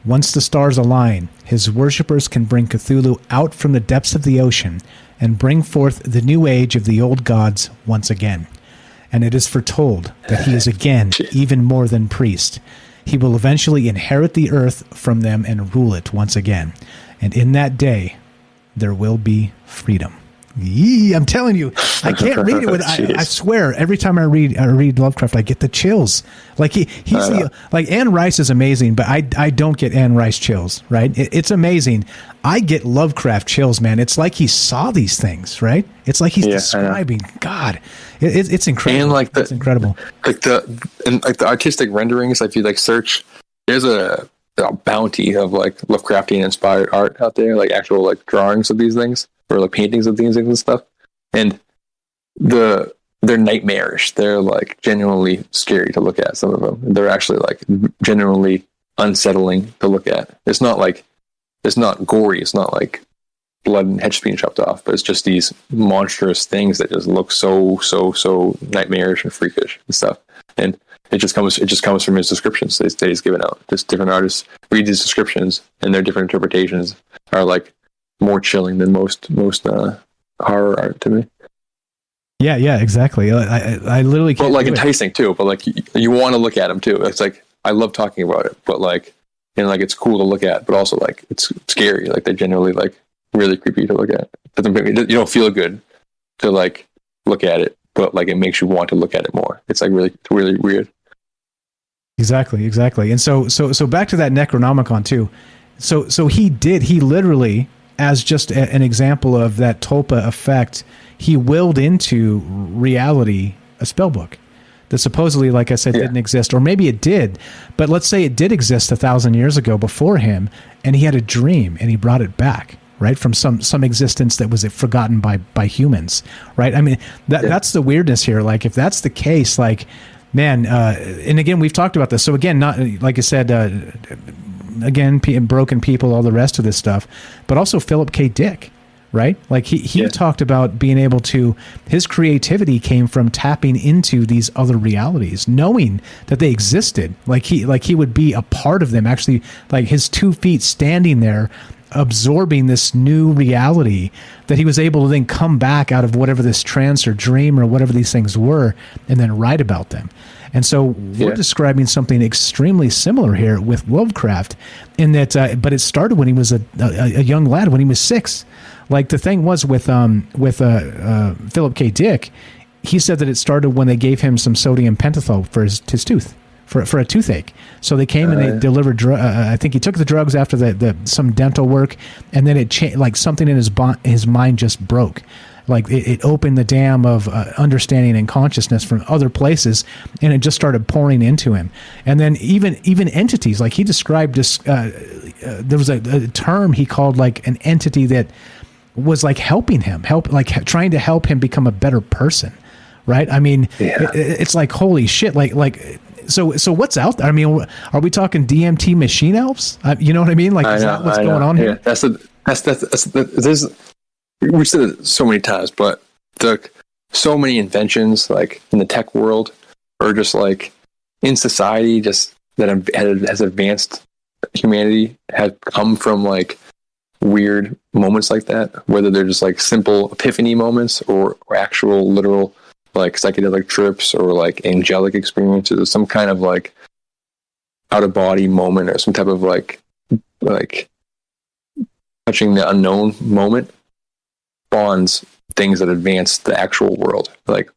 Once the stars align, his worshippers can bring Cthulhu out from the depths of the ocean and bring forth the new age of the old gods once again. And it is foretold that he is again even more than priest. He will eventually inherit the earth from them and rule it once again. And in that day, there will be freedom. I'm telling you, I can't read it. I swear, every time I read Lovecraft, I get the chills. Like he's like Anne Rice is amazing, but I don't get Anne Rice chills. Right? It's amazing. I get Lovecraft chills, man. It's like he saw these things, right? It's like he's describing God. It's incredible. And it's incredible. Like the artistic renderings. If you like search, there's a bounty of like Lovecraftian inspired art out there, like actual like drawings of these things. Or like paintings of these things and stuff, and they're nightmarish. They're like genuinely scary to look at. Some of them, they're actually like genuinely unsettling to look at. It's not gory. It's not like blood and heads being chopped off, but it's just these monstrous things that just look so nightmarish and freakish and stuff. And it just comes from his descriptions that he's given out. Just different artists read these descriptions, and their different interpretations are like more chilling than most horror art to me. Yeah, exactly. I literally can't. But like enticing too. But like you want to look at them too. It's like I love talking about it, but like like it's cool to look at, but also like it's scary. Like they're generally like really creepy to look at. You don't feel good to like look at it, but like it makes you want to look at it more. It's like really weird. Exactly. And so back to that Necronomicon too. So he literally, as just an example of that Tulpa effect, he willed into reality a spellbook that supposedly, like I said, didn't exist. Or maybe it did, but let's say it did exist 1,000 years ago before him, and he had a dream and he brought it back, right, from some existence that was forgotten by humans, right? I mean, that's the weirdness here. Like, if that's the case, like, man, and again, we've talked about this. So again, not like I said, again, broken people, all the rest of this stuff, but also Philip K. Dick, right? Like he talked about being able to, his creativity came from tapping into these other realities, knowing that they existed. Like he would be a part of them, actually, like his 2 feet standing there, absorbing this new reality that he was able to then come back out of whatever this trance or dream or whatever these things were, and then write about them. And so we're describing something extremely similar here with Lovecraft, in that, but it started when he was a young lad, when he was 6. Like the thing was with Philip K. Dick, he said that it started when they gave him some sodium pentothal for his tooth, for a toothache. So they came and they delivered. I think he took the drugs after some dental work, and then it changed. Like something in his mind just broke. Like it opened the dam of understanding and consciousness from other places, and it just started pouring into him. And then even entities, like he described this, there was a term he called like an entity that was like helping him, trying to help him become a better person, right? I mean, it's like, holy shit, like. So what's out there? I mean, are we talking DMT machine elves? You know what I mean? Like, is that what's going on here? There's. We've said it so many times, but so many inventions, like in the tech world, or just like in society, just that has advanced humanity, have come from like weird moments like that, whether they're just like simple epiphany moments or actual literal like psychedelic trips or like angelic experiences, or some kind of like out of body moment or some type of like touching the unknown moment spawns things that advance the actual world. Like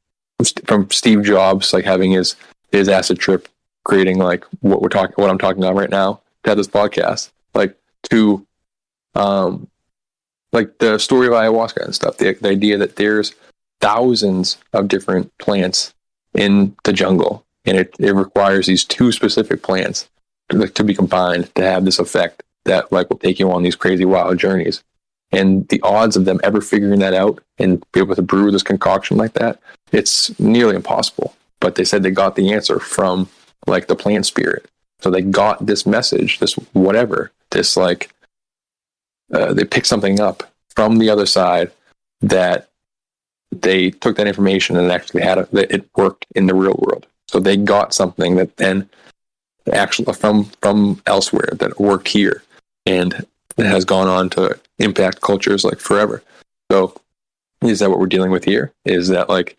from Steve Jobs, like having his acid trip, creating like what I'm talking about right now, to have this podcast, like to like the story of ayahuasca and stuff. The idea that there's thousands of different plants in the jungle, and it requires these two specific plants to be combined to have this effect that like will take you on these crazy wild journeys. And the odds of them ever figuring that out and be able to brew this concoction like that, it's nearly impossible. But they said they got the answer from like the plant spirit. So they got this message, this whatever, this like, they picked something up from the other side that they took that information and actually that it worked in the real world. So they got something that then actually from elsewhere that worked here, and it has gone on to impact cultures like forever. So is that what we're dealing with here? Is that like,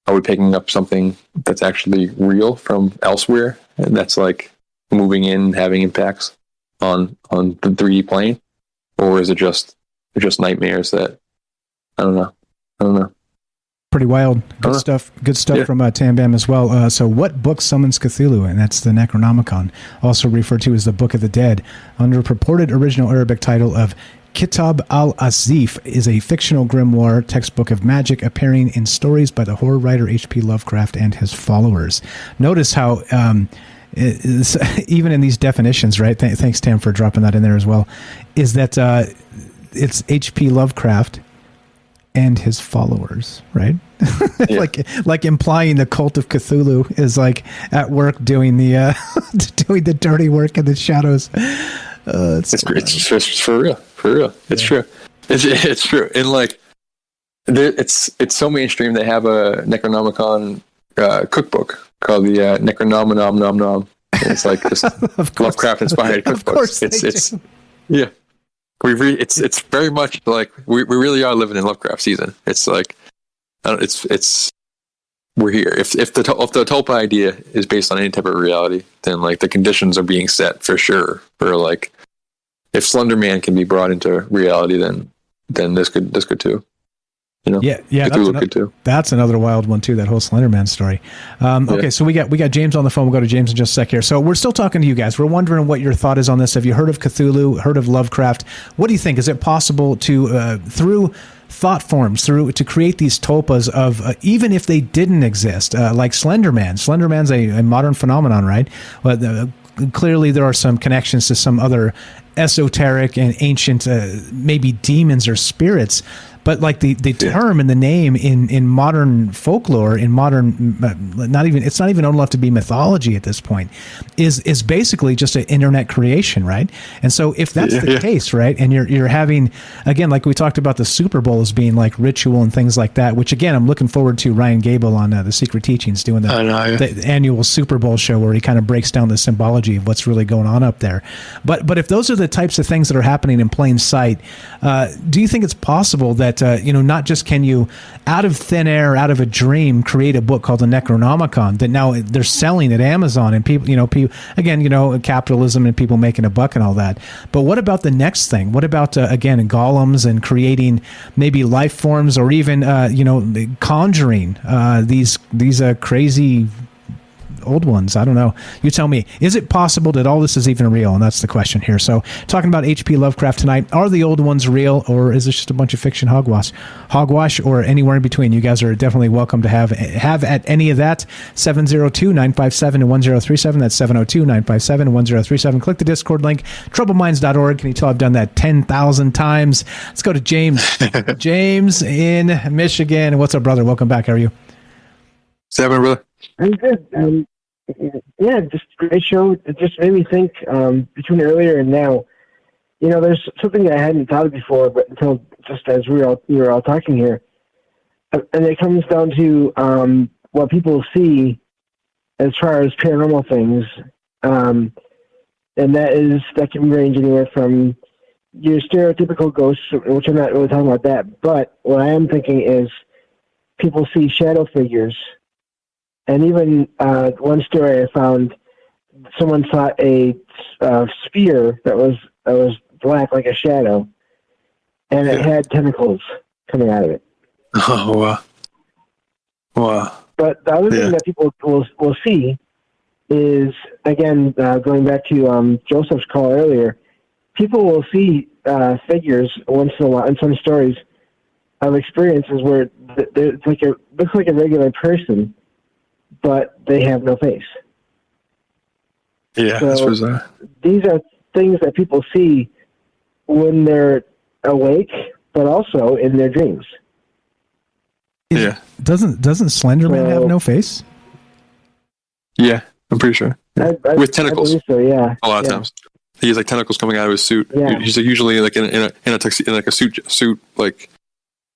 are we picking up something that's actually real from elsewhere and that's like moving in, having impacts on the 3D plane? Or is it just nightmares that I don't know. Pretty wild. Good stuff. Good stuff from Tam Bam as well. So what book summons Cthulhu? And that's the Necronomicon, also referred to as the Book of the Dead, under purported original Arabic title of Kitab al-Asif, is a fictional grimoire textbook of magic appearing in stories by the horror writer H.P. Lovecraft and his followers. Notice how even in these definitions, right? Thanks, Tam, for dropping that in there as well, is that it's H.P. Lovecraft and his followers, right? Yeah. like implying the cult of Cthulhu is like at work doing the doing the dirty work in the shadows. It's for real. It's true. It's true. And like, it's so mainstream. They have a Necronomicon cookbook called the Necronomenom Nom Nom. It's like this Lovecraft inspired cookbook. Of course, it's yeah. It's very much like we really are living in Lovecraft season. It's like we're here. If the Tulpa idea is based on any type of reality, then like the conditions are being set for sure. For like, if Slender Man can be brought into reality, then this could too. You know? Yeah, that's another wild one too. That whole Slender Man story. Okay, so we got James on the phone. We'll go to James in just a sec here. So we're still talking to you guys. We're wondering what your thought is on this. Have you heard of Cthulhu? Heard of Lovecraft? What do you think? Is it possible to through thought forms, to create these tulpas of even if they didn't exist, like Slender Man? Slender Man's a modern phenomenon, right? Well, clearly there are some connections to some other esoteric and ancient, maybe demons or spirits. But like the term and the name in modern folklore, in modern, it's not even old enough to be mythology at this point, is basically just an internet creation, right? And so if that's the case, right, and you're having, again, like we talked about the Super Bowl as being like ritual and things like that, which again, I'm looking forward to Ryan Gable on The Secret Teachings doing the annual Super Bowl show where he kind of breaks down the symbology of what's really going on up there. But if those are the types of things that are happening in plain sight, do you think it's possible that not just can you out of thin air, out of a dream, create a book called the Necronomicon that now they're selling at Amazon, and people, again, capitalism and people making a buck and all that. But what about the next thing? What about again, golems and creating maybe life forms, or even conjuring these crazy old ones? I don't know. You tell me. Is it possible that all this is even real? And that's the question here. So talking about H.P. Lovecraft tonight, are the old ones real, or is this just a bunch of fiction hogwash, or anywhere in between? You guys are definitely welcome to have at any of that. 702-957-1037. That's 702-957-1037. Click the Discord link, troubleminds.org. Can you tell I've done that 10,000 times? Let's go to James. James in Michigan. What's up, brother? Welcome back. How are you? What's happening, brother? I'm good. Just great show. It just made me think between earlier and now. There's something that I hadn't thought of before, but until just as we were all talking here, and it comes down to what people see as far as paranormal things, and that can range anywhere from your stereotypical ghosts, which I'm not really talking about that, but what I am thinking is people see shadow figures. And even one story I found, someone saw a spear that was black like a shadow, and it had tentacles coming out of it. Oh, wow. Wow. But the other thing that people will see is, again, going back to Joseph's call earlier, people will see figures once in a while in some stories of experiences where it's looks like a regular person, but they have no face. Yeah, that's bizarre. These are things that people see when they're awake, but also in their dreams. Yeah. Doesn't Slenderman have no face? Yeah, I'm pretty sure. With tentacles. I believe so, yeah. A lot of times. He has like tentacles coming out of his suit. Yeah. He's like usually like in a tuxedo, in like a suit like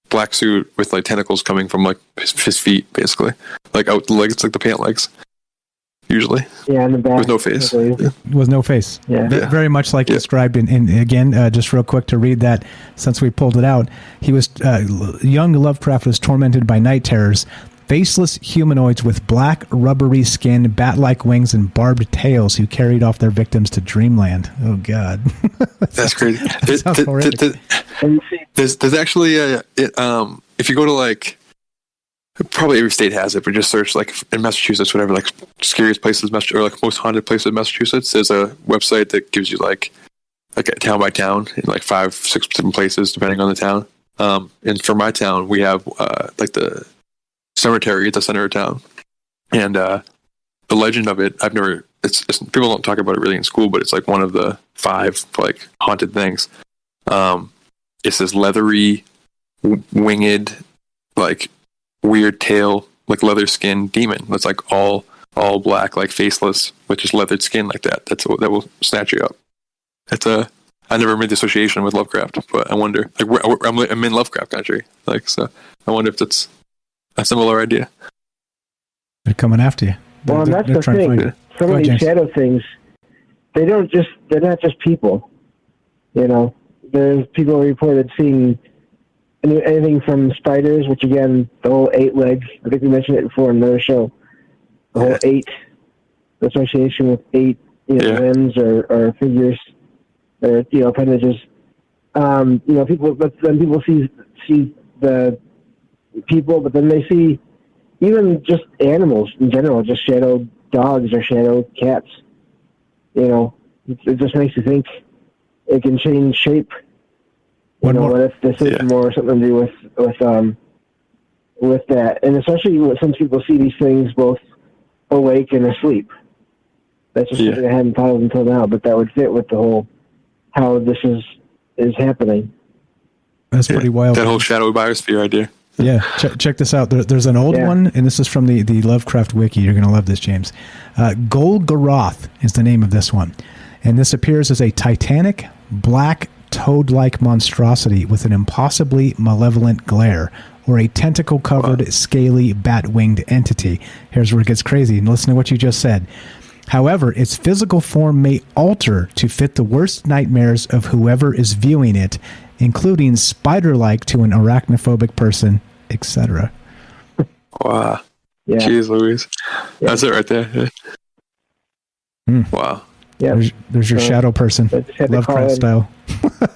black suit with like tentacles coming from like his feet, basically. Like out the legs, like the pant legs. Usually. Yeah, in the back. With no face. With no face. Yeah. Very much like described in again, just real quick to read that since we pulled it out. He was, young Lovecraft was tormented by night terrors, faceless humanoids with black, rubbery skin, bat-like wings, and barbed tails who carried off their victims to dreamland. Oh, God. That's crazy. That There's actually, if you go to like, probably every state has it, but just search like in Massachusetts, whatever, like scariest places, or like most haunted places in Massachusetts. There's a website that gives you like a town by town in like 5-6 different places depending on the town. And for my town, we have like the cemetery at the center of town, and the legend of it. It's people don't talk about it really in school, but it's like one of the 5 like haunted things. It's this leathery, winged, like weird tail, like leather skin demon that's like all black, like faceless, with just leathered skin like that. That will snatch you up. I never made the association with Lovecraft, but I wonder. Like I'm in Lovecraft country, like, so I wonder if that's a similar idea. They're coming after you. Well, and that's the thing. Some of these shadow things, they're not just people. You know, there's people reported seeing anything from spiders, which again, the whole 8 legs. I think we mentioned it before in another show. The whole 8, the association with 8, limbs or figures, or appendages. People, but then people see the people, but then they see even just animals in general, just shadow dogs or shadow cats. It just makes you think it can change shape. What if this is more something to do with that? And especially when some people see these things both awake and asleep. That's just something I hadn't thought of until now, but that would fit with the whole how this is happening. That's pretty wild. That whole shadow biosphere idea. Yeah, check this out. There's an old one, and this is from the Lovecraft wiki. You're going to love this, James. Golgoroth is the name of this one. And this appears as a titanic, black, toad-like monstrosity with an impossibly malevolent glare, or a tentacle-covered, scaly, bat-winged entity. Here's where it gets crazy, and listen to what you just said. However, its physical form may alter to fit the worst nightmares of whoever is viewing it, including spider-like to an arachnophobic person, etc. Wow. Yeah. Jeez Louise. Yeah. That's it right there. Yeah. Wow. Yeah. There's your shadow person, Lovecraft style.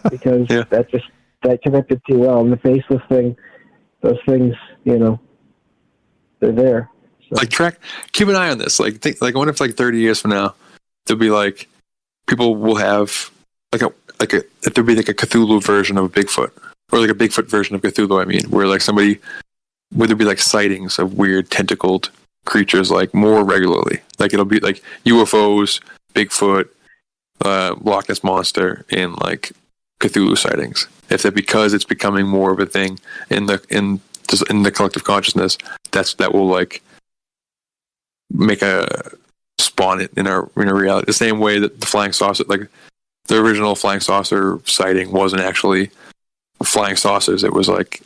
Because that connected too well. And the faceless thing, those things, they're there. So. Like keep an eye on this. Like I wonder if 30 years from now, there'll be like people will have if there'd be like a Cthulhu version of a Bigfoot, or like a Bigfoot version of Cthulhu. I mean, where like where there'd be like sightings of weird tentacled creatures like more regularly. Like it'll be like UFOs, Bigfoot, Loch Ness Monster, and like Cthulhu sightings. If that because it's becoming more of a thing in the collective consciousness, that will like make spawn it in our reality. The same way that the flying saucer, like the original flying saucer sighting, wasn't actually flying saucers. It was like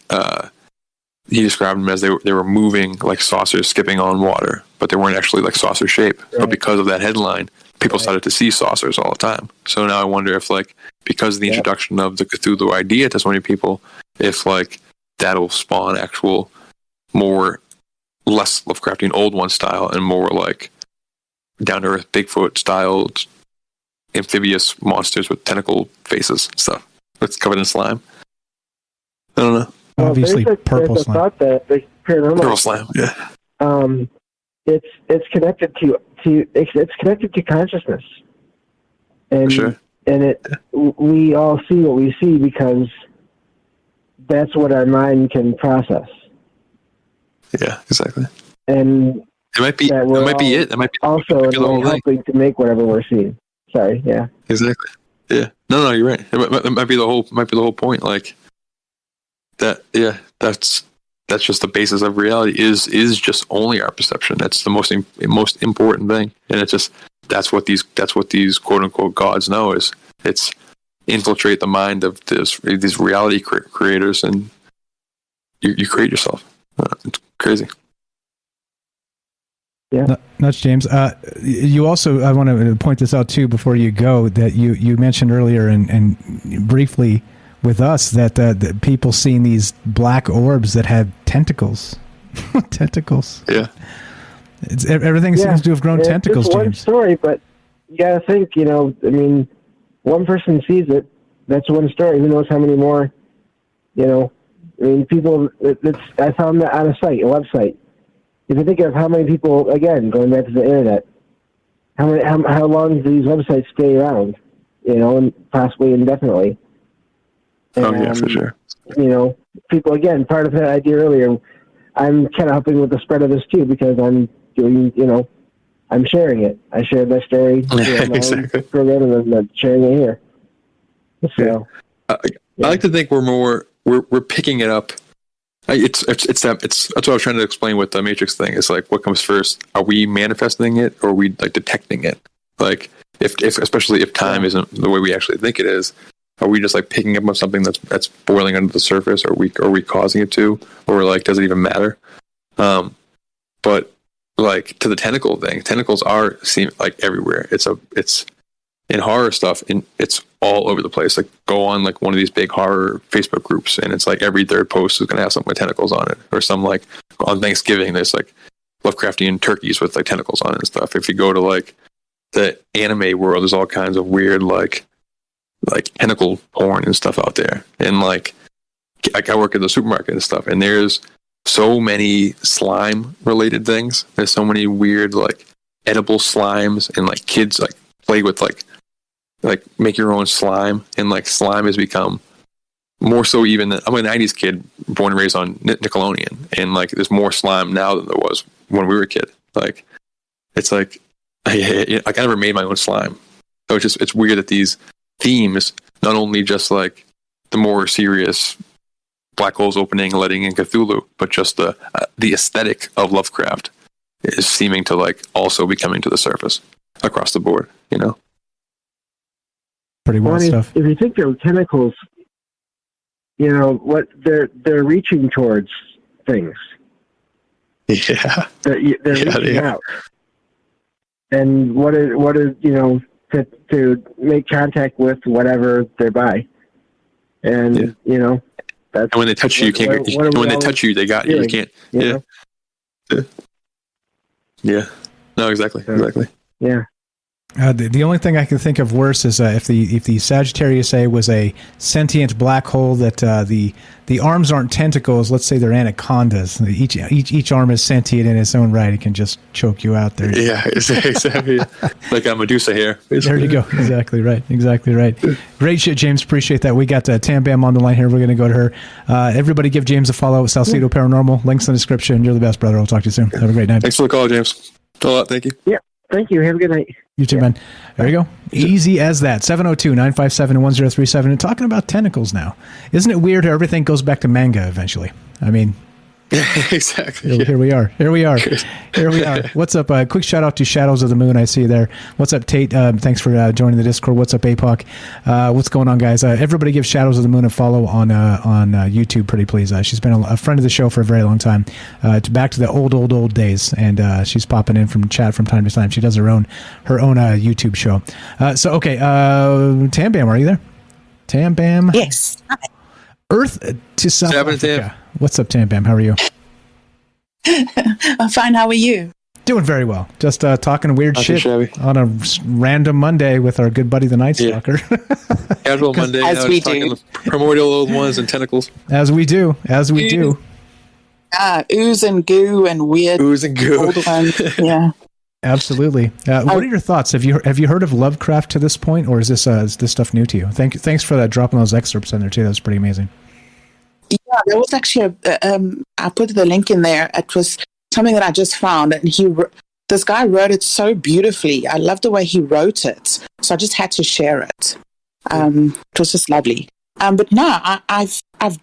he described them as they were moving like saucers skipping on water, but they weren't actually like saucer shape. Right. But because of that headline, people started to see saucers all the time. So now I wonder if, like, because of the introduction of the Cthulhu idea to so many people, if, like, that'll spawn actual less Lovecraftian old one style and more like down to earth Bigfoot styled amphibious monsters with tentacle faces and stuff that's covered in slime. I don't know. Obviously, purple there's a slime. thought that the paranormal, Purple slime, yeah. It's connected to consciousness, and For sure. and we all see what we see because that's what our mind can process. Yeah, exactly. And it might be it. That might be also the whole thing. helping to make whatever we're seeing. Sorry, yeah. Exactly. Yeah. No, you're right. It might be the whole point. Like that. Yeah. That's just the basis of reality. Is just only our perception. That's the most important thing. And it's just that's what these quote unquote gods know is it's infiltrate the mind of these reality creators, and you create yourself. It's crazy. Yeah. Nuts, James. You also, I want to point this out too before you go, that you mentioned earlier and briefly with us that people seeing these black orbs that have tentacles. Tentacles. Yeah. Everything seems to have grown tentacles, it's one James. story, but you got to think, one person sees it, that's one story. Who knows how many more, people, I found that on a website. If you think of how many people, again, going back to the internet, how long do these websites stay around, and possibly indefinitely. Yeah, for sure. People, again, part of that idea earlier, I'm kind of helping with the spread of this too, because I'm doing, I'm sharing it. I shared that story on my own program, and I'm sharing it here. So, I like to think we're picking it up. It's that's what I was trying to explain with the Matrix thing. It's like, what comes first? Are we manifesting it, or are we like detecting it? Like, if especially if time isn't the way we actually think it is, are we just like picking up on something that's boiling under the surface, or are we causing it to, or like does it even matter? But like to the tentacle thing, tentacles seem like everywhere. It's in horror stuff, and it's all over the place. Like, go on like one of these big horror Facebook groups, and it's like every third post is going to have something with tentacles on it, or some like on Thanksgiving there's like Lovecraftian turkeys with like tentacles on it and stuff. If you go to like the anime world, there's all kinds of weird like tentacle porn and stuff out there. And like I work at the supermarket and stuff, and there's so many slime related things. There's so many weird like edible slimes, and like kids like play with like make your own slime, and like slime has become more so even than, I'm a 90s kid born and raised on Nickelodeon, and like there's more slime now than there was when we were a kid. Like it's like I never made my own slime. So it's weird that these themes, not only just like the more serious black holes opening and letting in Cthulhu, but just the aesthetic of Lovecraft is seeming to like also be coming to the surface across the board, Pretty wild stuff. If you think they're tentacles, what they're reaching towards things. Yeah. They're reaching out. And what is to make contact with whatever they're by. And that's, and when they touch you, you can't. When they touch you, they got you. You can't. Yeah. No, exactly. Yeah. The only thing I can think of worse is if the Sagittarius A was a sentient black hole that the arms aren't tentacles. Let's say they're anacondas. Each arm is sentient in its own right. It can just choke you out there. Yeah, exactly. Like a Medusa here. There you go. Exactly right. Great shit, James. Appreciate that. We got Tam Bam on the line here. We're going to go to her. Everybody give James a follow. Salcedo Paranormal. Links in the description. You're the best, brother. I'll talk to you soon. Have a great night. Thanks for the call, James. A lot. Thank you. Yeah. Thank you. Have a good night. You too, man. There you go. Easy as that. 702-957-1037. And talking about tentacles now. Isn't it weird how everything goes back to manga eventually? I mean, Exactly. Here we are. What's up? Quick shout out to Shadows of the Moon. I see you there. What's up, Tate? Thanks for joining the Discord. What's up, APOC? What's going on, guys? Everybody give Shadows of the Moon a follow on YouTube, pretty please. She's been a friend of the show for a very long time. Back to the old days, and she's popping in from chat from time to time. She does her own YouTube show. Okay, Tam Bam, are you there? Tam Bam? Yes. Earth to South Africa. What's up, Tam Bam? How are you? I'm fine. How are you? Doing very well. Just talking weird shit on a random Monday with our good buddy, the Nightstocker. Yeah. Casual Monday. As we do. Primordial old ones and tentacles. As we do. Ooze and goo and weird. Ooze and goo. Old ones. Yeah. Absolutely. What are your thoughts? Have you heard of Lovecraft to this point, or is this stuff new to you? Thanks for that, dropping those excerpts in there too. That was pretty amazing. Yeah, there was actually I put the link in there. It was something that I just found, and this guy wrote it so beautifully. I love the way he wrote it, so I just had to share it. It was just lovely. But no, I've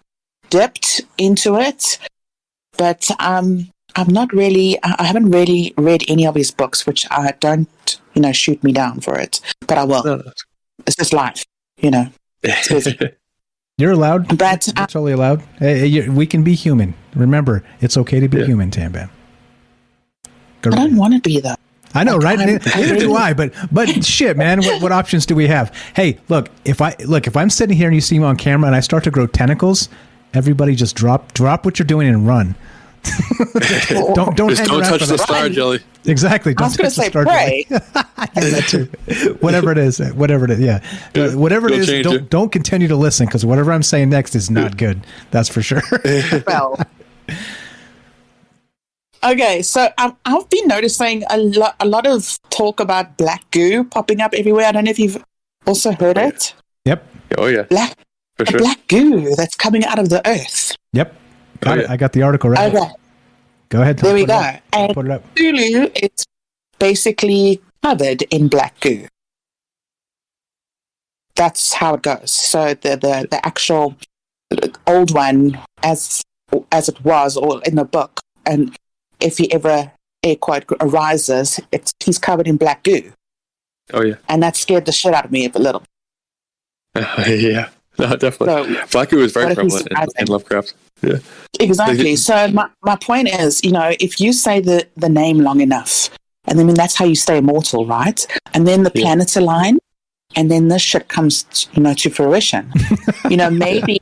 dipped into it, but I'm not really. I haven't really read any of his books, which I don't, shoot me down for it. But I will. No. It's just life, It's busy. You're allowed. But you're totally allowed. We can be human. Remember, it's okay to be human, Tam Bam. I don't want to be though. I know, right? Neither do I. But shit, man. What options do we have? Hey, look. If I'm sitting here and you see me on camera and I start to grow tentacles, everybody just drop what you're doing and run. don't touch the star jelly. Exactly. Don't touch the star jelly. That too. Whatever it is. Yeah. Whatever it is. Don't continue to listen, because whatever I'm saying next is not good. That's for sure. Well. Okay, so I've been noticing a lot of talk about black goo popping up everywhere. I don't know if you've also heard it. Yep. Oh yeah. Black goo that's coming out of the earth. Yep. Got it. I got the article right. Okay. Go ahead. There we go. And put it up. Zulu, it's basically covered in black goo. That's how it goes. So the actual old one, as it was, or in the book, and if he ever air quote arises, he's covered in black goo. Oh yeah. And that scared the shit out of me a little. Yeah. No, definitely. So, black goo is very prevalent in Lovecraft. Yeah. Exactly. So my point is, if you say the name long enough, and then that's how you stay immortal, right? And then the planets align, and then this shit comes, to fruition. Maybe.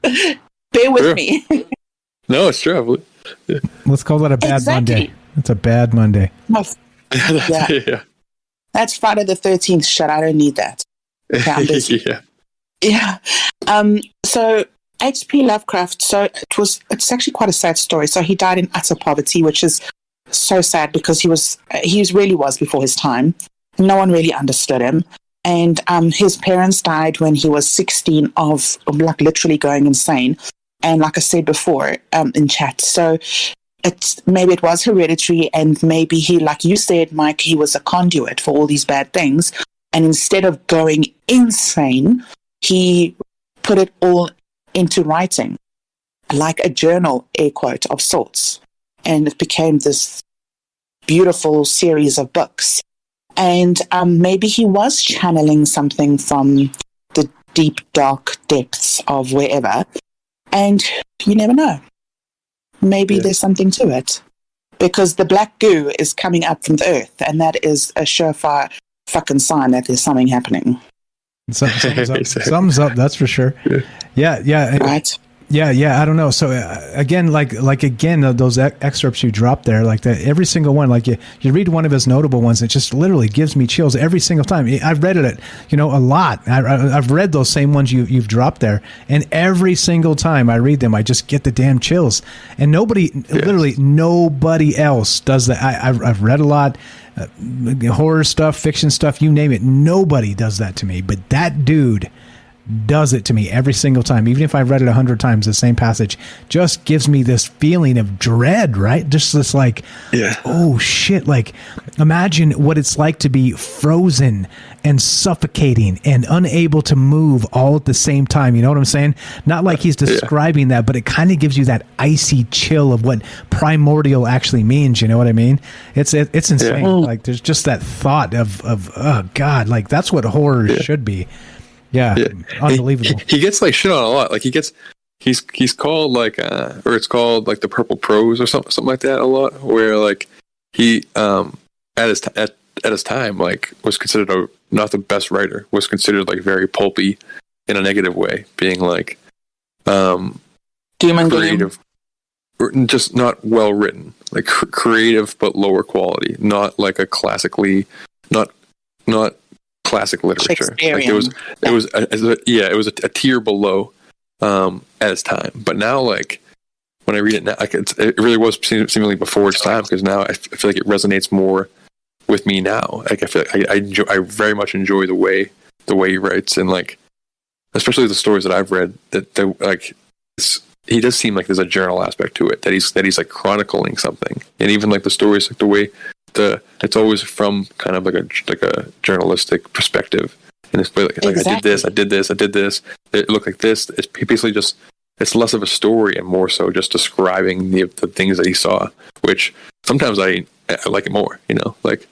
Bear with me. No, it's true. Yeah. Let's call that a bad Monday. It's a bad Monday. Yeah. That's Friday the 13th shit. I don't need that. Okay, I'm busy. Yeah. So H.P. Lovecraft, it's actually quite a sad story. So he died in utter poverty, which is so sad because he really was before his time. No one really understood him. And his parents died when he was 16 of literally going insane. And like I said before in chat, so maybe it was hereditary, and maybe he, like you said, Mike, he was a conduit for all these bad things. And instead of going insane, he put it all into writing, like a journal, air quote, of sorts. And it became this beautiful series of books. And maybe he was channeling something from the deep, dark depths of wherever. And you never know. Maybe there's something to it. Because the black goo is coming up from the earth, and that is a surefire fucking sign that there's something happening. Thumbs up, that's for sure. Yeah. Right. Yeah. I don't know. So again, those excerpts you dropped there, like that, every single one, like you read one of his notable ones, it just literally gives me chills every single time. I've read it, a lot. I've read those same ones you've dropped there, and every single time I read them, I just get the damn chills. And literally nobody else does that. I've read a lot. Horror stuff, fiction stuff, you name it. Nobody does that to me, but that dude does it to me every single time. Even if I've read it 100 times, the same passage just gives me this feeling of dread, right? Just this like, oh shit, like imagine what it's like to be frozen and suffocating and unable to move all at the same time. You know what I'm saying? Not like he's describing that, but it kind of gives you that icy chill of what primordial actually means. You know what I mean? It's insane. Like there's just that thought of oh God, like that's what horror should be. Yeah. Unbelievable. He gets like shit on a lot. Like he's called like or it's called like the purple prose or something like that a lot, where like he at his time like was considered not the best writer, was considered like very pulpy in a negative way, being like creative, just not well written, like creative but lower quality, not like a classically not classic literature. Like it was a tier below at its time. But now, like when I read it now, like it really was seemingly before its time, because now I feel like it resonates more with me now. Like I feel like I very much enjoy the way he writes, and like especially the stories that I've read that like he does seem like there's a journal aspect to it, that he's like chronicling something, and even like the stories, like the way it's always from kind of like a journalistic perspective, and it's like I did this, it looked like this. It's basically just, it's less of a story and more so just describing the things that he saw, which sometimes I like it more, you know, like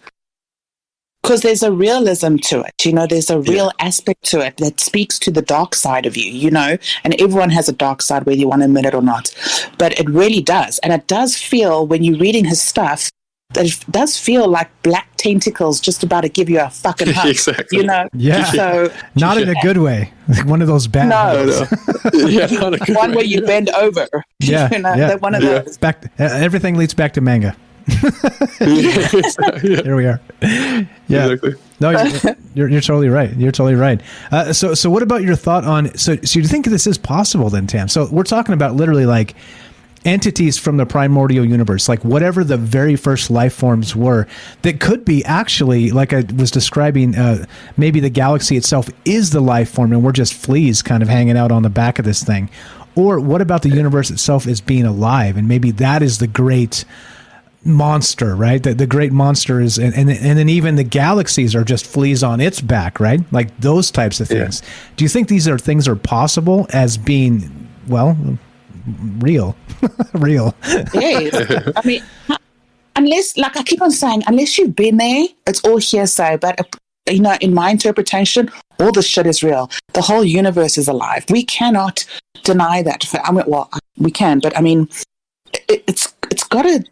because there's a realism to it, you know, there's a real aspect to it that speaks to the dark side of you, you know, and everyone has a dark side whether you want to admit it or not, but it really does. And it does feel, when you're reading his stuff, that it does feel like black tentacles just about to give you a fucking hug. Exactly. You know? Yeah. So, not in a good way. Like one of those bad No. One where you bend over. Yeah. You know, one of those. Everything leads back to manga. Here we are. Yeah. Exactly. No, you're totally right. You're totally right. So what about your thought on, so you think this is possible then, Tam? So we're talking about literally like entities from the primordial universe, like whatever the very first life forms were, that could be actually, like I was describing, maybe the galaxy itself is the life form and we're just fleas kind of hanging out on the back of this thing. Or what about the universe itself as being alive, and maybe that is the great monster, right? The great monster is, and then even the galaxies are just fleas on its back, right? Like those types of things. Do you think these are things are possible as being, well, real? Yes. I mean, unless, like I keep on saying, unless you've been there, it's all hearsay. But you know, in my interpretation, all this shit is real. The whole universe is alive. We cannot deny that. I mean, well, we can, but I mean, it's got to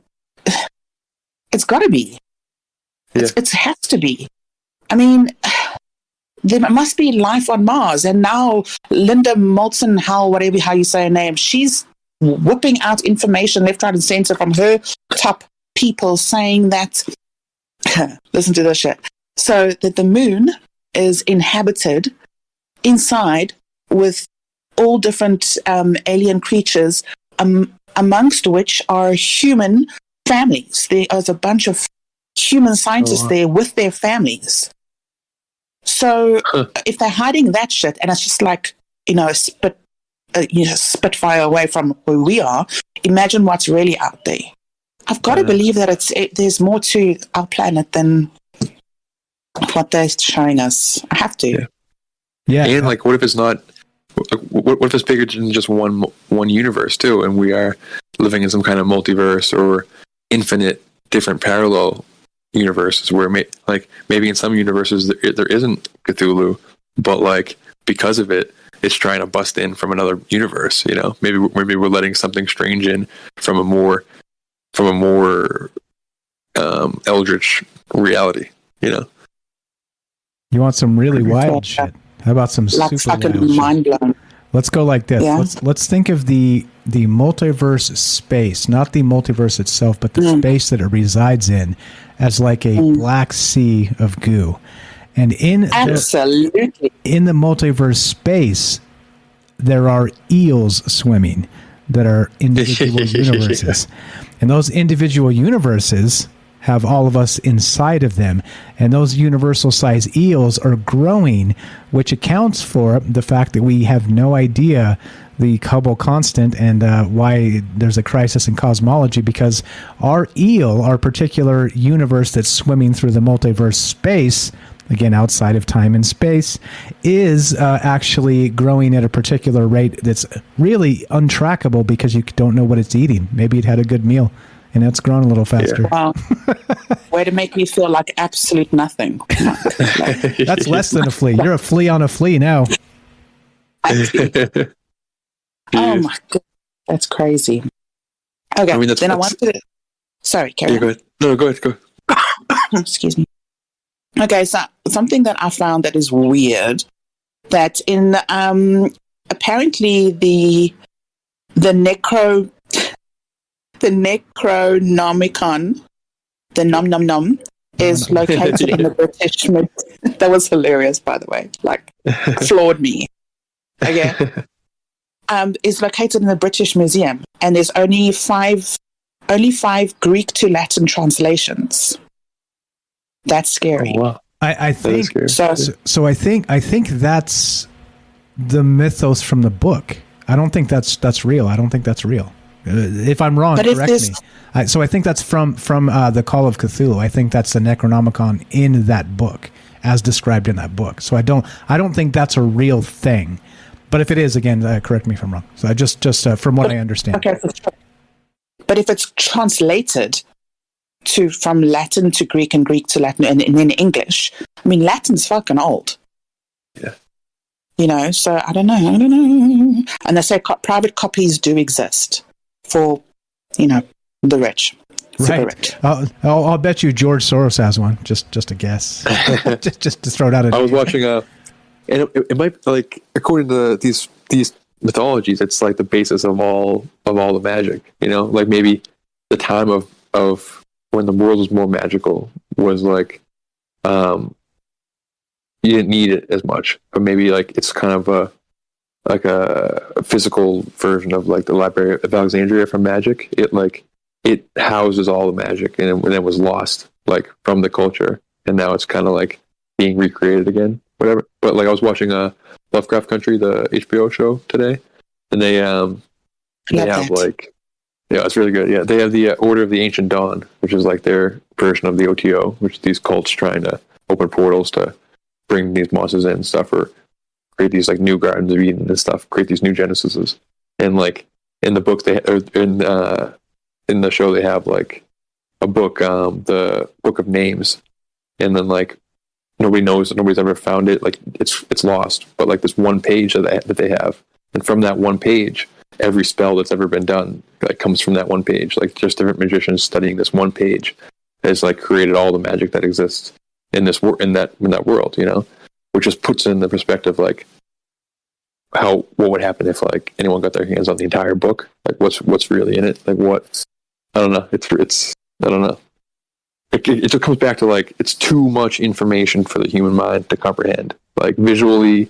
be. It has to be. I mean, there must be life on Mars. And now Linda Moulton Howe, whatever how you say her name, she's whipping out information left, right, and center from her top people saying that, listen to this shit, so that the moon is inhabited inside with all different alien creatures, amongst which are human families. There is a bunch of human scientists there with their families. So if they're hiding that shit, and it's just like, you know, spitfire away from where we are, imagine what's really out there. I've got to believe that there's more to our planet than what they're showing us. I have to. Yeah. And like, what if it's not? What if it's bigger than just one universe too, and we are living in some kind of multiverse or infinite different parallel universes where maybe in some universes there isn't Cthulhu, but like because of it, it's trying to bust in from another universe. You know, maybe we're letting something strange in from a more eldritch reality. You know, you want some really wild shit. How about some like super fucking mind blown? Let's go like this. Yeah. Let's think of the multiverse space, not the multiverse itself, but the space that it resides in, as like a black sea of goo. And in the multiverse space, there are eels swimming that are individual universes. And those individual universes have all of us inside of them. And those universal size eels are growing, which accounts for the fact that we have no idea the Hubble constant and why there's a crisis in cosmology, because our eel, our particular universe that's swimming through the multiverse space, again, outside of time and space, is actually growing at a particular rate that's really untrackable because you don't know what it's eating. Maybe it had a good meal and it's grown a little faster. Wow. Way to make me feel like absolute nothing. That's less than a flea. You're a flea on a flea now. Oh my god, that's crazy. Okay, I mean, then I wanted to... Sorry, carry on. Go ahead. No, go ahead. Go. Excuse me. Okay, so something that I found that is weird, that in apparently the Necronomicon, the Nom is located in the British. That was hilarious, by the way. Like, floored me. Okay. Is located in the British Museum, and there's only five Greek to Latin translations. That's scary. Oh, wow. I think so. So I think that's the mythos from the book. I don't think that's real. I don't think that's real. If I'm wrong, correct me. So I think that's from the Call of Cthulhu. I think that's the Necronomicon in that book, as described in that book. So I don't think that's a real thing. But if it is, again, correct me if I'm wrong. So I just from what I understand. Okay, but if it's translated from Latin to Greek and Greek to Latin and then English, I mean, Latin's fucking old. Yeah. You know, so I don't know. And they say private copies do exist for, the rich. Super rich. I'll bet you George Soros has one. Just a guess. just to throw it out. I was watching and it might, like, according to these mythologies, it's like the basis of all the magic. Like maybe the time of when the world was more magical was like you didn't need it as much, but maybe like it's kind of a physical version of like the Library of Alexandria from magic. It houses all the magic, and it was lost like from the culture, and now it's kind of like being recreated again. Whatever, but like I was watching Lovecraft Country, the HBO show today, and they have like, yeah, it's really good. Yeah, they have the Order of the Ancient Dawn, which is like their version of the OTO, which is these cults trying to open portals to bring these monsters in and stuff, or create these like new Gardens of Eden and stuff, create these new Genesises. And like in the book, in the show, they have like a book, the Book of Names, and then like nobody's ever found it. Like it's lost, but like this one page that they have, and from that one page, every spell that's ever been done like comes from that one page. Like just different magicians studying this one page has like created all the magic that exists in this in that world, which just puts in the perspective like what would happen if like anyone got their hands on the entire book. Like what's really in it? Like what? I don't know. It's I don't know. It just comes back to like it's too much information for the human mind to comprehend. Like visually,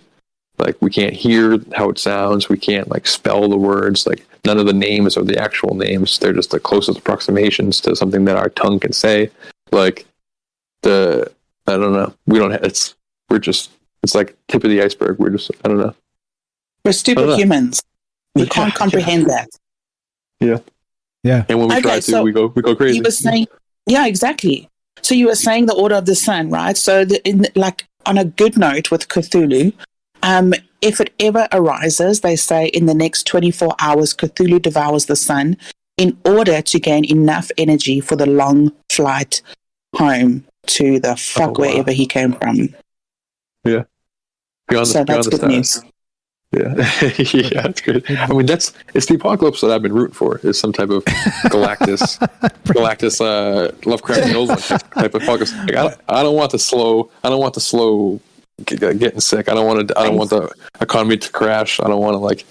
like we can't hear how it sounds. We can't like spell the words. Like none of the names are the actual names. They're just the closest approximations to something that our tongue can say. Like I don't know. We don't have. It's like tip of the iceberg. We're just I don't know. We're stupid humans. We can't comprehend that. Yeah. Yeah. And when we try to, we go crazy. You were saying. Yeah, exactly. So you were saying the Order of the Sun, right? So on a good note with Cthulhu, if it ever arises, they say in the next 24 hours, Cthulhu devours the sun in order to gain enough energy for the long flight home to the wherever he came from. Yeah. So that's good news. Yeah, yeah, that's good. I mean, it's the apocalypse that I've been rooting for. Is some type of Galactus, Lovecraft old one type of apocalypse. Like, I don't want the slow. I don't want the slow getting sick. I don't want the economy to crash. I don't want to like.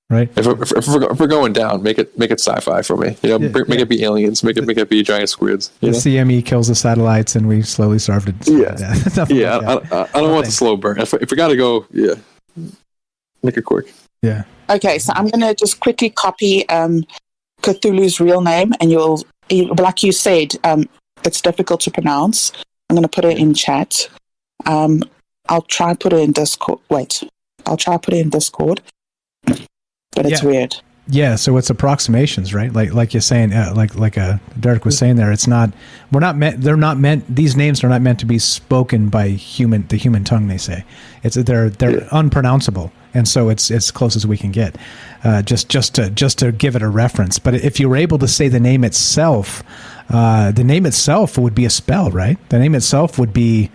Right. If we're going down, make it sci-fi for me. Make it be aliens. Make it be giant squids. The CME kills the satellites, and we slowly starve to death. Yeah. I don't want the slow burn. If we gotta go, yeah. Make it quick. Yeah. Okay, so I'm going to just quickly copy Cthulhu's real name, and you'll like you said, it's difficult to pronounce. I'm going to put it in chat. I'll try put it in Discord. Wait, I'll try put it in Discord. But it's weird. Yeah, so it's approximations, right? Like you're saying, like Derek was saying there. It's not. We're not meant. They're not meant. These names are not meant to be spoken by the human tongue. They say they're unpronounceable, and so it's as close as we can get, just to give it a reference. But if you were able to say the name itself would be a spell, right? The name itself would be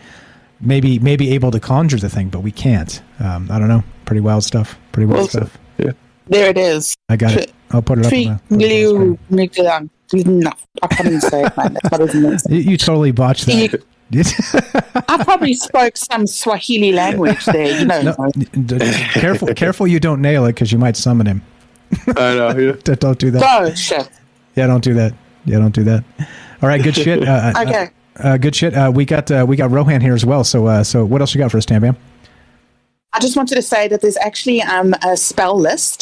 maybe able to conjure the thing, but we can't. I don't know. Pretty wild stuff. Stuff. Yeah. There it is. I got it. I'll put it up. No, I can't even say it, man. That's not even it. You totally botched that. I probably spoke some Swahili language there, you know. Careful you don't nail it, because you might summon him. I know, yeah. Don't do that. Oh, shit. Yeah, don't do that. All right, good shit. Okay. Good shit. We got Rohan here as well. So what else you got for us, Tam Bam? I just wanted to say that there's actually a spell list.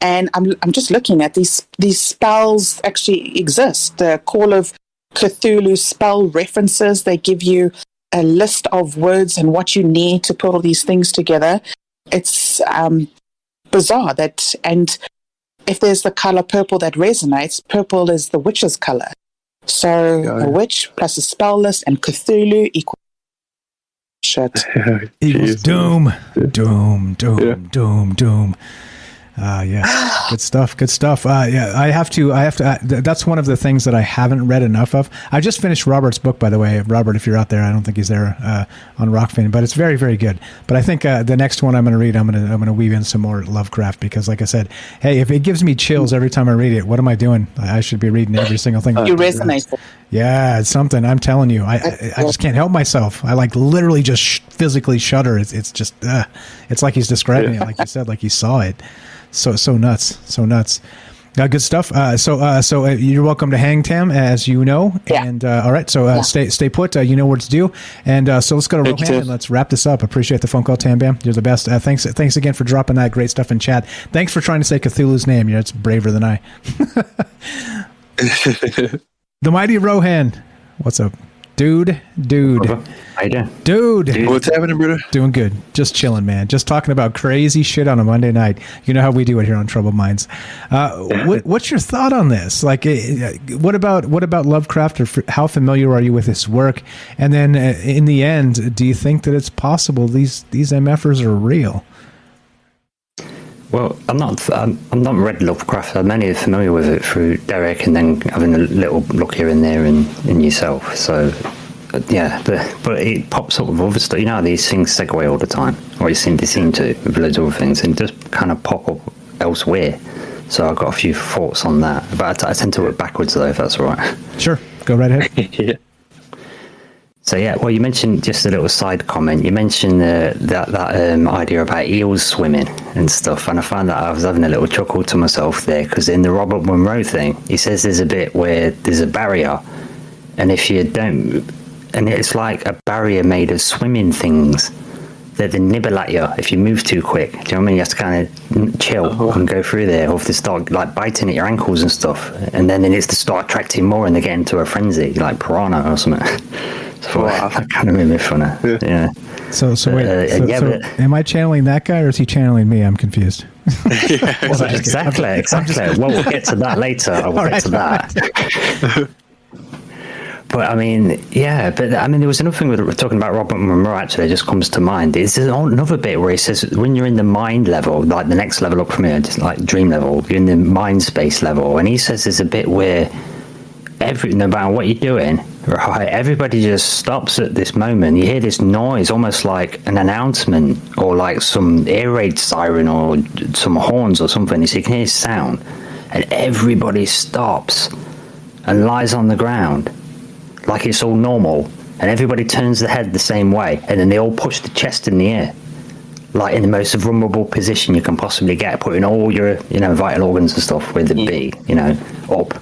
And I'm just looking at these spells actually exist. The Call of Cthulhu spell references, they give you a list of words and what you need to put all these things together. It's bizarre that, and if there's the color purple that resonates, purple is the witch's color. So a witch plus a spell list and Cthulhu equals shit. Equals doom. Yeah, good stuff. Yeah, I have to. That's one of the things that I haven't read enough of. I just finished Robert's book, by the way. Robert, if you're out there, I don't think he's there on Rockfin, but it's very, very good. But I think the next one I'm going to read, I'm going to weave in some more Lovecraft, because, like I said, hey, if it gives me chills every time I read it, what am I doing? I should be reading every single thing. You resonate. Yeah, it's something. I'm telling you, I just can't help myself. I literally just physically shudder. It's just, it's like he's describing it, like you said, like he saw it. So nuts. Good stuff. So you're welcome to hang, Tam, as you know. Yeah. And all right. So stay put. You know what to do. And so let's go to Rohan and let's wrap this up. Appreciate the phone call, Tam Bam. You're the best. Thanks again for dropping that great stuff in chat. Thanks for trying to say Cthulhu's name. It's braver than I. The mighty Rohan. What's up? Dude. How you doing? Dude. What's happening, brother? Doing good. Just chilling, man. Just talking about crazy shit on a Monday night. You know how we do it here on Troubled Minds. What's your thought on this? Like, what about Lovecraft, or how familiar are you with his work? And then in the end, do you think that it's possible these MFers are real? Well, I'm not read Lovecraft. I'm only familiar with it through Derek, and then having a little look here and there in yourself. So, yeah, but it pops up with other stuff. You know how these things segue all the time, or they seem to with loads of other things, and just kind of pop up elsewhere. So I've got a few thoughts on that, but I tend to work backwards though, if that's all right. Sure, go right ahead. Yeah. So yeah, well, you mentioned, just a little side comment, you mentioned that idea about eels swimming and stuff, and I found that I was having a little chuckle to myself there, because in the Robert Monroe thing, he says there's a bit where there's a barrier, and if you don't, and it's like a barrier made of swimming things that they nibble at you if you move too quick. Do you know what I mean? You have to kind of chill and go through there, or if they start like biting at your ankles and stuff, and then it needs to start attracting more, and they get into a frenzy, like piranha or something. So that kind of made me funny. Yeah. So wait. So am I channeling that guy, or is he channeling me? I'm confused. Well, exactly. Well, we'll get to that later. I will get to that. But I mean, yeah. But I mean, there was another thing with talking about Robert Monroe. Actually, it just comes to mind. There's another bit where he says when you're in the mind level, like the next level up from here, just like dream level, you're in the mind space level, and he says there's a bit where no matter what you're doing, right, everybody just stops at this moment. You hear this noise, almost like an announcement, or like some air raid siren, or some horns or something. So you can hear sound, and everybody stops and lies on the ground like it's all normal, and everybody turns their head the same way, and then they all push the chest in the air, like in the most vulnerable position you can possibly get, putting all your vital organs and stuff with the B up.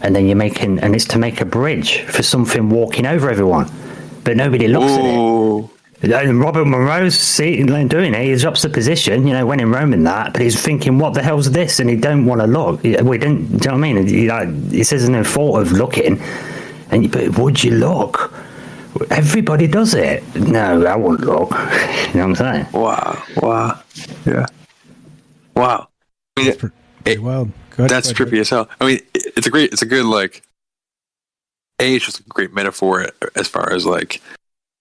And then and it's to make a bridge for something walking over everyone, but nobody looks at it. And Robert Monroe's doing it. He drops the position, when in Rome and that, but he's thinking, what the hell's this? And he don't want to look. We don't, do you know what I mean? He says there's no thought of looking. But would you look? Everybody does it. No, I won't look. You know what I'm saying? Wow. Yeah. Wow. I mean, pretty wild. That's trippy as hell. I mean, it's a good like. It's just a great metaphor as far as like,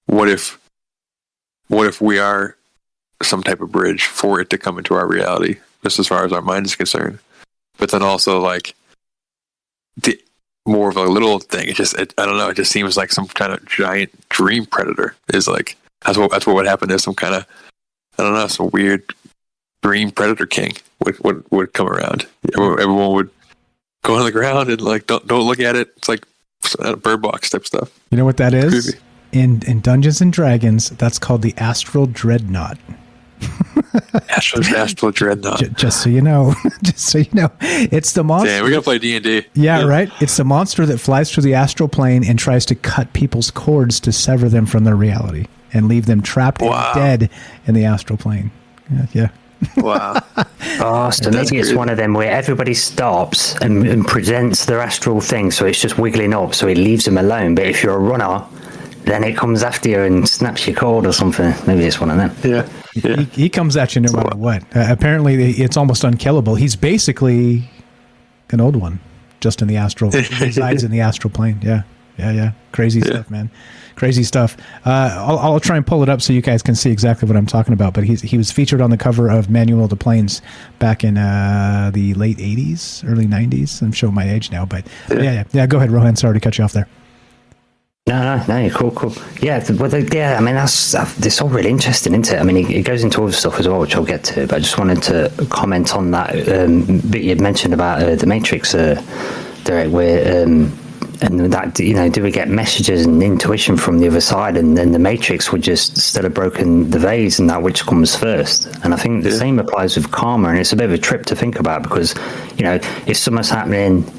what if we are some type of bridge for it to come into our reality, just as far as our mind is concerned. But then also like the more of a little thing. I don't know. It just seems like some kind of giant dream predator is like that's what would happen if some kind of some weird dream predator king would come around. Everyone would go on the ground and like don't look at it. It's like bird box type stuff. You know what that is? Creepy. In Dungeons and Dragons, that's called the Astral Dreadnought. Astral Dreadnought. Just so you know. It's the monster. Damn, we're going to play D&D. Yeah, right? It's the monster that flies through the astral plane and tries to cut people's cords to sever them from their reality and leave them trapped and dead in the astral plane. Yeah. Wow. So maybe it's one of them where everybody stops and presents their astral thing, so it's just wiggling up, so it leaves them alone. But if you're a runner, then it comes after you and snaps your cord or something. Maybe it's one of them. Yeah. He comes at you no matter what. Apparently, it's almost unkillable. He's basically an old one, just in the astral. He resides in the astral plane. Yeah. Crazy stuff, man. Crazy stuff. I'll try and pull it up so you guys can see exactly what I'm talking about. But he was featured on the cover of Manual of the Planes back in the late 80s, early 90s. I'm showing my age now, but yeah. Go ahead, Rohan. Sorry to cut you off there. No, cool. Yeah, I mean, it's all really interesting, isn't it? I mean, it goes into other stuff as well, which I'll get to, but I just wanted to comment on that bit you mentioned about the Matrix, Derek, where, and that, do we get messages and intuition from the other side, and then the Matrix would just still have broken the vase, and that which comes first. And I think the same applies with karma, and it's a bit of a trip to think about, because, if something's happening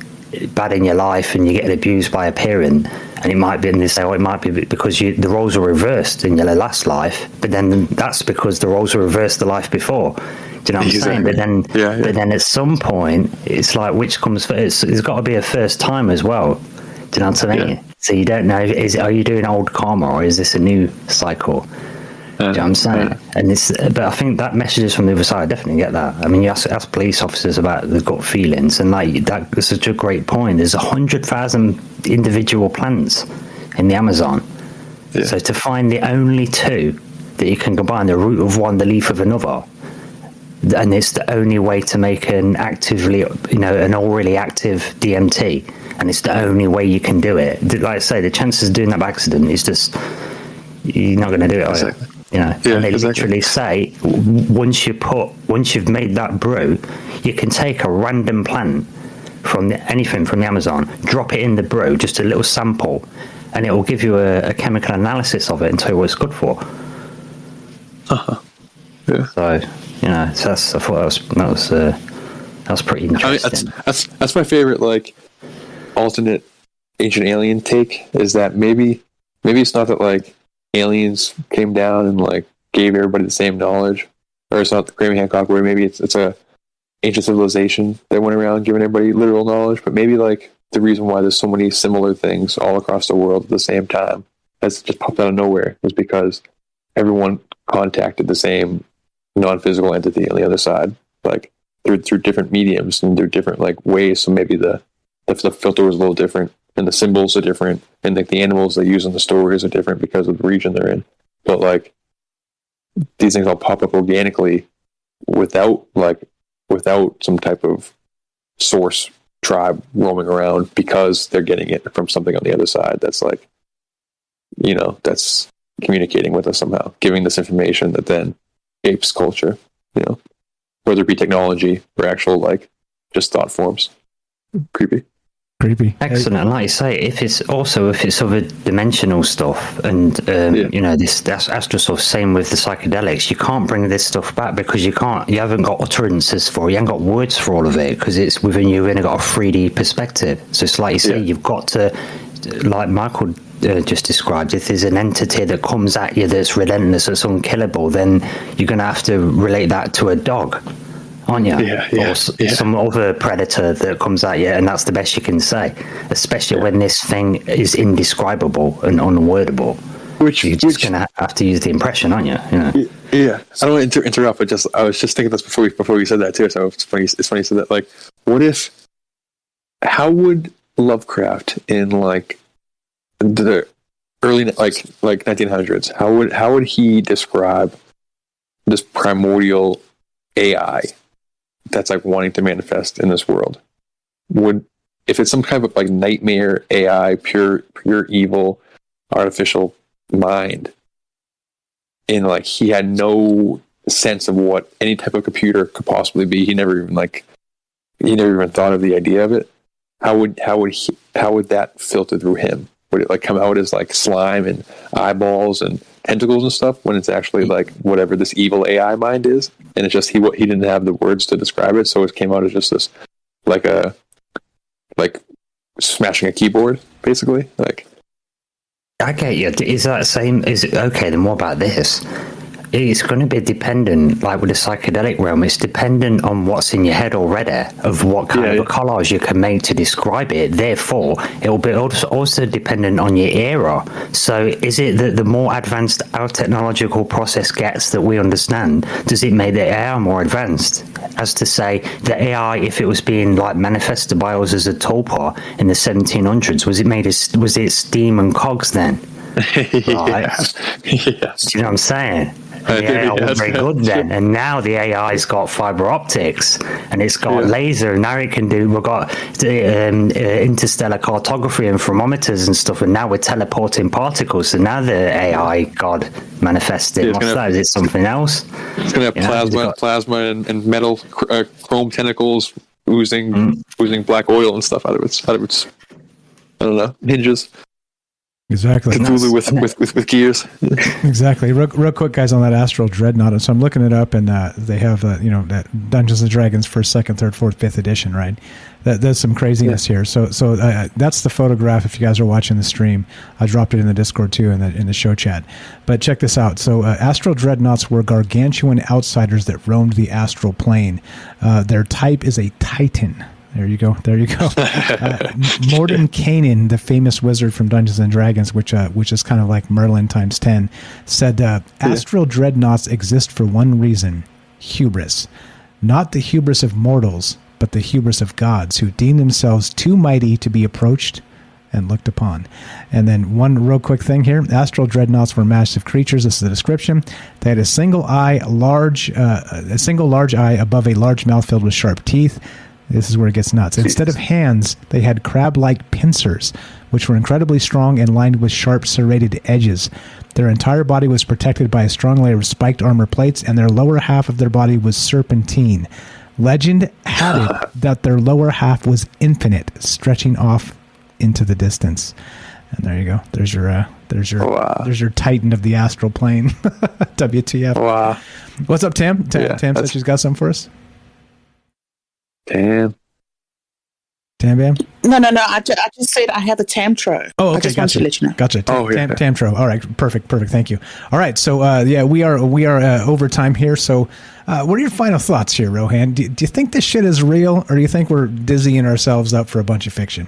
bad in your life and you get abused by a parent, and it might be, and they say, it might be because the roles are reversed in your last life, but then that's because the roles are reversed the life before. Do you know what I'm saying? But then at some point, it's like, which comes first? There's got to be a first time as well. Do you know what I mean? So you don't know, are you doing old karma, or is this a new cycle? Do you know what I'm saying? But I think that messages from the other side, I definitely get that. I mean, you ask police officers about the gut feelings, and that's such a great point. There's 100,000 individual plants in the Amazon. Yeah. So to find the only two that you can combine, the root of one, the leaf of another, and it's the only way to make an already active DMT, and it's the only way you can do it. Like I say, the chances of doing that by accident is just, you're not going to do it. Exactly. And they literally say, once you've made that brew, you can take a random plant from anything from the Amazon, drop it in the brew, just a little sample, and it will give you a chemical analysis of it and tell you what it's good for. Yeah. So I thought that was pretty interesting. I mean, that's my favorite, like, alternate ancient alien take, is that maybe it's not that like aliens came down and like gave everybody the same knowledge, or it's not the Graham Hancock, where maybe it's a ancient civilization that went around giving everybody literal knowledge, but maybe like the reason why there's so many similar things all across the world at the same time that's just popped out of nowhere is because everyone contacted the same non-physical entity on the other side, like through different mediums and through different like ways. So maybe the filter was a little different, and the symbols are different, and like the animals they use in the stories are different because of the region they're in. But like these things all pop up organically without some type of source tribe roaming around, because they're getting it from something on the other side that's like, that's communicating with us somehow, giving this information that then apes culture, whether it be technology or actual like just thought forms. Creepy. Excellent. And like you say, if it's other dimensional stuff, and this astral stuff, same with the psychedelics, you can't bring this stuff back because you haven't got utterances for it, you haven't got words for all of it, because it's within you, and got a 3D perspective. So it's like you say, you've got to, like Michael just described, if there's an entity that comes at you that's relentless, that's unkillable, then you're going to have to relate that to a dog. aren't you? Yeah. Or some other predator that comes at you, and that's the best you can say, especially when this thing is indescribable and unwordable. Which you're just going to have to use the impression, aren't you? Yeah. I don't want to interrupt, but I was just thinking this before we said that too. So it's funny you said that. Like, how would Lovecraft in like the early like 1900s, how would he describe this primordial AI that's like wanting to manifest in this world? If it's some kind of like nightmare AI, pure evil, artificial mind, and like he had no sense of what any type of computer could possibly be, he never even thought of the idea of it. How would that filter through him? Would it like come out as like slime and eyeballs and tentacles and stuff when it's actually like whatever this evil AI mind is? And it's just he didn't have the words to describe it, so it came out as just this like smashing a keyboard, basically. Like, I get you. Is that same? Is it okay? Then what about this? It's going to be dependent, like with the psychedelic realm, it's dependent on what's in your head already, of what kind of a collage you can make to describe it. Therefore, it will be also dependent on your era. So is it that the more advanced our technological process gets that we understand, does it make the AI more advanced? As to say, the AI, if it was being like manifested by us as a tulpa in the 1700s, was it steam and cogs then? Right? Do you know what I'm saying? The AI was very good then, and now the AI's got fiber optics and it's got laser, and now it can do. We've got interstellar cartography and thermometers and stuff, and now we're teleporting particles. So now the AI God manifested. What's that? Is it something else? It's going to have plasma and metal chrome tentacles oozing black oil and stuff out of its I don't know, hinges. Exactly. Cthulhu with gears. Exactly. Real quick, guys, on that Astral Dreadnought. So I'm looking it up, and they have that Dungeons and Dragons 1st, 2nd, 3rd, 4th, 5th edition, right? There's some craziness here. So that's the photograph. If you guys are watching the stream, I dropped it in the Discord too, in the show chat. But check this out. So Astral Dreadnoughts were gargantuan outsiders that roamed the astral plane. Their type is a Titan. There you go. Morden Kanan, the famous wizard from Dungeons and Dragons, which is kind of like Merlin times 10, said astral dreadnoughts exist for one reason: hubris. Not the hubris of mortals, but the hubris of gods, who deem themselves too mighty to be approached and looked upon. And then one real quick thing here: astral dreadnoughts were massive creatures. This is the description. They had a single large eye above a large mouth filled with sharp teeth. This is where it gets nuts. Instead of hands, they had crab-like pincers, which were incredibly strong and lined with sharp serrated edges. Their entire body was protected by a strong layer of spiked armor plates, and their lower half of their body was serpentine. Legend had it that their lower half was infinite, stretching off into the distance. And there you go. There's your Titan of the astral plane. WTF. Wow. What's up, Tam? Tam said she's got something for us. Tam Bam? No. I just said I have a Tamtro. Oh, okay. I just want to let you know. Gotcha. Tamtro. All right. Perfect. Thank you. All right. So, we are over time here. So, what are your final thoughts here, Rohan? Do you think this shit is real, or do you think we're dizzying ourselves up for a bunch of fiction?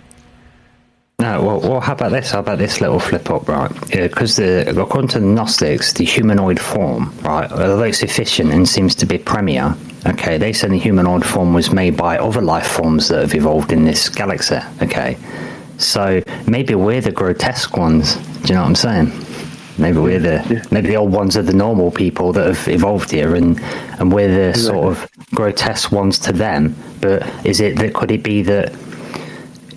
No, well, how about this? How about this little flip up, right? Because according to the Gnostics, the humanoid form, right, although it's efficient and seems to be premier, okay, they say the humanoid form was made by other life forms that have evolved in this galaxy, okay? So maybe we're the grotesque ones. Do you know what I'm saying? Maybe we're maybe the old ones are the normal people that have evolved here, and we're the sort of grotesque ones to them. But could it be that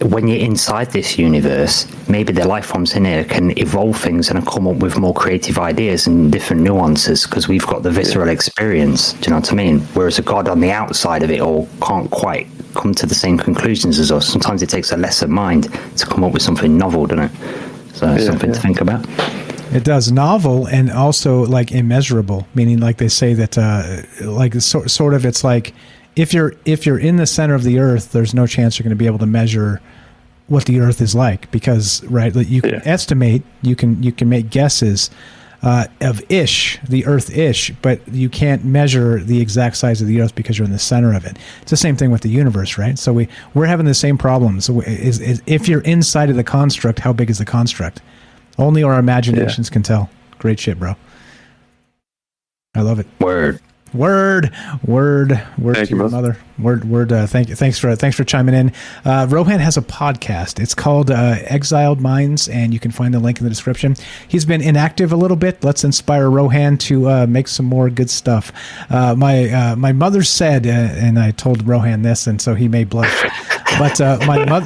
when you're inside this universe, maybe the life forms in here can evolve things and come up with more creative ideas and different nuances, because we've got the visceral experience. Do you know what I mean? Whereas a god on the outside of it all can't quite come to the same conclusions as us. Sometimes it takes a lesser mind to come up with something novel, doesn't it? So something to think about. It does. Novel and also like immeasurable, meaning like they say that sort of it's like if you're in the center of the earth, there's no chance you're going to be able to measure what the earth is like, because you can estimate, you can make guesses, of the Earth-ish, but you can't measure the exact size of the Earth because you're in the center of it. It's the same thing with the universe, right? So we're having the same problem. So is if you're inside of the construct, how big is the construct? Only our imaginations can tell. Great shit, bro. I love it. Word Thank to your mother. Word. Thank you. Thanks for chiming in. Rohan has a podcast. It's called Exiled Minds, and you can find the link in the description. He's been inactive a little bit. Let's inspire Rohan to make some more good stuff. My mother said, and I told Rohan this, and so he may blush. But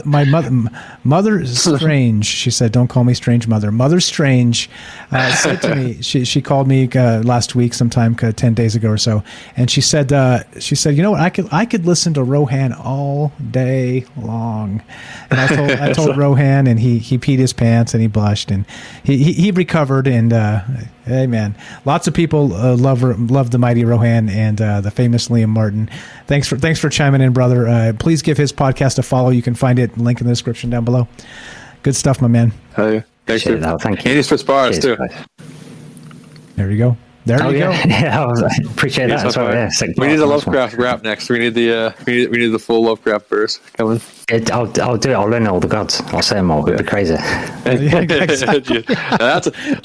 my mother Strange, she said, "Don't call me Strange Mother." Mother Strange said to me, she called me last week, sometime 10 days ago or so, and she said, you know what, I could listen to Rohan all day long. And I told Rohan, and he peed his pants and he blushed, and he recovered. And hey man, lots of people love the mighty Rohan and the famous Liam Martin. Thanks for chiming in, brother. Please give his podcast a follow. You can find it, link in the description down below. Good stuff, my man. Hell yeah. Thanks, dude. Thank you. And he spits bars too. There you go. There you go. Yeah, I appreciate that. We need a Lovecraft rap next. We need the full Lovecraft verse coming. I'll do it. I'll learn all the gods. I'll say them all. It'll be crazy. Exactly.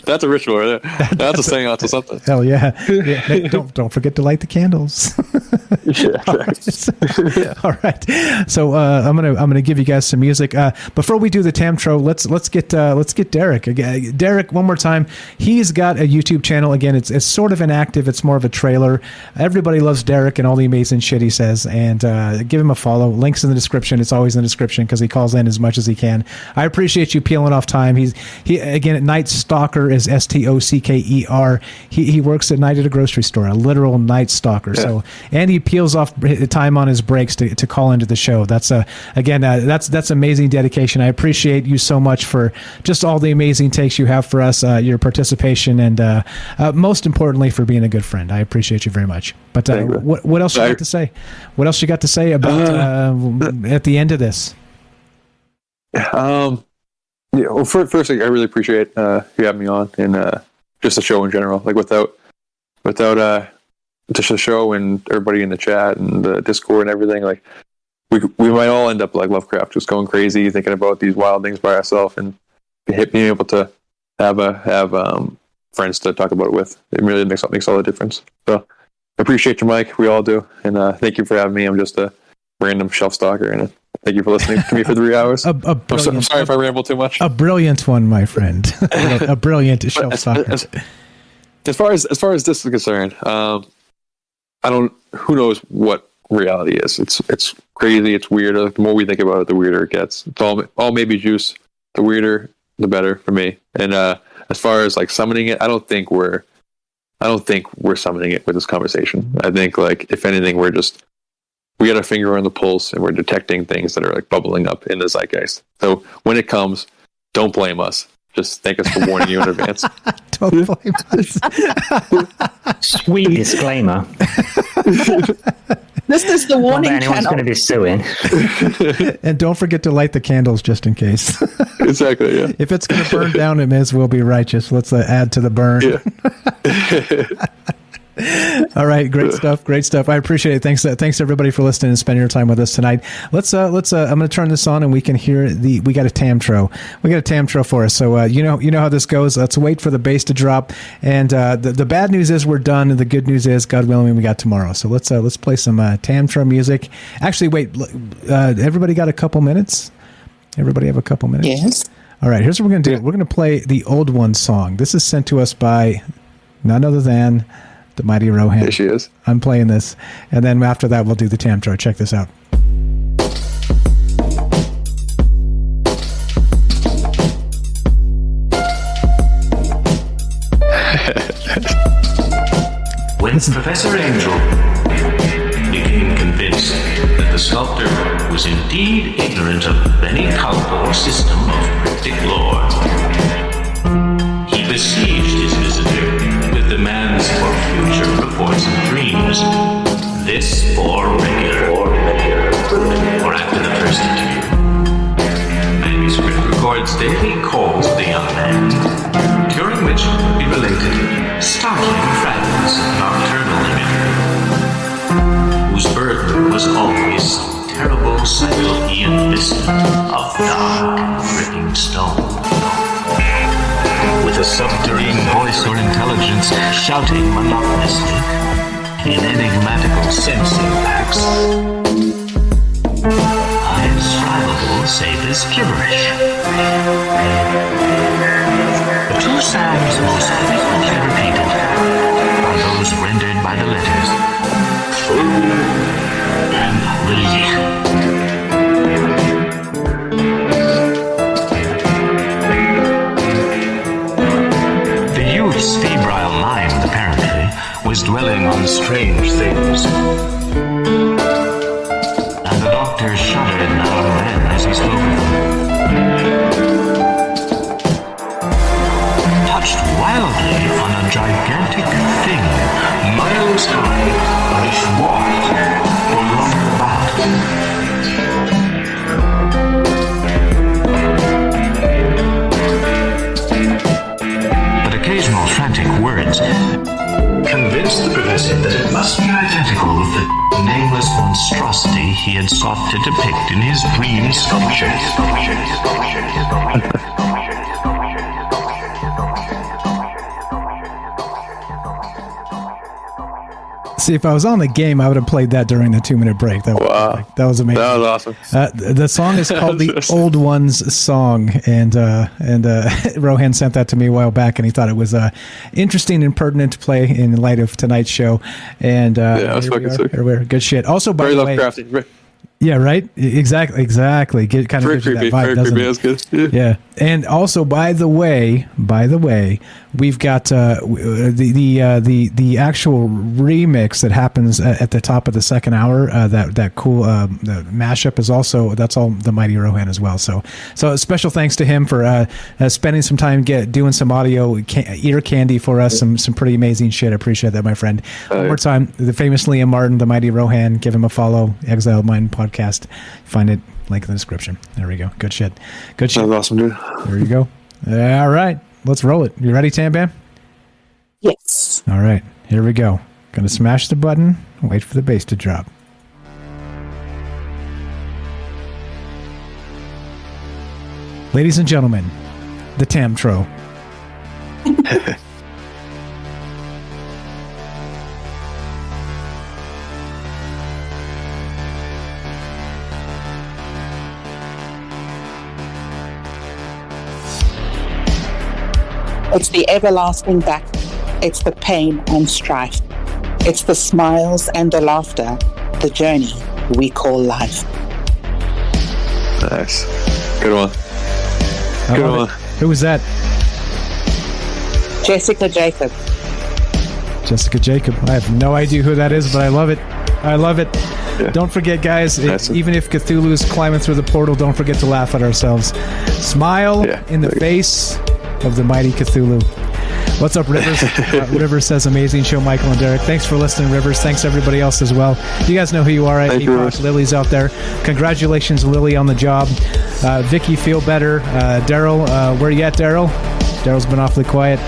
That's a ritual right there. That's a saying out to something. Hell yeah. Don't forget to light the candles. All right. So I'm gonna give you guys some music. Before we do the Tamtro, let's get Derek. Derek, one more time. He's got a YouTube channel. Again, it's sort of inactive. It's more of a trailer. Everybody loves Derek and all the amazing shit he says. And give him a follow. Links in the description. It's always in the description because he calls in as much as he can. I appreciate you peeling off time. He again at Nightstocker is Stocker. He works at night at a grocery store, a literal night stalker. Yeah. So and he peels off time on his breaks to call into the show. That's that's amazing dedication. I appreciate you so much for just all the amazing takes you have for us, your participation, and most importantly for being a good friend. I appreciate you very much. But what else you got to say? What else you got to say about at the end of this? Well, firstly, I really appreciate you having me on, and just the show in general. Like without just the show and everybody in the chat and the Discord and everything, like we might all end up like Lovecraft, just going crazy, thinking about these wild things by ourselves, and being able to have friends to talk about it with. It really makes all the difference. So I appreciate you, Mike. We all do, and thank you for having me. I'm just a random shelf stalker, and thank you for listening to me for 3 hours. I'm sorry if I ramble too much. A brilliant one, my friend. a brilliant shelf stalker. As far as this is concerned, who knows what reality is. It's crazy. It's weird. The more we think about it, the weirder it gets. It's all maybe juice. The weirder, the better for me. And as far as like summoning it, I don't think we're summoning it with this conversation. I think like if anything, we got our finger on the pulse and we're detecting things that are like bubbling up in the zeitgeist. So when it comes, don't blame us. Just thank us for warning you in advance. Don't blame us. Sweet disclaimer. This is the warning channel. Anyone's going to be suing. And don't forget to light the candles just in case. Exactly, yeah. If it's going to burn down, it may as well be righteous. Let's add to the burn. Yeah. All right, great stuff. I appreciate it. Thanks everybody for listening and spending your time with us tonight. Let's I'm going to turn this on and we can hear we got a Tamtro. We got a Tamtro for us. So you know how this goes. Let's wait for the bass to drop. And the bad news is we're done, and the good news is, God willing, we got tomorrow. So let's play some Tamtro music. Actually, wait. Everybody got a couple minutes? Everybody have a couple minutes? Yes. All right. Here's what we're going to do. We're going to play the Old One song. This is sent to us by none other than the mighty Rohan. There she is. I'm playing this. And then after that, we'll do the Tamtro. Check this out. When Professor Angel became convinced that the sculptor was indeed ignorant of any culpable system of cryptic lore, he besieged his visitor with demands for future reports and dreams. This or regular, or after the first interview. Manuscript records daily calls of the young man, during which he related motorcycle he enlisted of dark, dripping stone. With a subterranean voice or intelligence shouting monotonously in enigmatical sensing packs. Indescribable save as gibberish. The two sounds most frequently repeated are those rendered by the letters Fu and Li. His febrile mind, apparently, was dwelling on strange things. And the doctor shuddered now and then as he spoke of them. Touched wildly on a gigantic thing, miles high, which walked or roamed about. Occasional frantic words convinced the professor that it must be identical with the nameless monstrosity he had sought to depict in his dream sculpture. See, if I was on the game, I would have played that during the 2-minute break. That was amazing. That was awesome. The song is called The Old Ones Song, and Rohan sent that to me a while back, and he thought it was interesting and pertinent to play in light of tonight's show. And yeah, that's fucking sick. Good shit. Also, by the way, Lovecrafty. Yeah, right. Exactly. Get kind of very gives you creepy. that vibe, Very doesn't creepy. it? That's good. Yeah, and also by the way, we've got the actual remix that happens at the top of the second hour. That cool the mashup is also that's all the Mighty Rohan as well. So special thanks to him for spending some time doing some audio ear candy for us. Some pretty amazing shit. I appreciate that, my friend. One more time, the famous Liam Martin, the Mighty Rohan. Give him a follow. Exiled Mind Podcast. Find it, link in the description. There we go. Good shit. That was awesome, dude. There you go. All right, let's roll it. You ready, Tam Bam? Yes. All right, here we go. Gonna smash the button. Wait for the bass to drop. Ladies and gentlemen, the Tamtro. It's the everlasting battle. It's the pain and strife. It's the smiles and the laughter, the journey we call life. Nice. Good one. Good one. Who was that? Jessica Jacob. Jessica Jacob. I have no idea who that is, but I love it. I love it. Yeah. Don't forget, guys, even if Cthulhu is climbing through the portal, don't forget to laugh at ourselves. Smile in the face of the mighty Cthulhu. What's up, Rivers? Rivers says, amazing show, Michael and Derek. Thanks for listening, Rivers. Thanks, everybody else as well. You guys know who you are. Lily's out there. Congratulations, Lily, on the job. Vicky, feel better. Daryl, where you at, Daryl? Daryl's been awfully quiet.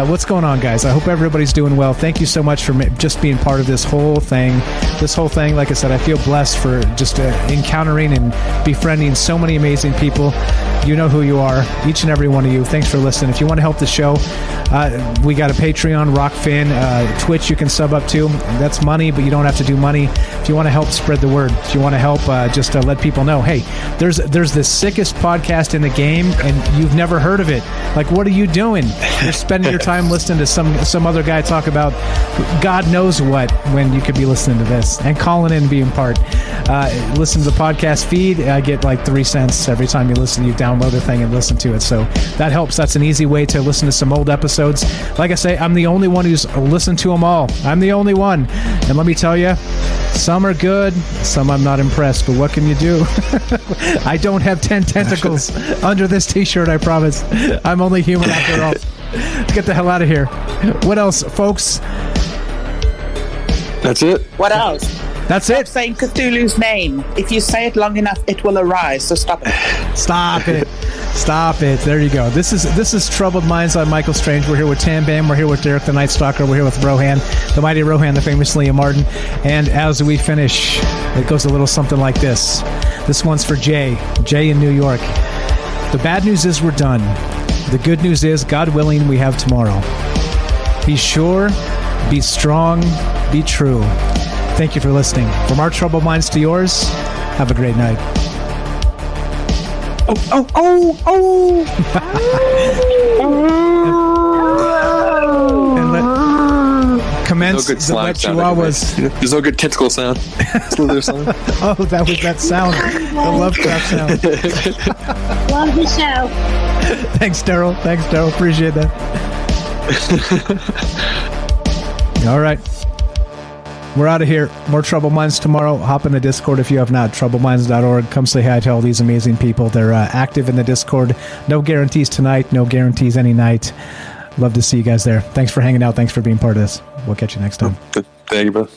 What's going on, guys? I hope everybody's doing well. Thank you so much for just being part of this whole thing. Like I said, I feel blessed for just encountering and befriending so many amazing people. You know who you are, each and every one of you. Thanks for listening. If you want to help the show, we got a Patreon, Rockfin, Twitch you can sub up to. That's money, but you don't have to do money. If you want to help spread the word, if you want to help just let people know, hey, there's the sickest podcast in the game and you've never heard of it. Like, what are you doing? You're spending your time listening to some other guy talk about God knows what when you could be listening to this and calling in and being part. Listen to the podcast feed. I get like 3 cents every time you listen. You download the thing and listen to it. So that helps. That's an easy way to listen to some old episodes. Like I say, I'm the only one who's listened to them all. I'm the only one. And let me tell you, some are good, some I'm not impressed, but what can you do? I don't have 10 tentacles under this t-shirt, I promise. I'm only human after all. Let's get the hell out of here. What else, folks? That's it. What else? That's Stop it. saying Cthulhu's name. If you say it long enough, it will arise. So stop it. Stop it. Stop it. There you go. This is Troubled Minds on Michael Strange. We're here with Tam Bam. We're here with Derek the Nightstocker. We're here with Rohan, the mighty Rohan, the famous Liam Martin. And as we finish, it goes a little something like this. This one's for Jay. Jay in New York. The bad news is we're done. The good news is, God willing, we have tomorrow. Be sure, be strong, be true. Thank you for listening. From our troubled minds to yours, have a great night. And let commence no good the wet chihuahuas. There's no good tentacle sound. Slither sound. Oh, that was that sound. The Lovecraft sound. Love the show. Thanks, Daryl. Appreciate that. All right. We're out of here. More Troubled Minds tomorrow. Hop in the Discord if you have not. TroubledMinds.org. Come say hi to all these amazing people. They're active in the Discord. No guarantees tonight. No guarantees any night. Love to see you guys there. Thanks for hanging out. Thanks for being part of this. We'll catch you next time. Thank you, bro.